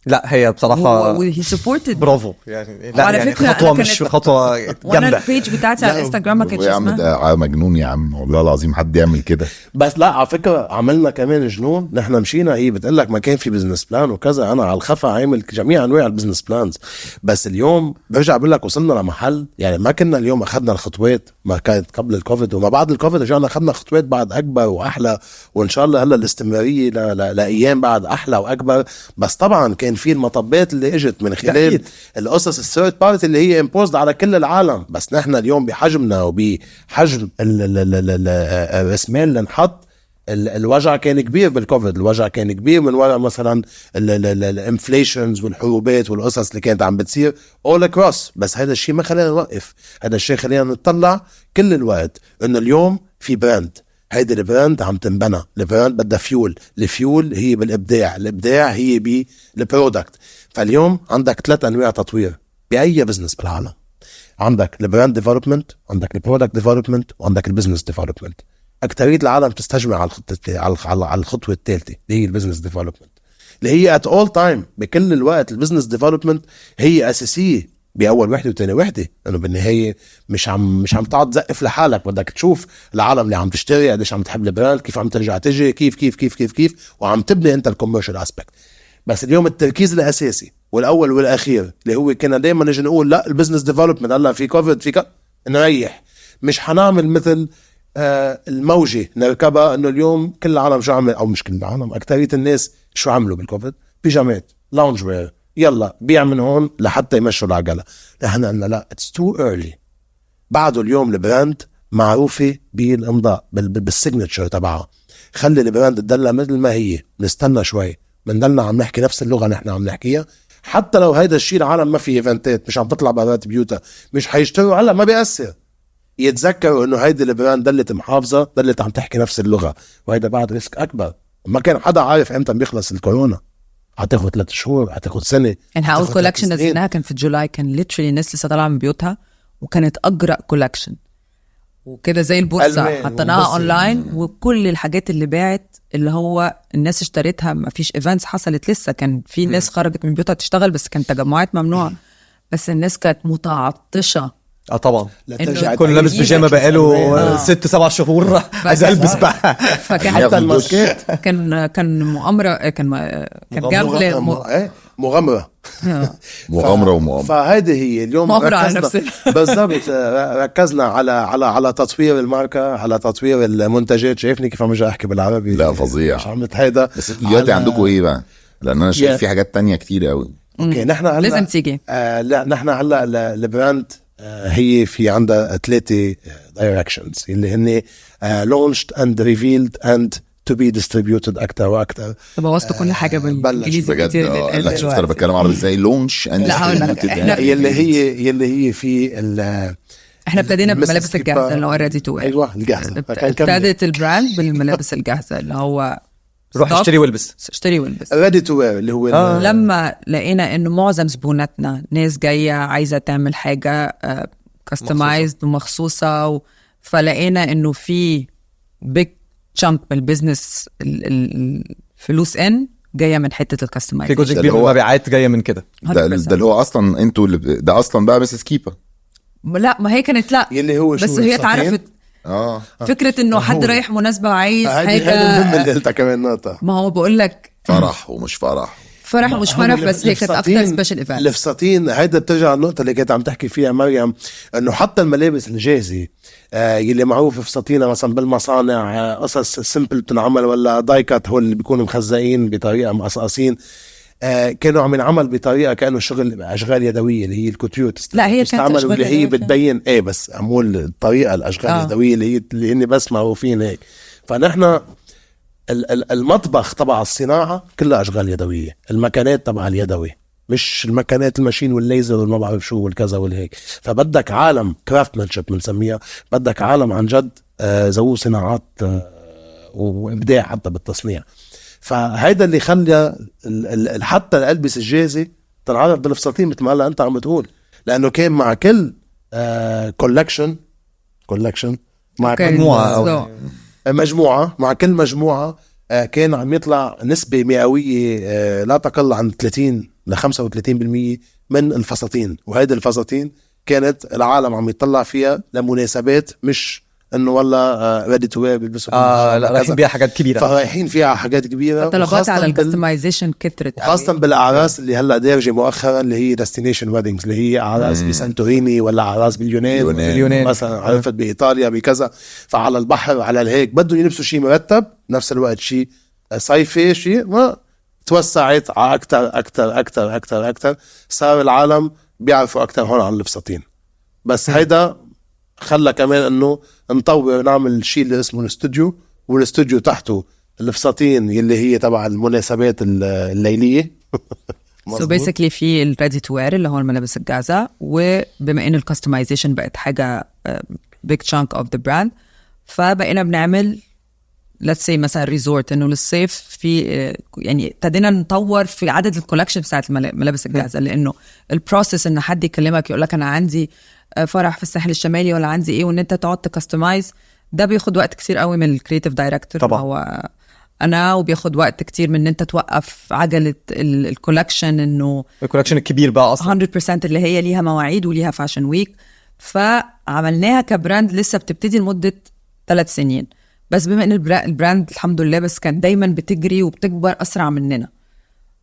لا هي بصراحه وهي سبورتد برافو يعني لا وعلى يعني فكرة خطوه مش خطوه جامده وانا البيج بتاعتي على الانستغرام ما كانتش يا عم اسمها ده مجنون يا عم والله العظيم حد يعمل كده بس لا على فكره عملنا كمان جنون نحن مشينا هي بتقول لك ما كان في بزنس بلان وكذا انا على الخفا عامل جميع انواع البزنس بلانز بس اليوم برجع بقول لك وصلنا لمحل يعني ما كنا اليوم اخذنا الخطوات ما كانت قبل الكوفيد وما بعد الكوفيد رجعنا اخذنا خطوات بعد اكبر واحلى وان شاء الله هلا الاستمراريه لايام بعد احلى واكبر بس طبعا كان في المطبات اللي اجت من خلال القصص الثيرد بارتي اللي هي امبوزد على كل العالم بس نحن اليوم بحجمنا وبحجم الرسمال اللي نحط الوجع كان كبير بالكوفيد الوجع كان كبير من وراء مثلا الانفليشنز والحروبات والقصص اللي كانت عم بتصير all across بس هذا الشيء ما خلينا نوقف هذا الشيء خلينا نطلع كل الوقت انه اليوم في براند هيدا البراند عم تنبنى البراند بدها فيول الفيول هي بالابداع الابداع هي بالبرودكت فاليوم عندك 3 انواع تطوير باي بزنس بالعالم عندك البراند ديفلوبمنت عندك البرودكت ديفلوبمنت وعندك البزنس ديفلوبمنت اكترية العالم تستجمع على الخطوه الثالثه اللي هي البزنس ديفلوبمنت اللي هي ات اول تايم بكل الوقت البزنس ديفلوبمنت هي اساسيه باول وحده وثاني وحده لانه بالنهايه مش عم تقعد تزقف لحالك بدك تشوف العالم اللي عم تشتري قديش عم تحب البراند كيف عم ترجع تجي كيف وعم تبني انت الكوميرشال اسبكت بس اليوم التركيز الاساسي والاول والاخير اللي هو كنا دائما نجي نقول لا البزنس ديفلوبمنت هلا في كوفيد في نريح، مش حنعمل مثل الموجة نركبها انه اليوم كل العالم شو عمل، او مش كل العالم، اكترية الناس شو عملوا بالكوفيد؟ بيجامات، لاونج وير، يلا بيع من هون لحتى يمشوا العجلة. نحن قلنا لا it's too early. بعده اليوم البراند معروفة بالامضاء بالسيجنتشر تبعها، خلي البراند تدلها مثل ما هي، نستنى شوي بندلنا عم نحكي نفس اللغة نحن عم نحكيها، حتى لو هيدا الشيء العالم ما في ايفنتات، مش عم تطلع برات بيوتها، مش حيشتروا هلا، ما بيأثر. يتذكروا انه هيدي البراند دلت محافظة، دلت عم تحكي نفس اللغة، وهيدا بعد ريسك اكبر. ما كان حدا عارف امتى بيخلص الكورونا، هتاخد 3 شهور، هتاخد سنة. يعني اول كولكشن نزلناها كان في جولاي، كان ليترلي الناس لسه طالعه من بيوتها، وكانت اجرأ كولكشن وكده زي البورصه، حطيناها اونلاين، وكل الحاجات اللي باعت اللي هو الناس اشتريتها، ما فيش ايفنتس حصلت لسه، كان في ناس خرجت من بيوتها تشتغل بس كان تجمعات ممنوعه، بس الناس كانت متعطشه. طبعا كل لابس بيجامه بقاله 6-7 شهور عايز البس بقى. فكان حتى الماسكات كان مؤامره، كان جامله مغامره ومغامره. فهذه هي اليوم بالضبط ركزنا على تطوير الماركه، على تطوير المنتجات. شايفني كيف عم اجي احكي بالعربي؟ لا فظيع. مش عم هيدا. بس دلوقتي عندكم ايه بقى؟ لان انا شايف في حاجات تانية كتير قوي. اوكي نحن هلا لازم تيجي. لا نحن هلا البراند هي في عندها 3 directions اللي هن launched and revealed and to be distributed اكتر واكتر. بوظت كل حاجه بالانجليزي كتير. لا شفت انا بتكلم عربي ازاي؟ لونش اند يلي هي في احنا ابتدينا بالملابس الجاهزه اللي هو ريدي تو وير. ايوه الجاهزه. ابتدت البراند بالملابس الجاهزه اللي هو روح اشتري والبس. ريدي تو وير اللي هو لما لقينا انه معظم زبوناتنا ناس جايه عايزه تعمل حاجه كاستمايزد ومخصوصه، فلقينا انه في بيج تشانك من البيزنس الفلوس جايه من حته الكاستمايز. في جزء كبير من المبيعات جايه من كده. ده اللي هو اصلا انتوا ده اصلا بقى مسز كيبا. لا ما هي كانت لا اللي هو بس هي اتعرفت فكره انه حد رايح مناسبه وعايز حاجه. هذه اللي قلتها كمان نقطه. ما هو بقول لك فرح ومش فرح، فرح ومش فرح، بس هي كانت اكتر سبيشال ايفنت. الفساتين هيدا بترجع النقطه اللي كانت عم تحكي فيها مريم، انه حتى الملابس الجاهزه يلي معروف فساتينها مثلا بالمصانع قصص سمبل بتنعمل، ولا دايكات هو اللي بيكونوا مخزقين بطريقه مقصقصين، كانوا عم ينعمل بطريقه كانه شغل اشغال يدويه اللي هي الكوتيور. لا هي كانت اللي هي بتبين بس عمول الطريقه الاشغال اليدويه اللي هن بس معروفين هيك. فنحن المطبخ تبع الصناعه كلها اشغال يدويه، المكانات تبع اليدوي، مش المكانات الماشين والليزر والما بعرف شو والكذا والهيك. فبدك عالم كرافتمانشيب بنسميها، بدك عالم عن جد ذو صناعات وابداع حتى بالتصنيع. فهيدا اللي خلى حتى الالبسه الجاهزه تنعرض بالفساتين مثل ما هلا انت عم بتقول، لانه كان مع كل كولكشن مع مجموعه مع كل مجموعه كان عم يطلع نسبه مئويه لا تقل عن 30 ل 35% من الفساتين. وهيدي الفساتين كانت العالم عم يطلع فيها لمناسبات، مش انه والله ريدي تو وير بيلبسوا لا رايحين بيها حاجات كبيره، فرايحين فيها حاجات كبيره. الطلبات على الكستمايزيشن كترت خاصه بالاعراس اللي هلا دارجه مؤخرا اللي هي ديستنيشن ويدنجز، اللي هي اعراس بسانتوريني ولا اعراس باليونان مثلا، عرفت بايطاليا بكذا، فعلى البحر على الهيك بدهم يلبسوا شيء مرتب، نفس الوقت شيء صيفي، شيء ما توسعت على اكثر. صار العالم بيعرفوا اكثر هون عن الفساتين. بس هيدا خلى كمان انه نطور نعمل شيء اللي اسمه الاستوديو، والاستوديو تحته الفساتين اللي هي تبع المناسبات الليليه. So basically في الريدي تو وير اللي هو الملابس الجاهزه، وبما ان الكاستمايزيشن بقت حاجه big chunk of the brand، فبقينا بنعمل let's say مثلا ريزورت انه للصيف في يعني ابتدينا نطور في عدد الكولكشن بتاعت الملابس الجاهزه، لانه البروسيس ان حد يكلمك يقول لك انا عندي فرح في الساحل الشمالي ولا عندي ايه، وان انت تقعد تكستمايز، ده بياخد وقت كتير قوي من الكرياتيف دايركتور طبعا هو انا، وبياخد وقت كتير من ان انت توقف عجله الكولكشن، انه الكولكشن الكبير بقى اصلا 100% اللي هي ليها مواعيد وليها فاشن ويك. فعملناها كبراند لسه بتبتدي لمده 3 سنين بس، بما ان البراند الحمد لله بس كان دايما بتجري وبتكبر اسرع مننا،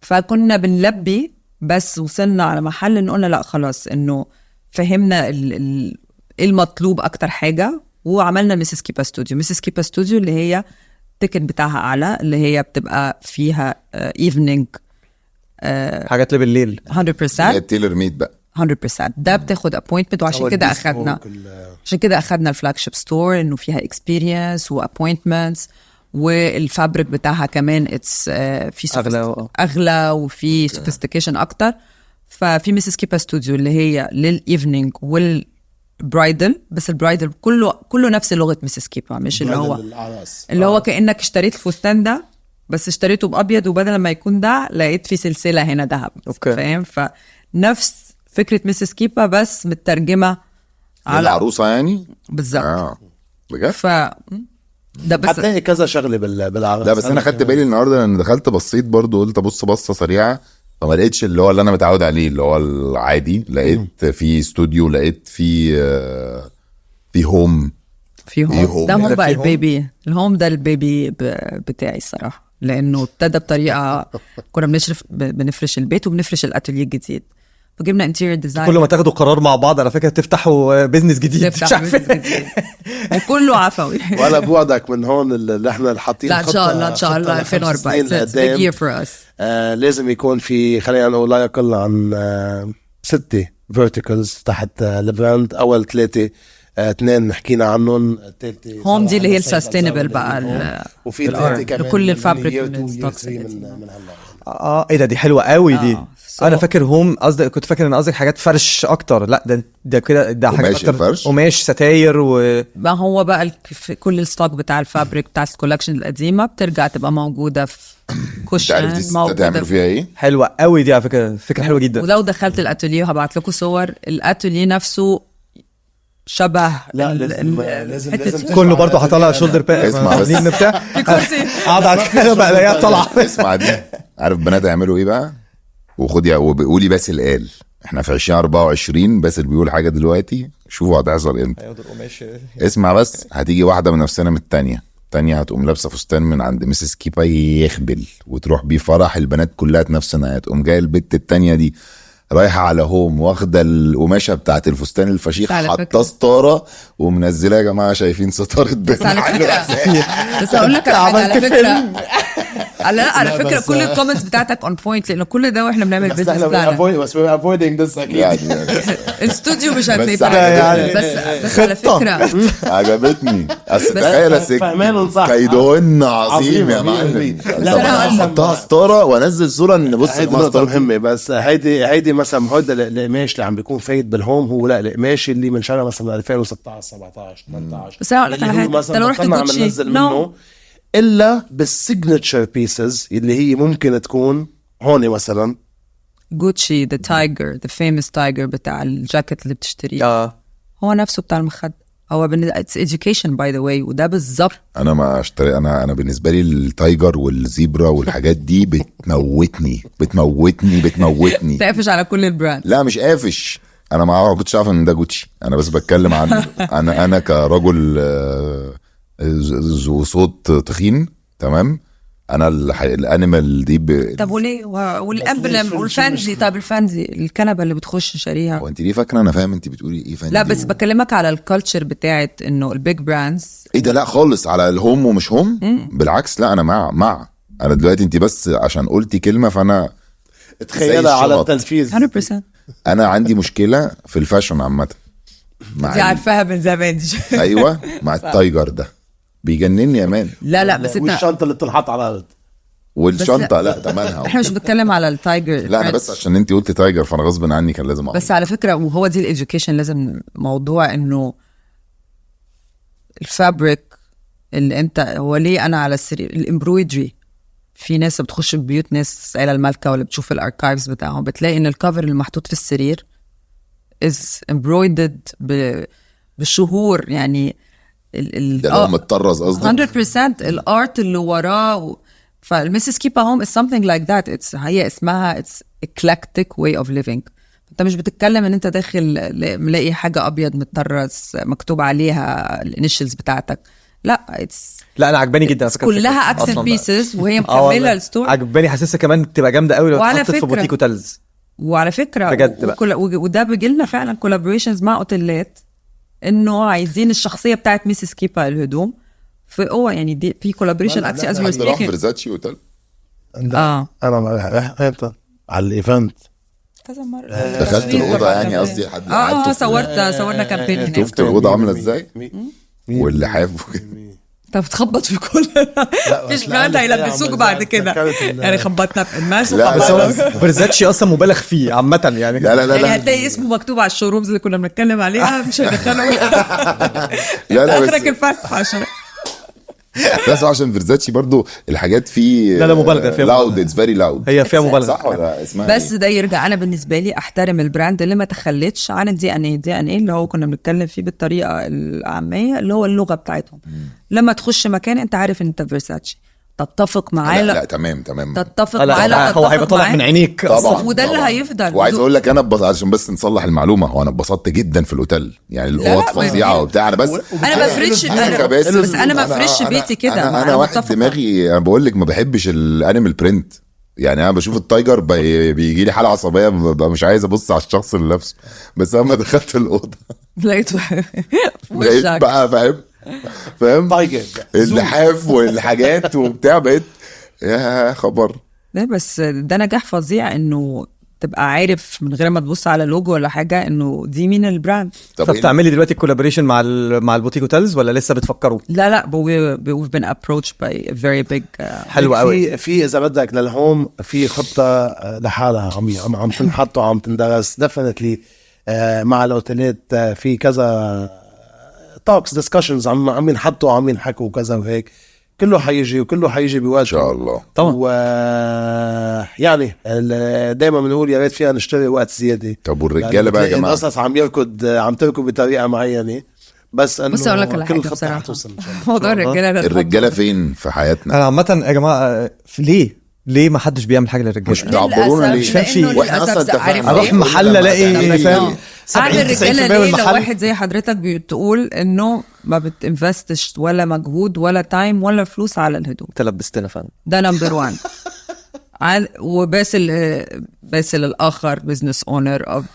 فكنا بنلبي، بس وصلنا على محل إنه قلنا لا خلاص إنه فهمنا المطلوب أكتر حاجة، وعملنا ميسيس كيبا ستوديو. ميسيس كيبا ستوديو اللي هي التيكت بتاعها أعلى، اللي هي بتبقى فيها ايفنينج حاجات اللي بالليل 100%. التيلر ميد بقى 100% ده بتاخد ابوينتمنت، وعشان كده اخدنا الفلاج شيب ستور انه فيها اكسبيرينس وابوينتمنتس، والفابريك بتاعها كمان اتس في اغلى وفي سوفيستيكيشن اكتر. ففي ميسيس كيبا ستوديو اللي هي للايفنينج والبرايدل، بس البرايدل كله نفس لغه ميسيس كيبا، مش اللي هو كانك اشتريت الفستان ده بس اشتريته بابيض، وبدل ما يكون ده لقيت في سلسله هنا ذهب. فاهم؟ فنفس فكره ميسيس كيبا بس مترجمه على العروسه يعني بالظبط. بجد ده بس هتلاقي كذا شغله بالعرس. لا بس انا خدت بالي النهارده لان دخلت بصيت برضو، قلت ابص بصه سريعه، فما لقيتش اللي هو اللي انا متعود عليه اللي هو العادي. لقيت في استوديو، لقيت في هوم، ده هم بقى البيبي الهوم ده البيبي بتاعي الصراحه، لانه ابتدى بطريقه كنا بنفرش البيت وبنفرش الاتelier الجديد، فجبنا انتيريور ديزاين. كل ما تاخدوا قرار مع بعض على فكره تفتحوا بيزنس جديد، وكله عفوي. ولا بوعدك من هون اللي احنا حاطين لا ان شاء الله 2004 big year for us. لازم يكون في، خلينا نقول لا يقل عن 6 verticals تحت البراند. اول 3 2 حكينا عنهم، الثالثه هوم دي اللي هي السستينبل بقى، وفي 3 كمان لكل الفابريك من ايه ده، دي حلوه قوي دي. انا فاكر هوم قصدي، كنت فاكر ان قصدك حاجات فرش اكتر. لا ده كده ده حاجات اكتر، قماش ستاير ما هو بقى كل الستوك بتاع الفابريك بتاع الكولكشن القديمه بترجع تبقى موجوده في كوشن موجوده. تعملوا فيها ايه؟ حلوه قوي دي على فكره، فكره حلوه جدا. ولو دخلت الاتelier هبعت لكم صور الاتelier نفسه شبه. لا لازم كله برضه هطلع شولدر باد. اسمع بس بتاع قاعد على بقى يا طلع. اسمع دي، عارف بنات يعملوا ايه بقى؟ وخدي وبيقولي باسل قال احنا في 2024، باسل بيقول حاجه دلوقتي، شوفوا هتحصل امتى. اسمع بس، هتيجي واحده من نفسنا من التانية هتقوم لابسه فستان من عند ميسيس كيبا يخبل، وتروح بيه فرح البنات كلها تنافسنا، تقوم جايه البت التانية دي رايحه على هوم واخده القماشه بتاعت الفستان الفشيخ، حاطه ستاره ومنزله يا جماعه شايفين ستاره بس على فكره بس اقول لك على فكره على فكره كل الكومنتس بتاعتك اون بوينت، لان كل ده واحنا بنعمل بزنس بلان بس we're avoiding this اكيد. الاستوديو مش هتلاقي بس على فكره عجبتني. تخيل فهمان صح، كيدهن عظيم يا معلم. حطها ستاره وانزل صوره ان بص هيدي نقطه مهمه. بس هيدي مثلا هيدا القماش اللي عم بيكون فايد بالهوم، هو لا القماش اللي من شهر مثلا 2016 17 18 بس اقول لك على حاجه، لو رحت جوتشي منه الا بالسيجنتشر بيسز اللي هي ممكن تكون هون مثلا جوتشي ذا تايجر، ذا فيموس تايجر بتاع الجاكيت اللي بتشتريه هو نفسه بتاع المخد. هو اتس education باي ذا واي، وده بالظبط. انا ما اشتري، انا بالنسبه لي التايجر والزيبرا والحاجات دي بتموتني. تقفش على كل البراند. لا مش قافش، انا ما كنتش عارف ان ده جوتشي، انا بس بتكلم عن انا كرجل ذو صوت تخين، تمام. انا الانيمال دي طب وليه؟ والامبلم والفانزي. طب الفانزي الكنبه اللي بتخش شاريها. هو انت ليه فاكره انا فاهم انت بتقولي ايه فانزي؟ لا بس بكلمك على الكالتشر بتاعت انه البيج براندز. ايه ده؟ لا خالص على الهوم ومش هوم. بالعكس، لا انا مع انا دلوقتي انت بس عشان قلتي كلمه فانا تخيلها على التنفيذ 100%. انا عندي مشكله في الفاشن عامه، دي عارفاها من زمان دي. ايوه مع التايجر ده بيجنني يا مان. لا بس والشنطه اللي بتنحط على الارض، والشنطه لا تمنها. احنا مش بنتكلم على التايجر. لا انا بس عشان انت قلت تايجر فانا غصب عني كان لازم بس على فكره، وهو دي الاديوكيشن، لازم موضوع انه الفابريك اللي انت هو ليه انا على السرير الامبرويدري. في ناس بتخش ببيوت ناس عيله المالكه ولا بتشوف الاركايفز بتاعهم، بتلاقي ان الكفر اللي محطوط في السرير is embroidered بالشهور يعني. ده لو متطرز قصدك 100% الارت اللي وراه. فالميسيس كيبا هوم is something like that. هي اسمها it's eclectic way of living. انت مش بتتكلم ان انت داخل ملاقي حاجه ابيض متطرز مكتوب عليها الانيشلز بتاعتك. لا لا انا عجباني جدا على فكرة كلها الفكرة اكسنت أصلاً. بيسز وهي والله. مكمله الستوري. عجباني، حاسسها كمان بتبقى جامده قوي لو وعلى اتحطت في فكرة- بوتيك وتلز. وعلى فكره بجد بقى. وده بيجي لنا فعلا كولابوريشنز مع اوتيلات انه عايزين الشخصيه بتاعت ميسيس كيبا الهدوم في يعني دي في كولابوريشن لا، اكشلي لا، از حد راح سبيكينج. فيرزاتشي وتل اه انا امتى على الايفنت كذا مره دخلت الاوضه يعني قصدي حد قعدتوا في- صورنا كامبين هناك. شفت الاوضه عامله ازاي واللحاف وكده. انت بتخبط في كل مفيش براند هيلبسوك بعد كده يعني خبطنا في الناس لا، بس هو وخبطنا فيرزاتشي اصلا مبالغ فيه عامه يعني. لا لا لا يعني لا هتلاقي اسمه مكتوب على الشورومز اللي كنا بنتكلم عليها مش هيدخلوا لا لا اخرك بس الفتح عشان بس عشان فيرزاتشي برضو الحاجات فيه لا، مبالغة، فيها لاود، مبالغة. اتس فيري لاود. هي فيها مبالغه. صح ولا اسمها بس ده يرجع انا بالنسبه لي احترم البراند اللي ما تخلتش عن الدي ان اي اللي هو كنا بنتكلم فيه بالطريقه العاميه اللي هو اللغه بتاعتهم. لما تخش مكان انت عارف ان انت فيرساتشي تتفق معاه لا لا تمام تتفق لا معاه لا، هو هيبقى طالع من عينيك طبعا وده اللي طبعاً. هيفضل. وعايز اقول لك انا عشان بس نصلح المعلومه، هو انا اتبسطت جدا في الاوتيل يعني الاوض لا، فظيعه وبتاع. انا بس انا ما بفرش بس انا ما بفرش بيتي كده. انا واحد دماغي، انا بقول لك ما بحبش الانيمال برنت. يعني انا بشوف التايجر بيجي لي حاله عصبيه، ببقى مش عايز ابص على الشخص اللي لابسه. بس اما دخلت الاوضه لقيته لقيت بقى فاهم تايجر اللحاف والحاجات وبتاع، بقيت يا خبر. لا بس ده نجاح فظيع انه تبقى عارف من غير ما تبص على لوجو ولا حاجه انه دي مين البراند. طب إيه فبتعملي دلوقتي كولابوريشن مع البوتيك هوتيلز ولا لسه بتفكروا؟ لا we've been approached by a very big حلو قوي. في اذا بدك للهوم في خطه لحالها عم تنحط وعم تندرس ديفينتلي مع الاوتيلات. في كذا توكس ديسكشنز عم ينحطوا وعم ينحكوا وكذا وهيك. كله حيجي بوقت ان شاء الله. طبعا. يعني دايما بنقول يا ريت فينا نشتري وقت زياده. طب والرجاله بقى يا جماعه؟ القصص عم تركض بطريقه معينه. بس انه بص اقول لك على كل حاجه خطة بصراحه حتوصل إن شاء الله. موضوع الرجاله فين في حياتنا؟ انا عامه يا جماعه ليه ما حدش بيعمل حاجه للرجاله؟ مش بتعبرونا ليه؟ مش فاهم في- واحنا اصلا اتفقنا اروح محل الاقي فاهم اعمل 70-90% رجاله من ليه لو المحل. واحد زي حضرتك بتقول انه ما بتنفستش ولا مجهود ولا تايم ولا فلوس على الهدوم. تلبستنا فعلا. ده نمبر 1. وباسل الاخر بزنس اونر اوف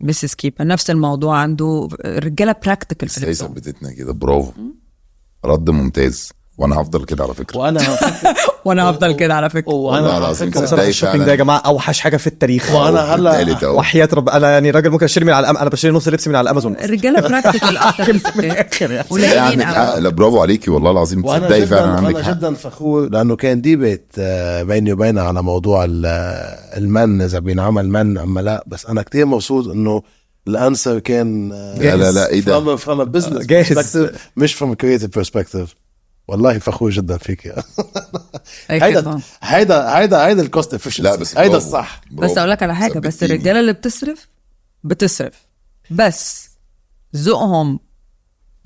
ميسيس كيبا نفس الموضوع عنده. الرجاله براكتيكال في ازاي لبسهم. ثبتتنا كده؟ برافو، رد ممتاز. وانا هفضل كده على فكره. وانا هفضل كده على فكره. والله العظيم بصراحه تصدقي الشوبينج ده يا جماعه اوحش حاجه في التاريخ. وأنا هلا اتقالت أهو. وحياه رب انا يعني راجل ممكن اشتري من على انا بشتري نص لبسي من على الامازون. الرجاله براكتيكال اكتر من الستات لا قليلين عندك حق، قوي. لا برافو عليكي والله العظيم، وانا تصدقي فعلا عندك انا حق. جدا فخور لانه كان ديبيت بيني وبينها على موضوع المن اذا بينعمل من اما لا. بس انا كتير مبسوط انه الانسر كان لا ايه ده؟ from a business جاهز. perspective مش from a creative perspective. والله فخور جدا فيك. أي هيدا خدمة. هيدا الكوست افيشنسي. لا بس هيدا برافو. الصح. برافو. بس اقول لك على حاجه، بس ثبتيني. الرجاله اللي بتصرف بس ذوقهم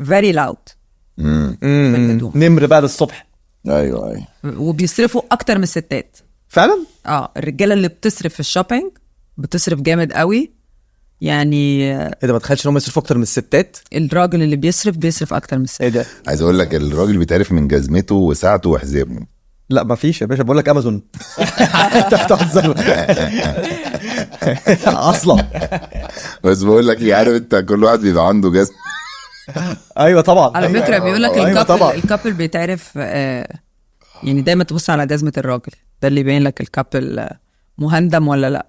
very loud في الهدوم. نمر بعد الصبح ايوه وبيصرفوا اكتر من الستات. فعلا. الرجاله اللي بتصرف في الشوبينج بتصرف جامد قوي يعني. ايه ده؟ ما تخيلش ان هم يصرفوا اكتر من الستات. الراجل اللي بيصرف اكتر من الست. ايه ده؟ عايز اقول لك الراجل بيتعرف من جزمته وساعته وحزامه. لا ما فيش يا باشا، بقول لك امازون. انت بتهزر اصلا. بس بقول لك ايه، عارف انت كل واحد بيبقى عنده جزم. ايوه طبعا. على فكره بيقول لك أيوة طبعا. الكابل بيتعرف يعني دايما تبص على جزمه الراجل، ده اللي يبين لك الكابل مهندم ولا لا.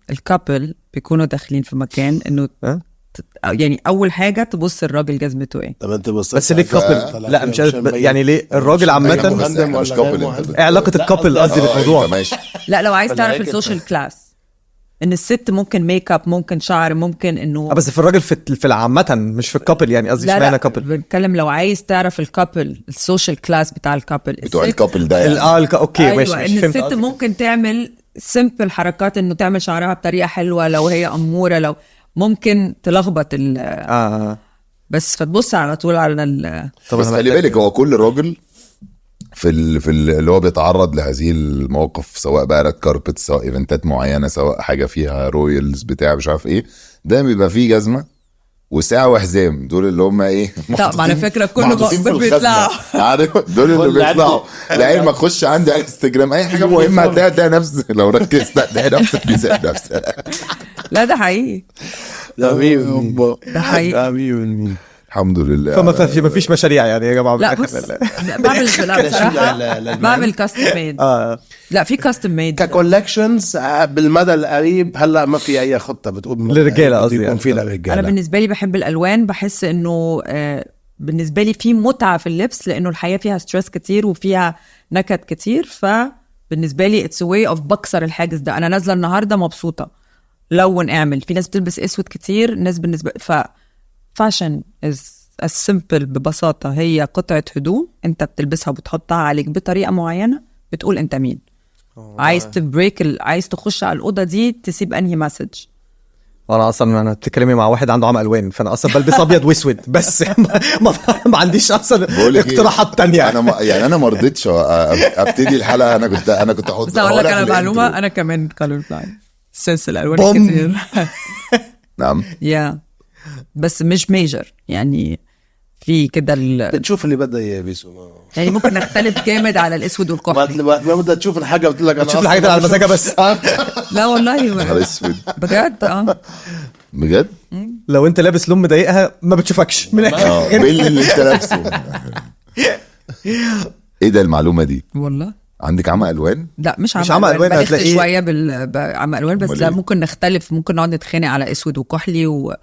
الكابل بيكونوا داخلين في مكان انه يعني اول حاجه تبص الراجل جزمته ايه. طب انت بس ليه كابل؟ لا مش عارف يعني ليه الراجل عامه. مش كابل. ايه علاقه الكابل قصدي بالموضوع؟ ماشي. لا لو عايز تعرف السوشيال كلاس، ان الست ممكن ميك اب، ممكن شعر، ممكن انه بس في الراجل في العامه مش في الكابل يعني، قصدي اشمعنى كابل؟ بنتكلم لو عايز تعرف الكابل السوشيال كلاس بتاع الكابل بتوع الكابل ده يعني. اوكي أيوة ماشي. ان الست ممكن تعمل سيمبل حركات، انه تعمل شعرها بطريقه حلوه لو هي اموره، لو ممكن تلخبط بس فتبص على طول على بس خلي بالك هو كل راجل في اللي هو بيتعرض لهذه المواقف، سواء بقى ريد كاربت، سواء ايفنتات معينه، سواء حاجه فيها رويالز بتاع مش عارف ايه، ده بيبقى فيه جزمه وساعة وحزام، دول اللي هم ايه طب على فكرة كله محطوطين في الخزنة. بيطلعوا. عارف دول اللي بيطلعوا لعين ما تخش عندي على انستجرام اي حاجة مهمة هتلاقي نفس، لو ركزت هتلاقي نفسك بيسأل نفسك. لا ده حقيقي، ده حقيقي. الحمد لله. فما فيش مشاريع يعني يا جماعه. لا بص بعمل بصراحة بعمل كاستم ميد. لا في كاستم ميد ككولكشنز بالمدى القريب. هلا ما في اي خطه بتقول للرجاله قصدي يكون يعني. في للرجاله. انا بالنسبه لي بحب الالوان، بحس انه بالنسبه لي في متعه في اللبس، لانه الحياه فيها ستريس كتير وفيها نكد كتير، فبالنسبه لي اتس واي اوف بكسر الحاجز ده. انا نازله النهارده مبسوطه، لون اعمل. في ناس بتلبس اسود كتير، ناس بالنسبه فاشن از السمبل ببساطه، هي قطعه هدوم انت بتلبسها وبتحطها عليك بطريقه معينه بتقول انت مين. عايز تبريك عايز تخش على الاوضه دي تسيب انهي مسج. انا اصلا انا بتتكلمي مع واحد عنده عمى الوان، فانا اصلا بلبس ابيض واسود بس ما عنديش اصلا اقتراحات تانية. انا ما رضيتش ابتدي الحلقه. انا كنت احط. بس اقول لك انا معلومه، انا كمان كولر بلايند، سنس الالوان كتير. نعم يا بس مش ميجر يعني، في كده بتشوف اللي بدها اياه بيسو، يعني ممكن نختلف جامد على الاسود والكحلي. ما بدها تشوف الحاجه بتقول لك انا تشوف الحاجات على مزاجها بس. لا والله اسود بجد. بجد لو انت لابس لون مضايقها ما بتشوفكش من الاخر. اللي انت لابسه. ايه ده المعلومه دي؟ والله عندك عمى الوان؟ لا مش عمى الوان، هتلاقيه شويه بعمى الوان، بس لا ممكن نختلف، ممكن نقعد نتخانق على اسود وكحلي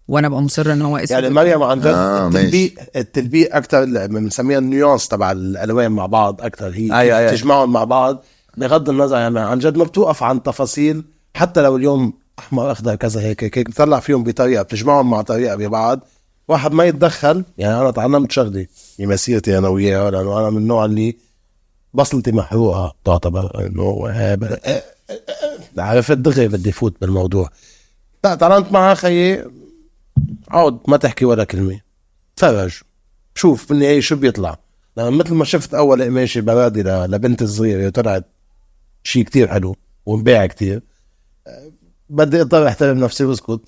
وانا ابقى مصر ان هو اسود. يعني مريم عن جد التلبيق اكثر بنسميها النيوانس تبع الالوان مع بعض اكثر، هي تجمعهم مع بعض بغض النظر. يعني عن جد ما بتوقف عن تفاصيل، حتى لو اليوم احمر اخضر كذا هيك بتطلع فيهم بطريقه بتجمعهم مع طريقه ببعض، واحد ما يتدخل. يعني انا تعلمت شغلي في مسيرتي انا وياه، لانه انا من النوع اللي بصلتي محروقه تعتبر انه عرفت دغري بدي فوت بالموضوع. لا تعلمت معها خيي عود ما تحكي ولا كلمة، تفرج شوف بالنهاية شو بيطلع. لما مثل ما شفت أول قماشة برادي لبنت الصغيرة طلعت شيء كتير حلو ومبيع كتير، بدي اضطر احترم نفسي واسكت.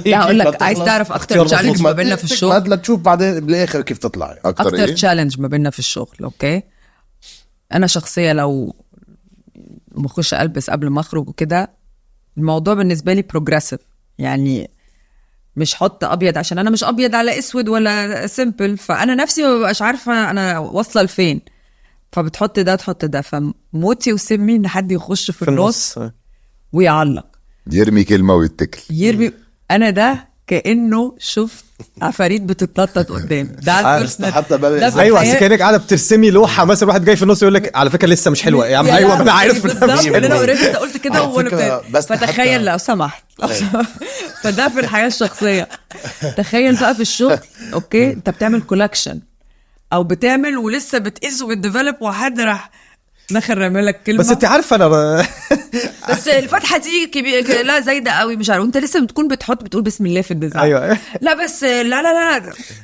لا اقول لك، عايز تعرف اكتر تشالنج ما بيننا في الشغل؟ بدنا تشوف بعدين بالاخر كيف تطلع. اكتر تشالنج ما بيننا في الشغل. اوكي انا شخصية لو بخش البس قبل ما اخرج وكده، الموضوع بالنسبة لي بروجريسيف، يعني مش حط ابيض عشان انا مش ابيض على اسود ولا سيمبل، فانا نفسي ما ببقاش عارفه انا واصله لفين، فبتحط ده تحط ده، فموتي وسمي ان حد يخش في النص ويعلق يرمي كلمه ويتكل يرمي. انا ده كانه شفت عفاريت بتتنطط قدام ده حتى ايوه كانك قاعده بترسمي لوحه مثلا، واحد جاي في النص يقول لك على فكره لسه مش حلوه يا عم. ايوه انا عارف انا قريت انت قلت كده وانا فتخيل لو سمحت. فده في الحياه الشخصيه. تخيل بقى في الشغل، اوكي انت بتعمل كولكشن او بتعمل ولسه بتقيس وبتديفلوب، وحد راح دخل رامي لك كلمه، بس انت عارفه انا بس الفتحه دي كبيره لا زايده قوي مش عارف، وانت لسه بتكون بتقول بسم الله في الديزاين. ايوه لا بس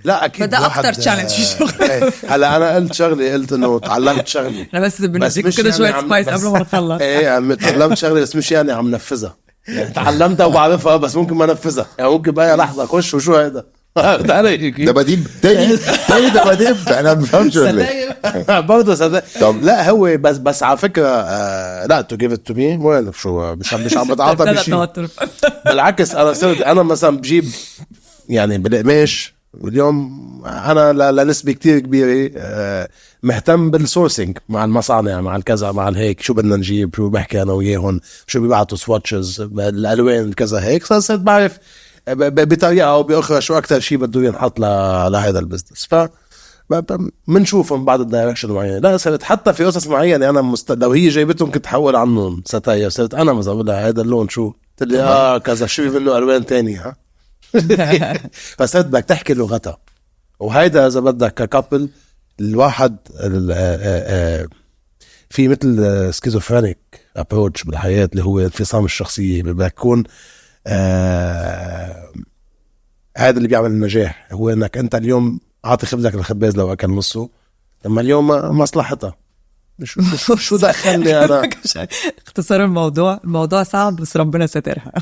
لا اكيد فده اكتر تشالنج في الشغل. هلا انا قلت شغلي، قلت انه تعلمت شغلي، انا بس بنديك كده شويه سبايس قبل ما نخلص. ايه تعلمت شغلي، بس مش يعني عم نفذها، يعني تعلمتها وبعرفها بس ممكن ما نفذها. يعني ممكن بقى لحظه اخش وشو هذا ده بديل تاني ده بديل انا ما بفهمش ولا ايه برضه صدق. طب لا هو بس على فكره لا تو جيف ات تو مي وين شو مش عم بتعاطى بشيء. بالعكس انا صرت انا مثلا بجيب يعني بالقماش، واليوم انا لنسبه كتير كبيره مهتم بالسورسينج مع المصانع مع الكذا مع الهيك، شو بدنا نجيب، شو بحكي انا وياهم، شو بيبعتوا سواتشز الالوان كذا هيك، صرت بعرف بطريقه او باخرى شو اكثر شيء بده ينحط لهذا البزنس. ف منشوفهم بعض الدايركشن معين. لا صرت حتى في قصص معينه انا لو هي جايبتهم كنت احول عنهم ستاير، صرت انا مثلا بقول لها هذا اللون شو، قلت لي كذا شو منه الوان تانية فصرت بدك تحكي لغتها. وهيدا اذا بدك ككابل الواحد في مثل سكيزوفرينيك ابروتش بالحياه اللي هو انفصام الشخصيه. بدك تكون هذا اللي بيعمل النجاح، هو انك انت اليوم اعطي خبزك للخباز لو اكل نصه، لما اليوم مصلحتها شو دخلني انا. اختصار الموضوع صعب بس ربنا سترها.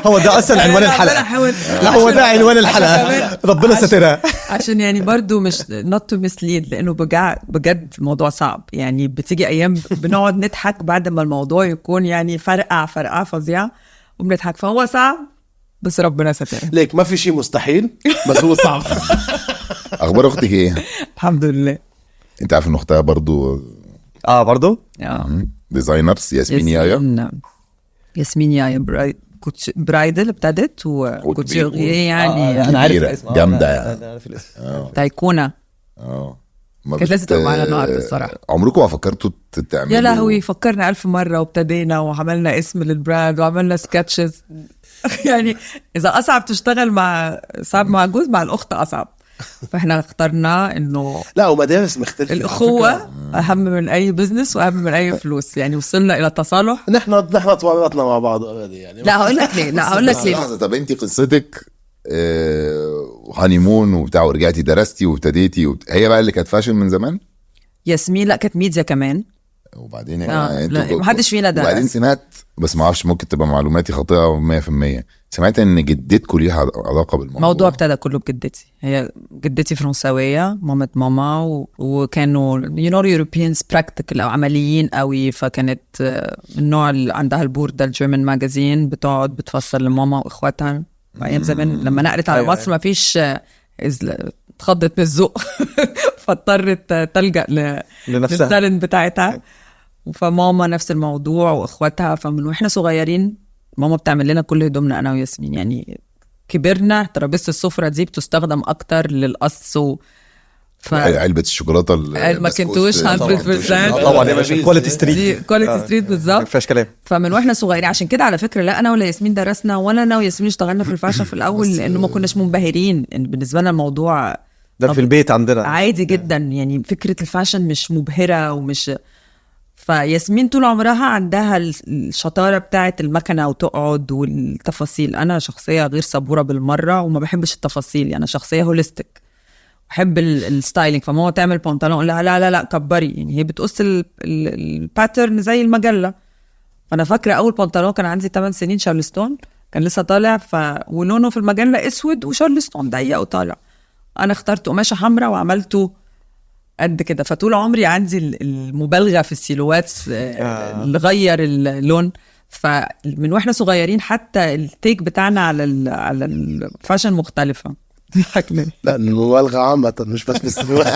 هو ده اصلا عنوان الحلقه. لا هو ده عنوان الحلقه، ربنا سترها. عشان يعني برضو مش not to mislead، لانه بجد موضوع صعب. يعني بتيجي ايام بنقعد نضحك بعد ما الموضوع يكون يعني فرقع فظيعه وبنضحك، فهو صعب بس ربنا سترها. ليك ما في شيء مستحيل بس هو صعب. اخبار اختك ايه؟ الحمد لله. انت عارف ان اختها برضو برضو ديزاينرز، ياسمين يايا. ياسمين يايا برايدل ابتدت وكوتشيغيه يعني انا عارف الاسم جامده يعني تايكونا. كانت لازم تبقى معانا النهارده الصراحه. عمركم ما فكرتوا تعملوا؟ يا لهوي فكرنا 1000 مرة وابتدينا وعملنا اسم للبراند وعملنا سكتشز. يعني إذا أصعب تشتغل صعب مع جوز، مع الأخت أصعب. فإحنا اخترنا إنه لا ومدارس مختلفة، الأخوة أهم من أي بزنس وأهم من أي فلوس. يعني وصلنا إلى تصالح. نحن تورطنا مع بعض يعني. لا هقول لك ليه. طب انتي قصتك هانيمون وبتاع ورجعتي درستي وابتديتي هي بقى اللي كانت فاشن من زمان؟ ياسمين لا كانت ميديا كمان. وبعدين لا محدش فينا درس. وبعدين سمعت، بس ما اعرفش ممكن تبقى معلوماتي خاطئه 100%، سمعت ان جدتكم ليها علاقه بالموضوع. الموضوع ابتدى كله بجدتي. هي جدتي فرنساويه، ماما وكانوا Europeans practical او عمليين قوي. فكانت النوع اللي عندها البورد ده الجيرمان ماجازين بتقعد بتفسر لماما واخواتها. ايام زمان لما نقلت على مصر ما فيش اتخضت من الذوق فاضطرت تلجأ للتالنت بتاعتها. فماما نفس الموضوع واخواتها. فمن واحنا صغيرين ماما بتعمل لنا كل هدومنا انا وياسمين. يعني كبرنا ترابيزه السفره دي بتستخدم اكتر للقص علبه الشوكولاته الماكنتوش 100% طبعا يا باشا، كواليتي ستريت بالظبط. مفيش كلام. فمن واحنا صغيرين عشان كده على فكره لا انا ولا ياسمين درسنا ولا انا وياسمين اشتغلنا في الفاشن في الاول، لانه ما كناش منبهرين. ان بالنسبه لنا الموضوع ده في البيت عندنا عادي جدا. يعني فكره الفاشن مش مبهره ومش. فياسمين طول عمرها عندها الشطاره بتاعه المكنه وتقعد والتفاصيل. انا شخصيه غير صبوره بالمره وما بحبش التفاصيل. يعني شخصيه هوليستيك، بحب الستايلينج. فماما تعمل بنطلون اقول لها لا لا لا كبري. يعني هي بتقص الباترن زي المجله. فانا فاكره اول بنطلون كان عندي 8 سنين، شارلستون كان لسه طالع، ولونه في المجله اسود وشارلستون ضيق وطالع. انا اخترت قماشه حمراء وعملته قد كده. فطول عمري عندي المبالغه في السيلوات اللي غير اللون. فمن واحنا صغيرين حتى التيك بتاعنا على الفاشن مختلفه. لا المبالغه عامه مش بس بالسلوات.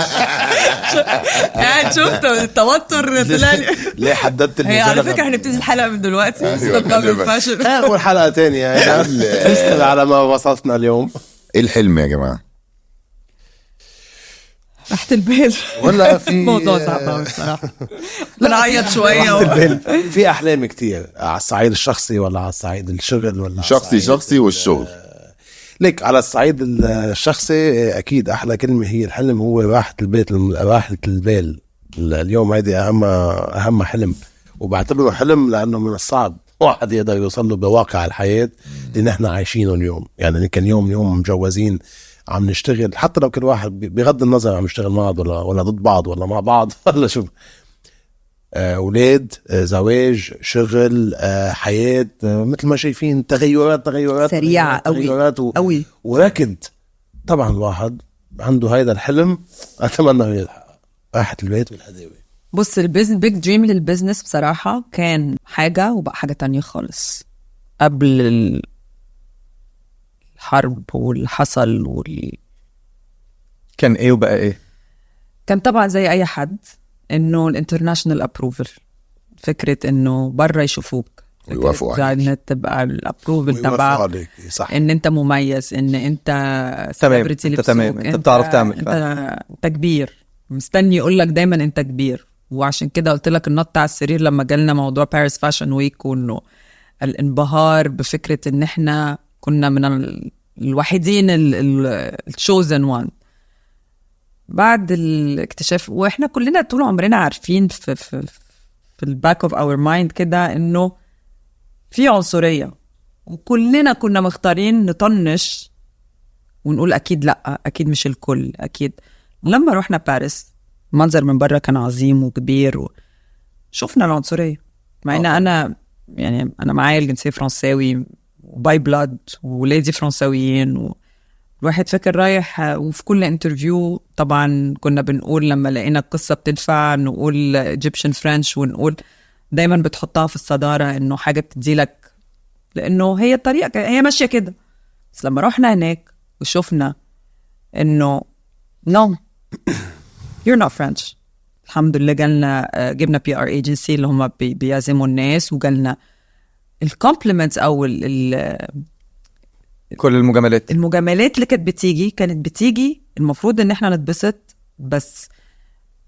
قاعد شفت التوتر طلع. ليه حددت هي على فكره هنبتدي الحلقه من دلوقتي. الفاشن اول حلقه تانية يعني على ما وصلنا اليوم. ايه الحلم يا جماعه؟ تحت البال ولا في موضوع صعب الصراحه. بنعيط شويه في احلام كتير على الصعيد الشخصي ولا على الصعيد الشغل ولا شخصي والشغل. ليك على الصعيد الشخصي اكيد احلى كلمه هي الحلم، هو راحه البيت، راحه البال. اليوم هذه اهم حلم، وبعتبره حلم لانه من الصعب واحد يقدر يوصل له بواقع الحياه اللي نحن عايشينه اليوم. يعني كان يوم مجوزين عم نشتغل، حتى لو كل واحد بغض النظر عم يشتغل مع بعض ولا ضد بعض ولا مع بعض ولا شو، أولاد، زواج، شغل، حياة، مثل ما شايفين تغيرات سريعة قوي ولكن طبعا الواحد عنده هيدا الحلم أتمنى يلحق راحة البيت والهداوة. بص بيج دريم للبزنس بصراحة كان حاجة وبقى حاجة تانية خالص. قبل الحرب والحصل كان ايه وبقى ايه؟ كان طبعا زي اي حد انه الانترناشنال ابروفل، فكره انه بره يشوفوك ويوافقوا عليك، تبقى الابروفل تبع ان انت مميز، ان انت سيلبرتي، انت تمام، انت بتعرف تعمل، انت كبير، مستني يقول لك دايما انت كبير. وعشان كده قلت لك النط على السرير لما جالنا موضوع باريس فاشن ويك، وانه الانبهار بفكره ان احنا كنا من الوحيدين الشوزن وان بعد الاكتشاف. واحنا كلنا طول عمرنا عارفين في الباك اوف اور مايند كده انه في عنصرية، وكلنا كنا مختارين نطنش ونقول اكيد لا، اكيد مش الكل، اكيد. لما رحنا باريس منظر من بره كان عظيم وكبير، وشوفنا العنصرية، مع ان انا يعني انا معايا الجنسيه فرنساوي وباي بلاد وولادي فرنساويين، الواحد فاكر رايح. وفي كل انترفيو طبعا كنا بنقول لما لقينا القصة بتدفع نقول Egyptian French، ونقول دايما بتحطها في الصدارة انه حاجة بتديلك، لانه هي الطريقة هي ماشية كده. بس لما رحنا هناك وشفنا انه no you're not French، الحمد لله جبنا PR agency اللي هم بيعزموا الناس، وجالنا الكومبلمنتس او كل المجاملات اللي كانت بتيجي المفروض ان احنا نتبسط، بس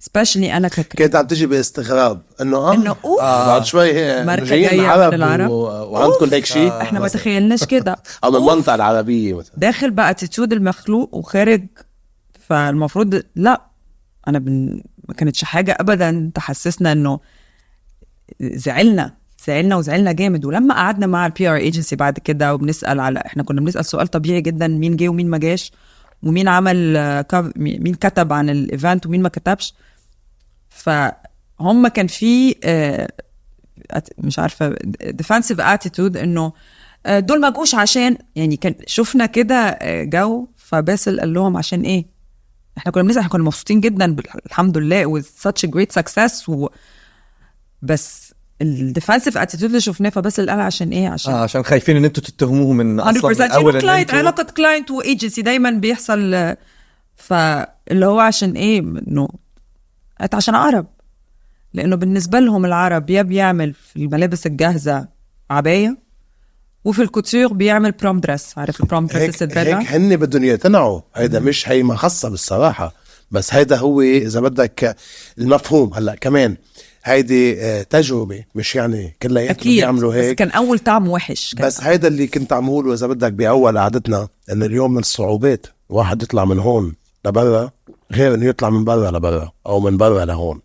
especially انا كانت عم تجي باستغراب انه انه بعد شوي هي ماركة جايين جاية عرب من العرب. وعندكم هيك شيء احنا ما تخيلناش كده او من المنطقه العربيه مثلا داخل بقى اتيتيود المخلوق وخارج. فالمفروض لا انا ما كانتش حاجه ابدا تحسسنا انه زعلنا جامد. ولما قعدنا مع البي ار ايجنسي بعد كده وبنسال على، احنا كنا بنسال سؤال طبيعي جدا، مين جه ومين ما جاش، ومين عمل مين كتب عن الايفنت ومين ما كتبش. فهم كان في مش عارفه ديفنسيف اتيتود انه دول ما جوش عشان، يعني كان شفنا كده جو. فباسل قال لهم عشان ايه؟ احنا كنا بنسال، احنا كنا مبسوطين جدا الحمد لله with such a great success بس الديفنسيف اتيتود اللي شفناه. فباسل قال عشان ايه؟ عشان خايفين ان انتوا تتهموه من اصلا من اول كلاينت، علاقه كلاينت وايجنسي دايما بيحصل. فاللي هو عشان ايه؟ انه عشان عرب، لانه بالنسبه لهم العرب يا بيعمل في الملابس الجاهزه عبايه، وفي الكوتور بيعمل بروم دريس. عارف البروم دريس السدادة؟ هيك هن بدهم يقتنعوا. هيدا مش هي ما خاصة بالصراحة، بس هيدا هو إذا بدك المفهوم. هلأ كمان هيدي تجربة، مش يعني كلياتهم بيعملوا هيك. بس كان أول طعم وحش بس هيدا اللي كنت عم أقوله إذا بدك بأول قعدتنا، إن اليوم من الصعوبات واحد يطلع من هون لبرا غير إنه يطلع من برا لبرا أو من برا لهون.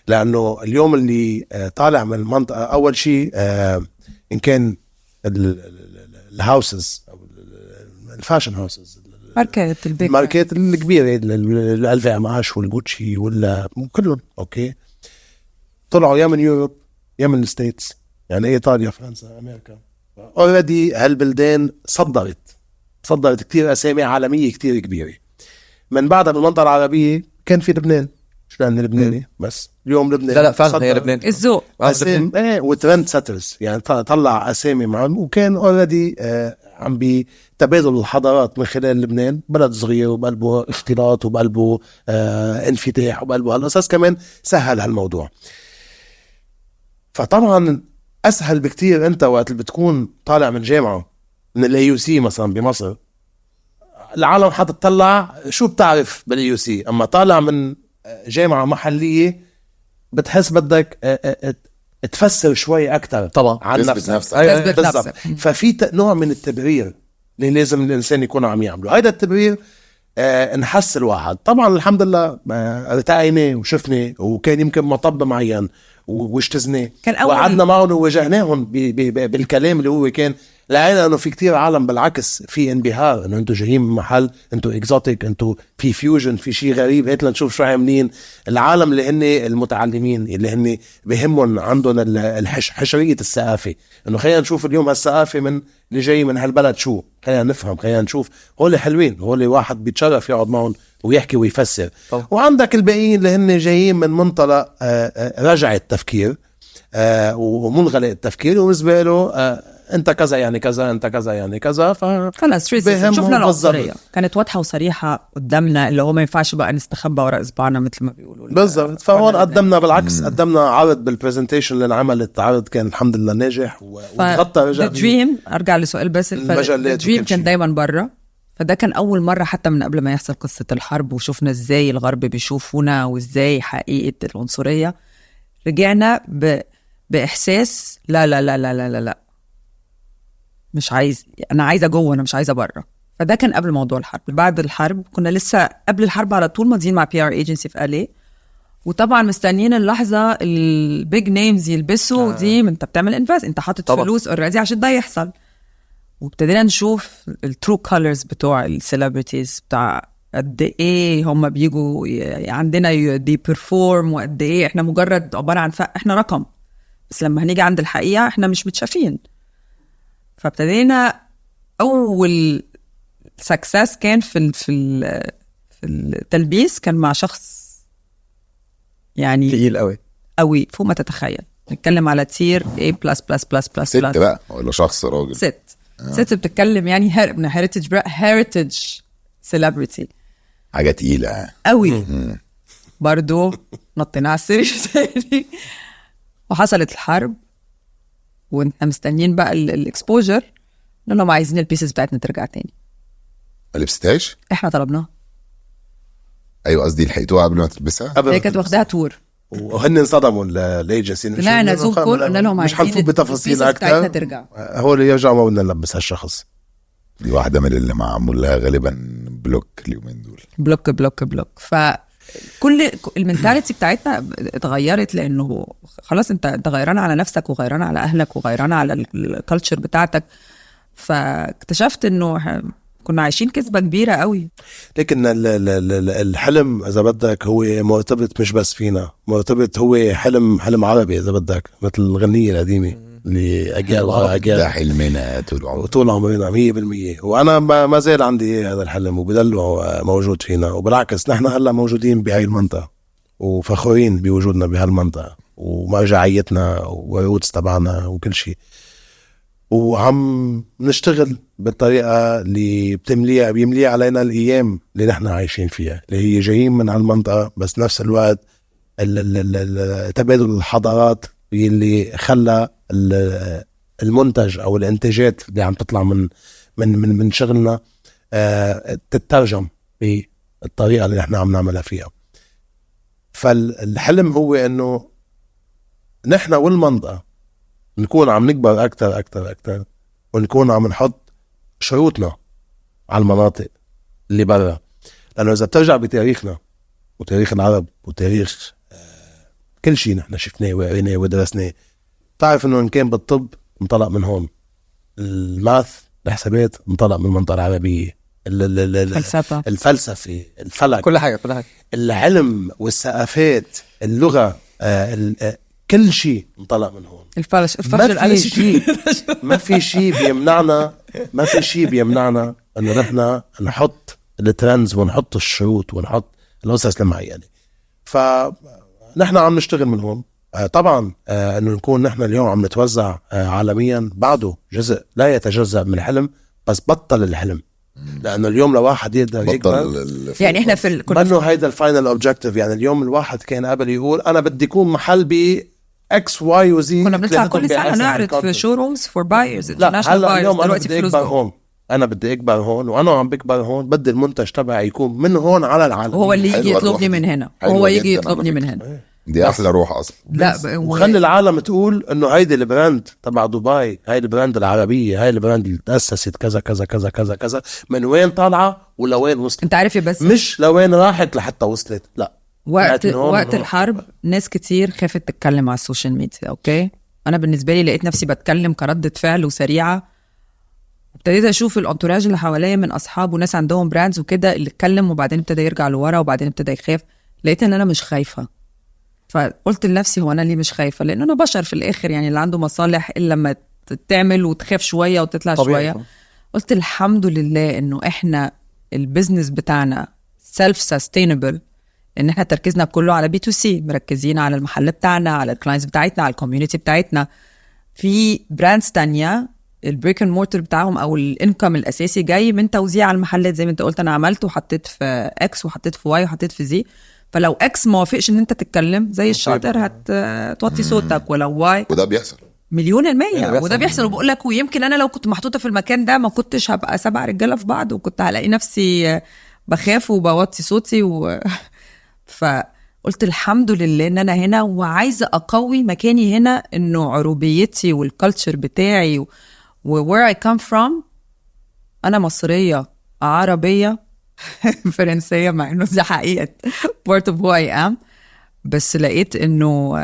لأنه اليوم اللي طالع من المنطقة، أول شيء إن كان الهاوسز او الفاشن هاوسز، الماركات الكبيره، الالفا معاش والجوتشي ولا كلهم اوكي، طلعوا يا من يوروب يا من الستيتس، يعني ايطاليا فرنسا امريكا. اوريدي هالبلدان صدرت كتير اسامي عالميه كتير كبيره. من بعدها بالمنطقه العربيه كان في لبنان، مش لأن لبناني بس اليوم لبنان. لا فعلا هي لبنان الذوق وترند ساترز، يعني طلع أسامي معهم. وكان اوريدي عم بتبادل الحضارات من خلال لبنان، بلد صغير وبقلبه اختلاط وبقلبه انفتاح وبقلبه هالقصص، كمان سهل هالموضوع. فطبعا أسهل بكتير أنت وقت اللي بتكون طالع من جامعة من الAUC مثلا بمصر، العالم حتطلع شو بتعرف بالAUC، أما طالع من جامعة محلية بتحس بدك تفسر شوي أكتر طبعا عن نفسك. ففي نوع من التبرير اللي لازم الإنسان يكون عم يعمله. هيدا التبرير نحس الواحد. طبعا الحمد لله ارتقينا وشفنا، وكان يمكن مطب معين واجتزناه وقعدنا معهم وواجهناهم بالكلام اللي هو كان لقينا انه في كتير عالم بالعكس في انبهار انه انتوا جايين من محل، انتوا اكزوتيك، انتوا في فيوجن، في شيء غريب، هات لنشوف شو عاملين. العالم اللي هن المتعلمين اللي هن بهمهم عندهم حشرية الثقافة، انه خلينا نشوف اليوم هالثقافة من اللي جاي من هالبلد شو، خلينا نفهم، خلينا نشوف. هول حلوين، هول واحد بيتشرف يقعد معهم ويحكي ويفسر. وعندك الباقيين اللي هن جايين من منطلق رجع التفكير ومنغلق التفكير، وبالنسبة له انت كذا يعني كذا، انت كذا يعني كذا. خلاص شفنا العنصرية كانت واضحة وصريحة قدامنا، اللي هو ما ينفعش بقى نستخبى وراء اصبعنا مثل ما بيقولوا. بالضبط. فهون قدمنا بالعكس، قدمنا عرض بالبرزنتيشن اللي انعملت، عرض كان الحمد لله ناجح وغطى رجع دريم. ارجع لسؤال بس، دريم كان دايما برا، فده كان اول مرة حتى من قبل ما يحصل قصة الحرب، وشوفنا ازاي الغرب بيشوفونا وازاي حقيقة العنصرية. رجعنا باحساس لا لا لا لا لا لا، مش عايز، انا عايزه جوه، انا مش عايزه بره. فده كان قبل موضوع الحرب. بعد الحرب كنا لسه قبل الحرب على طول ماضيين مع بي ار ايجنسي في LA، وطبعا مستنيين اللحظه البيج نيمز يلبسوا دي. انت بتعمل انفاست، انت حاطط فلوس اوريدي عشان ده يحصل. وابتدينا نشوف الترو كولرز بتوع السيلبرتيز، بتاع قد ايه هم بيجوا عندنا دي بيرفورم، وقد ايه احنا مجرد عباره عن احنا رقم بس لما هنيجي عند الحقيقة احنا مش متشافين. فابتدينا اول سكسس كان في التلبيس، كان مع شخص يعني تقيل قوي قوي فوق ما تتخيل. نتكلم على تير A+++++. ست بقى ولا شخص راجل؟ ست بتتكلم يعني هيريتج سيلبرتي، حاجة تقيلة قوي. برضو نطينا على السرير تاني وحصلت الحرب، وانت مستنيين بقى الاكسبوجر، لانهم عايزين البيسز بتاعتنا ترجع تاني. ما لبستهاش؟ احنا طلبناها. ايوه قصدي لحقتوها قبل ما تلبسها؟ هي كانت واخداها تور، وهن انصدموا الايجنسي. طلعنا زوم كول قلنا لهم مش عايزين حنفوت بتفاصيل بتاعتنا اكتر، ترجع. هو اللي يرجع ما بدنا نلبس هالشخص. دي واحدة من اللي معمول لها غالبا بلوك اليومين دول. بلوك. فكل المنتاليتي بتاعتنا اتغيرت، لانه خلاص انت غيران على نفسك وغيران على اهلك وغيران على الكالتشر بتاعتك. فاكتشفت انه كنا عايشين كذبة كبيرة قوي. لكن الحلم اذا بدك هو مرتبط مش بس فينا، مرتبط هو حلم عربي اذا بدك، مثل الغنية القديمة اللي اجيال ورا اجيال. ده حلمنا طول عمرنا 100%. وانا ما زال عندي هذا الحلم وبدله موجود فينا، وبالعكس نحن هلا موجودين بهاي المنطقة وفخورين بوجودنا بهالمنطقة ومرجعيتنا والروتس تبعنا وكل شيء، وعم نشتغل بالطريقة اللي بيمليها علينا الأيام اللي نحن عايشين فيها، اللي هي جايين من هالمنطقة، بس نفس الوقت تبادل الحضارات اللي خلى المنتج أو الانتاجات اللي عم تطلع من شغلنا تترجم بالطريقة اللي نحن عم نعملها فيها. فالحلم هو إنه نحن والمنطقة نكون عم نكبر أكتر، ونكون عم نحط شروطنا على المناطق اللي برا. لأنه إذا بترجع بتاريخنا وتاريخ العرب وتاريخ كل شيء نحن شفناه وقريناه ودرسناه، تعرف إنه إن كان بالطب انطلق من هون، الماث الحسابات انطلق من المنطقة العربية، الفلسفة، الفلك، كل حاجة العلم والثقافات، اللغة، كل شيء انطلق من هون. ما في شيء بيمنعنا انه نحن نحط الترندز ونحط الشروط ونحط الاسس المعينه. فنحن عم نشتغل من هون. طبعا انه نكون نحن اليوم عم نتوزع عالميا بعده جزء لا يتجزأ من الحلم، بس بطل الحلم. لانه اليوم لو واحد يقدر يكبر، يعني احنا منه هيدا الفاينل اوبجكتيف. يعني اليوم الواحد كان قبل يقول انا بدي يكون محل ب X Y و Z. كنا بنطلع كل سنة نعرض في شورومز فور بايرز. لا هلا اليوم انا بدي اكبر هون، انا بدي اكبر هون، وانا عم بكبر هون، بدي المنتج تبعي يكون من هون على العالم. وهو اللي يجي يطلبني من هنا، وهو يجي يطلبني من هنا. دي احلى روح اصلا. لا وخلي العالم تقول انه هيدي البراند تبع دبي، هاي البراند العربيه، هاي البراند اللي تاسست كذا كذا كذا كذا كذا، من وين طالعه ولا وين وصلت. انت عارف بس مش لوين راحت لحتى وصلت. لا وقت الحرب ناس كتير خافت تتكلم على السوشيال ميديا. اوكي، انا بالنسبه لي لقيت نفسي بتكلم كردة فعل وسريعه. ابتديت اشوف الانتوراج اللي حواليا من اصحاب وناس عندهم براندز وكده اللي اتكلم وبعدين ابتدى يرجع لورا وبعدين ابتدى يخاف. لقيت ان انا مش خايفه، فقلت لنفسي هو انا ليه مش خايفه؟ لان انا بشر في الاخر، يعني اللي عنده مصالح الا لما تعمل وتخاف شويه وتطلع طبيعي. شويه. قلت الحمد لله انه احنا البيزنس بتاعنا سيلف سستينبل، ان احنا تركيزنا كله على B2C، مركزين على المحل بتاعنا، على الكلاينتس بتاعتنا، على الكوميونتي بتاعتنا. في براندز تانية البريك اند مورتر بتاعهم او الانكم الاساسي جاي من توزيع على المحلات، زي ما انت قلت انا عملت وحطيت في X وحطيت في Y وحطيت في Z. فلو X ما وافقش ان انت تتكلم زي الشاطر هتوطي صوتك، ولو Y وده بيحصل 100%. وده بيحصل. وبقول لك ويمكن انا لو كنت محطوطه في المكان ده ما كنتش هبقى 7 رجاله في بعض، وكنت هلاقي نفسي بخاف وبوطي صوتي فقلت الحمد لله ان انا هنا، وعايزه اقوي مكاني هنا، انه عروبيتي والكالتشر بتاعي where I come from. انا مصريه عربيه فرنسيه، مع انه دي حقيقه part of who I am، بس لقيت انه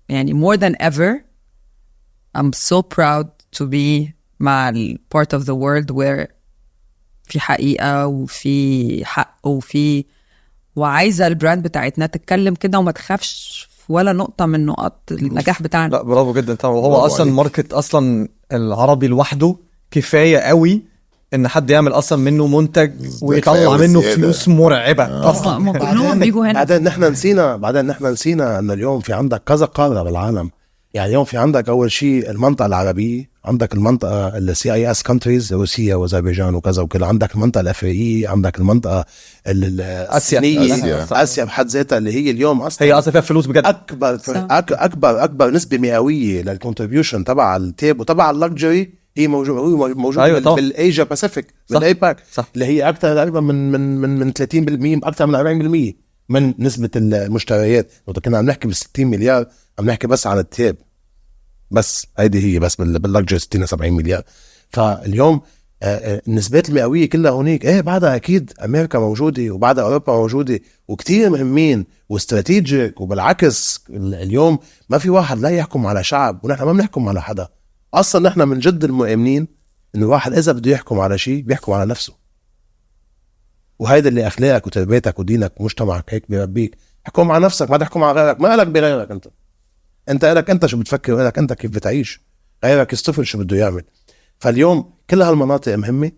يعني more than ever I'm so proud to be مع part of the world where في حقيقه وفي حق وعايزه البراند بتاعتنا تتكلم كده وما تخافش ولا نقطه من نقاط النجاح بتاعنا. لا برافو جدا طبعا. وهو برافو اصلا عليك. الماركت اصلا العربي لوحده كفايه قوي ان حد يعمل اصلا منه منتج كفاية ويطلع منه وزيادة. فلوس مرعبه اصلا. ما كلهم بيجوا هنا. بعدين نحن نسينا ان اليوم في عندك كذا قاره بالعالم. يعني اليوم في عندك اول شيء المنطقه العربيه، عندك المنطقه السي اي اس كونتريز، روسيا واذربيجان وكذا وكذا، عندك المنطقه الافريقيه، عندك المنطقه الصينيه، اسيا بحد ذاتها اللي هي اليوم اصلا هي اصلا فيها فلوس بجد. اكبر نسبه مئويه للكونتريبيوشن تبع التيب وتبع اللكجري هي موجوده أيوة بالايجا باسيفيك بالايباك، اللي هي اكثر تقريبا من 30%، اكثر من 40% من نسبه المشتريات. لو كنا عم نحكي ب60 مليار عم نحكي بس عن التيب، بس هيدي هي بس باللكجري 60 70 مليار. فاليوم النسبات المئويه كلها هونيك. ايه بعدها اكيد امريكا موجوده وبعدها اوروبا موجوده وكتير مهمين واستراتيجيك. وبالعكس اليوم ما في واحد لا يحكم على شعب، ونحن ما بنحكم على حدا اصلا. نحن من جد المؤمنين انه الواحد اذا بده يحكم على شيء بيحكم على نفسه، وهيدا اللي اخلاقك وتربيتك ودينك ومجتمعك هيك بيربيك. احكم على نفسك، ما تحكم على غيرك. ما لك بغيرك، انت لك انت شو بتفكر، ولك انت كيف بتعيش، غيرك يصطفل شو بده يعمل. فاليوم كل هالمناطق مهمه،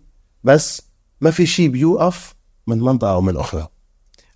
بس ما في شيء بيوقف من منطقه او من اخرى.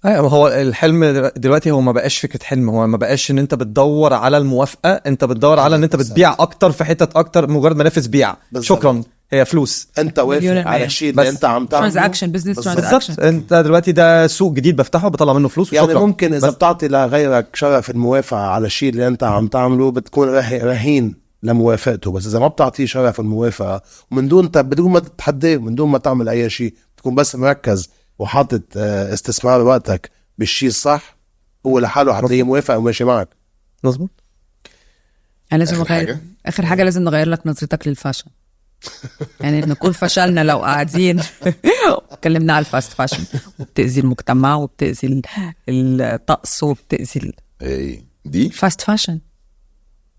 ايوه هو الحلم دلوقتي هو ما بقاش فكره حلم، هو ما بقاش ان انت بتدور على الموافقه، انت بتدور على ان انت بتبيع اكتر في حتت اكتر، مجرد منافس بيع. شكرا، هي فلوس. انت وافق على الشيء اللي انت عم تعمله. ترانزاكشن، بزنس ترانزاكشن. بالظبط. انت دلوقتي ده سوق جديد بفتحه بطلع منه فلوس. يعني وشكرا. ممكن اذا بتعطي لغيرك شرف الموافقه على الشيء اللي انت عم تعمله بتكون رهين لموافقته، بس اذا ما بتعطيه شرف الموافقه ومن دون بدون ما تتحداه ومن دون ما تعمل اي شيء، تكون بس مركز وحاطط استثمار وقتك بالشيء الصح، هو لحاله حتلاقيه موافق وماشي معك. مظبوط. يعني لازم نغير اخر حاجه، لازم نغير لك نظرتك للفاشن. يعني نكون فشلنا لو قاعدين اتكلمنا على الفاست فاشن وبتأذي المجتمع وبتأذي الطقس وبتأذي ايه دي الفاست فاشن.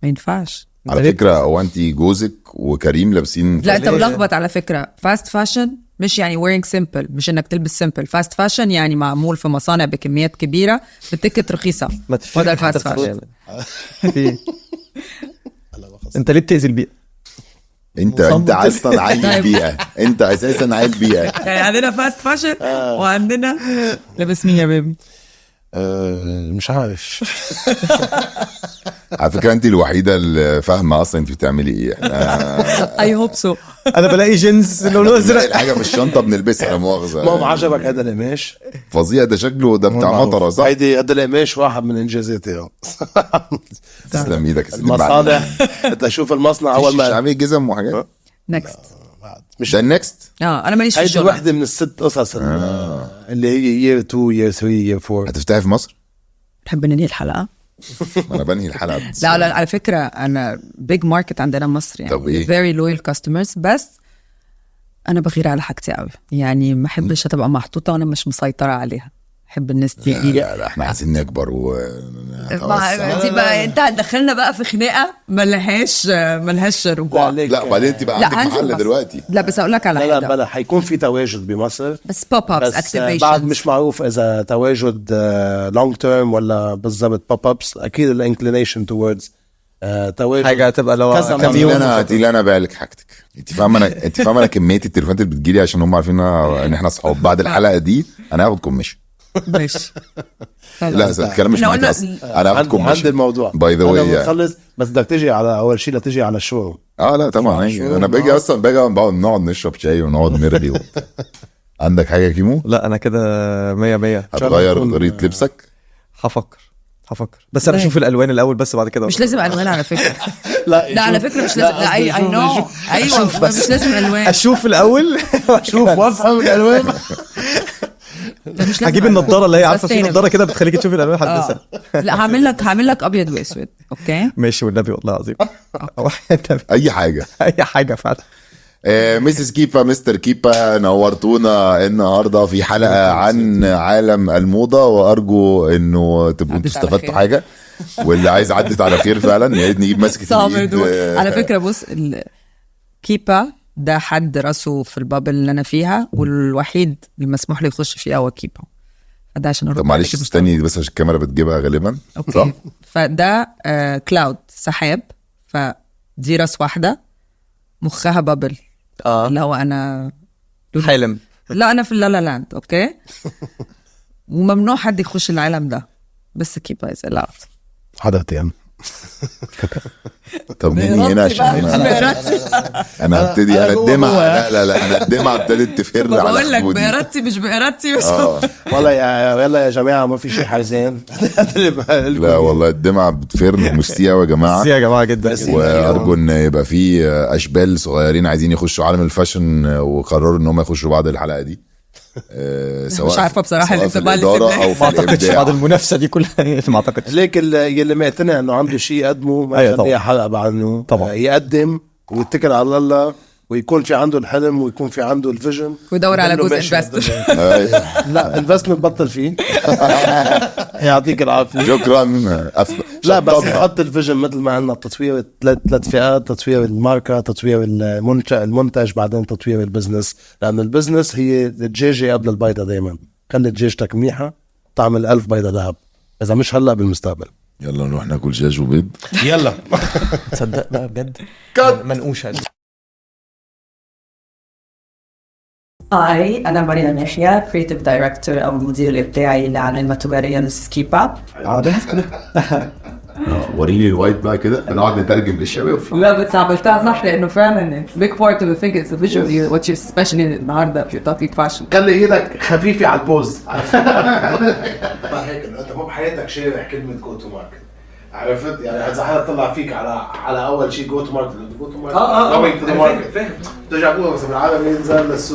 ما ينفعش. على فكره. هو انت جوزك وكريم لابسين لا انت ملخبط على فكره. فاست فاشن مش يعني wearing simple، مش انك تلبس سيمبل. فاست فاشن يعني معمول في مصانع بكميات كبيره بتكت رخيصه. وده الفاست فاشن. انت ليه بتأذي البيئه؟ انت اصلا عايز بيئه، انت اساسا عايز بيئه. يعني عندنا فاست فاشن وعندنا لابس مين يا بيبي؟ مش عارف. على فكره انت الوحيده اللي فاهمه اصلا انت بتعملي ايه. اي هوب سو. انا بلاقي جينز لونه ازرق، الحاجه في الشنطه بنلبسها، لا مؤاخذه. ما عجبك هذا القماش؟ فظيع ده شكله، ده بتاع مطره صح؟ هيدي هذا القماش واحد من انجازاتي. تسلم ايدك يا سيدي. المصانع انت شوف المصنع اول ما عامل جزم وحاجات. نكست. مش ده النكست. انا ماليش في هيدي الشغل. واحده من الست قصص اللي هي year 2 year 3 year 4. هتفتحي في مصر؟ تحب ننهي الحلقه؟ انا بنهي الحلقه. لا على فكره انا بيج ماركت عندنا مصر، يعني طب إيه؟ very loyal customers، بس انا بغير على حاجتي قوي. يعني ما احبش تبقى محطوطه وانا مش مسيطره عليها. احب الناس تيجي. لا احنا عايزين نكبر دي بقى انت هتدخلنا بقى في خناقه ملهاش رجوع. لا وبعدين انت بقى عندك محل دلوقتي. لا بس اقول لك على حاجه. لا حيكون في تواجد بمصر، بس بوب ابس اكتيفيشن. بعد مش معروف اذا تواجد لونج تيرم ولا بالضبط بوب ابس. اكيد الانكلينيشن توردز تواجد حاجه هتبقى لو كام يوم. انا بالك حاجتك. انت فاهمه انا كميه التليفونات اللي بتجيلي عشان هم عارفين ان احنا اصحاب. بعد الحلقه دي انا هاخد كوميشن. ماشي. لا الكلام مش معاك اصلا. انا هاخد كوميشن عند الموضوع باي ذا واي. بنخلص بس بدك تيجي على اول شيء، لا تيجي على الشو. لا طبعا انا باجي اصلا نقعد نشرب شاي ونقعد نرغي. عندك حاجه يا كيمو؟ لا انا كده 100. هتغير طريقه لبسك؟ هفكر بس انا اشوف الالوان الاول، بس بعد كده مش لازم الوان على فكره. لا على فكره مش لازم. لا اي نو. ايوه مش لازم الوان. اشوف الاول شوف وافهم الالوان. هجيب النضاره اللي هي عارفه في نضاره كده بتخليكي تشوفي الالوان هلبسها. لا هعمل لك ابيض واسود. اوكي ماشي والنبي والله العظيم. اي حاجه فعلا. ميسيس كيبا، مستر كيبا، نورتونا النهارده في حلقه عن عالم الموضه، وارجو انه تبقوا استفدتوا حاجه. واللي عايز عدت على خير فعلا. يا ريت نجيب ماسكه الايد. على فكره بص، كيبا ده حد راسه في البابل اللي انا فيها، والوحيد المسموح له يخش فيها هو كيبا. فده عشان طب معلش استني بس عشان الكاميرا بتجيبها غالبا. اوكي صح؟ فده كلاود سحاب، فدي راس واحده مخها بابل اللي هو انا حلم. لا انا في اللالا لاند. اوكي وممنوع حد يخش العالم ده، بس keep eyes allowed. حضرتين. طب مني هنا عشان انا هبتدي انا الدمعة. لا انا الدمعة ابتدت تفر على بقول لك خدودي. بإرادتي مش بإرادتي بس والله يلا يا جماعه ما في شيء حزين. لا والله الدمعة بتفر. ميرسي قوي يا جماعة. ميرسي يا جماعه جدا. وارجو ان يبقى في اشبال صغيرين عايزين يخشوا عالم الفاشن وقرروا ان هم يخشوا بعد الحلقة دي. سواء مش عارفة بصراحة سواء في الانطباع اللي الإدارة سيبناه. او في ما اعتقدش الابداع. بعد المنافسه دي كلها ما اعتقدش. ليك يلي مقتنع انه عنده شيء يقدمه ما أيوة يخليه طبعاً. حلقه بعد طبعاً. يقدم ويتكل على الله ويكون في عنده الحلم ويكون في عنده الفيجن ويدور على ويضله جزء ماشي investor. أيوة. لا انفستمنت بطل فيه. يعطيك العافيه. شكرا. لا بس نحط الفيجن مثل ما عندنا تطوير ثلاث فئات: تطوير الماركه، تطوير المنتج، بعدين تطوير البزنس. لأن البزنس هي الدجاجة قبل البيضة. دايما خلي دجاجتك منيحة تعمل 1000 بيضة ذهب، إذا مش هلا بالمستقبل. يلا نروح ناكل دجاج وبيض. يلا. تصدق لا بجد منقوش هذا. هاي أنا مريم يحيى كريتيف دايركتور أو المدير الإبداعي لعن الماتوريال سكيبا. وريني الوايت بقى كده نقعد نترجم للشباب. لا بس عملتها صح لأنه فعلا big part of the thing is the visual what you're especially النهارده في talking fashion. خلي ايدك خفيفة على البوز. هيك انت مو بحياتك شارح كلمة جو تو ماركت، عرفت؟ يعني اذا حدا طلع فيك على اول شيء جو تو ماركت، جو تو ماركت فاهم. ترجع تقول بس بالعالم ينزل للسوق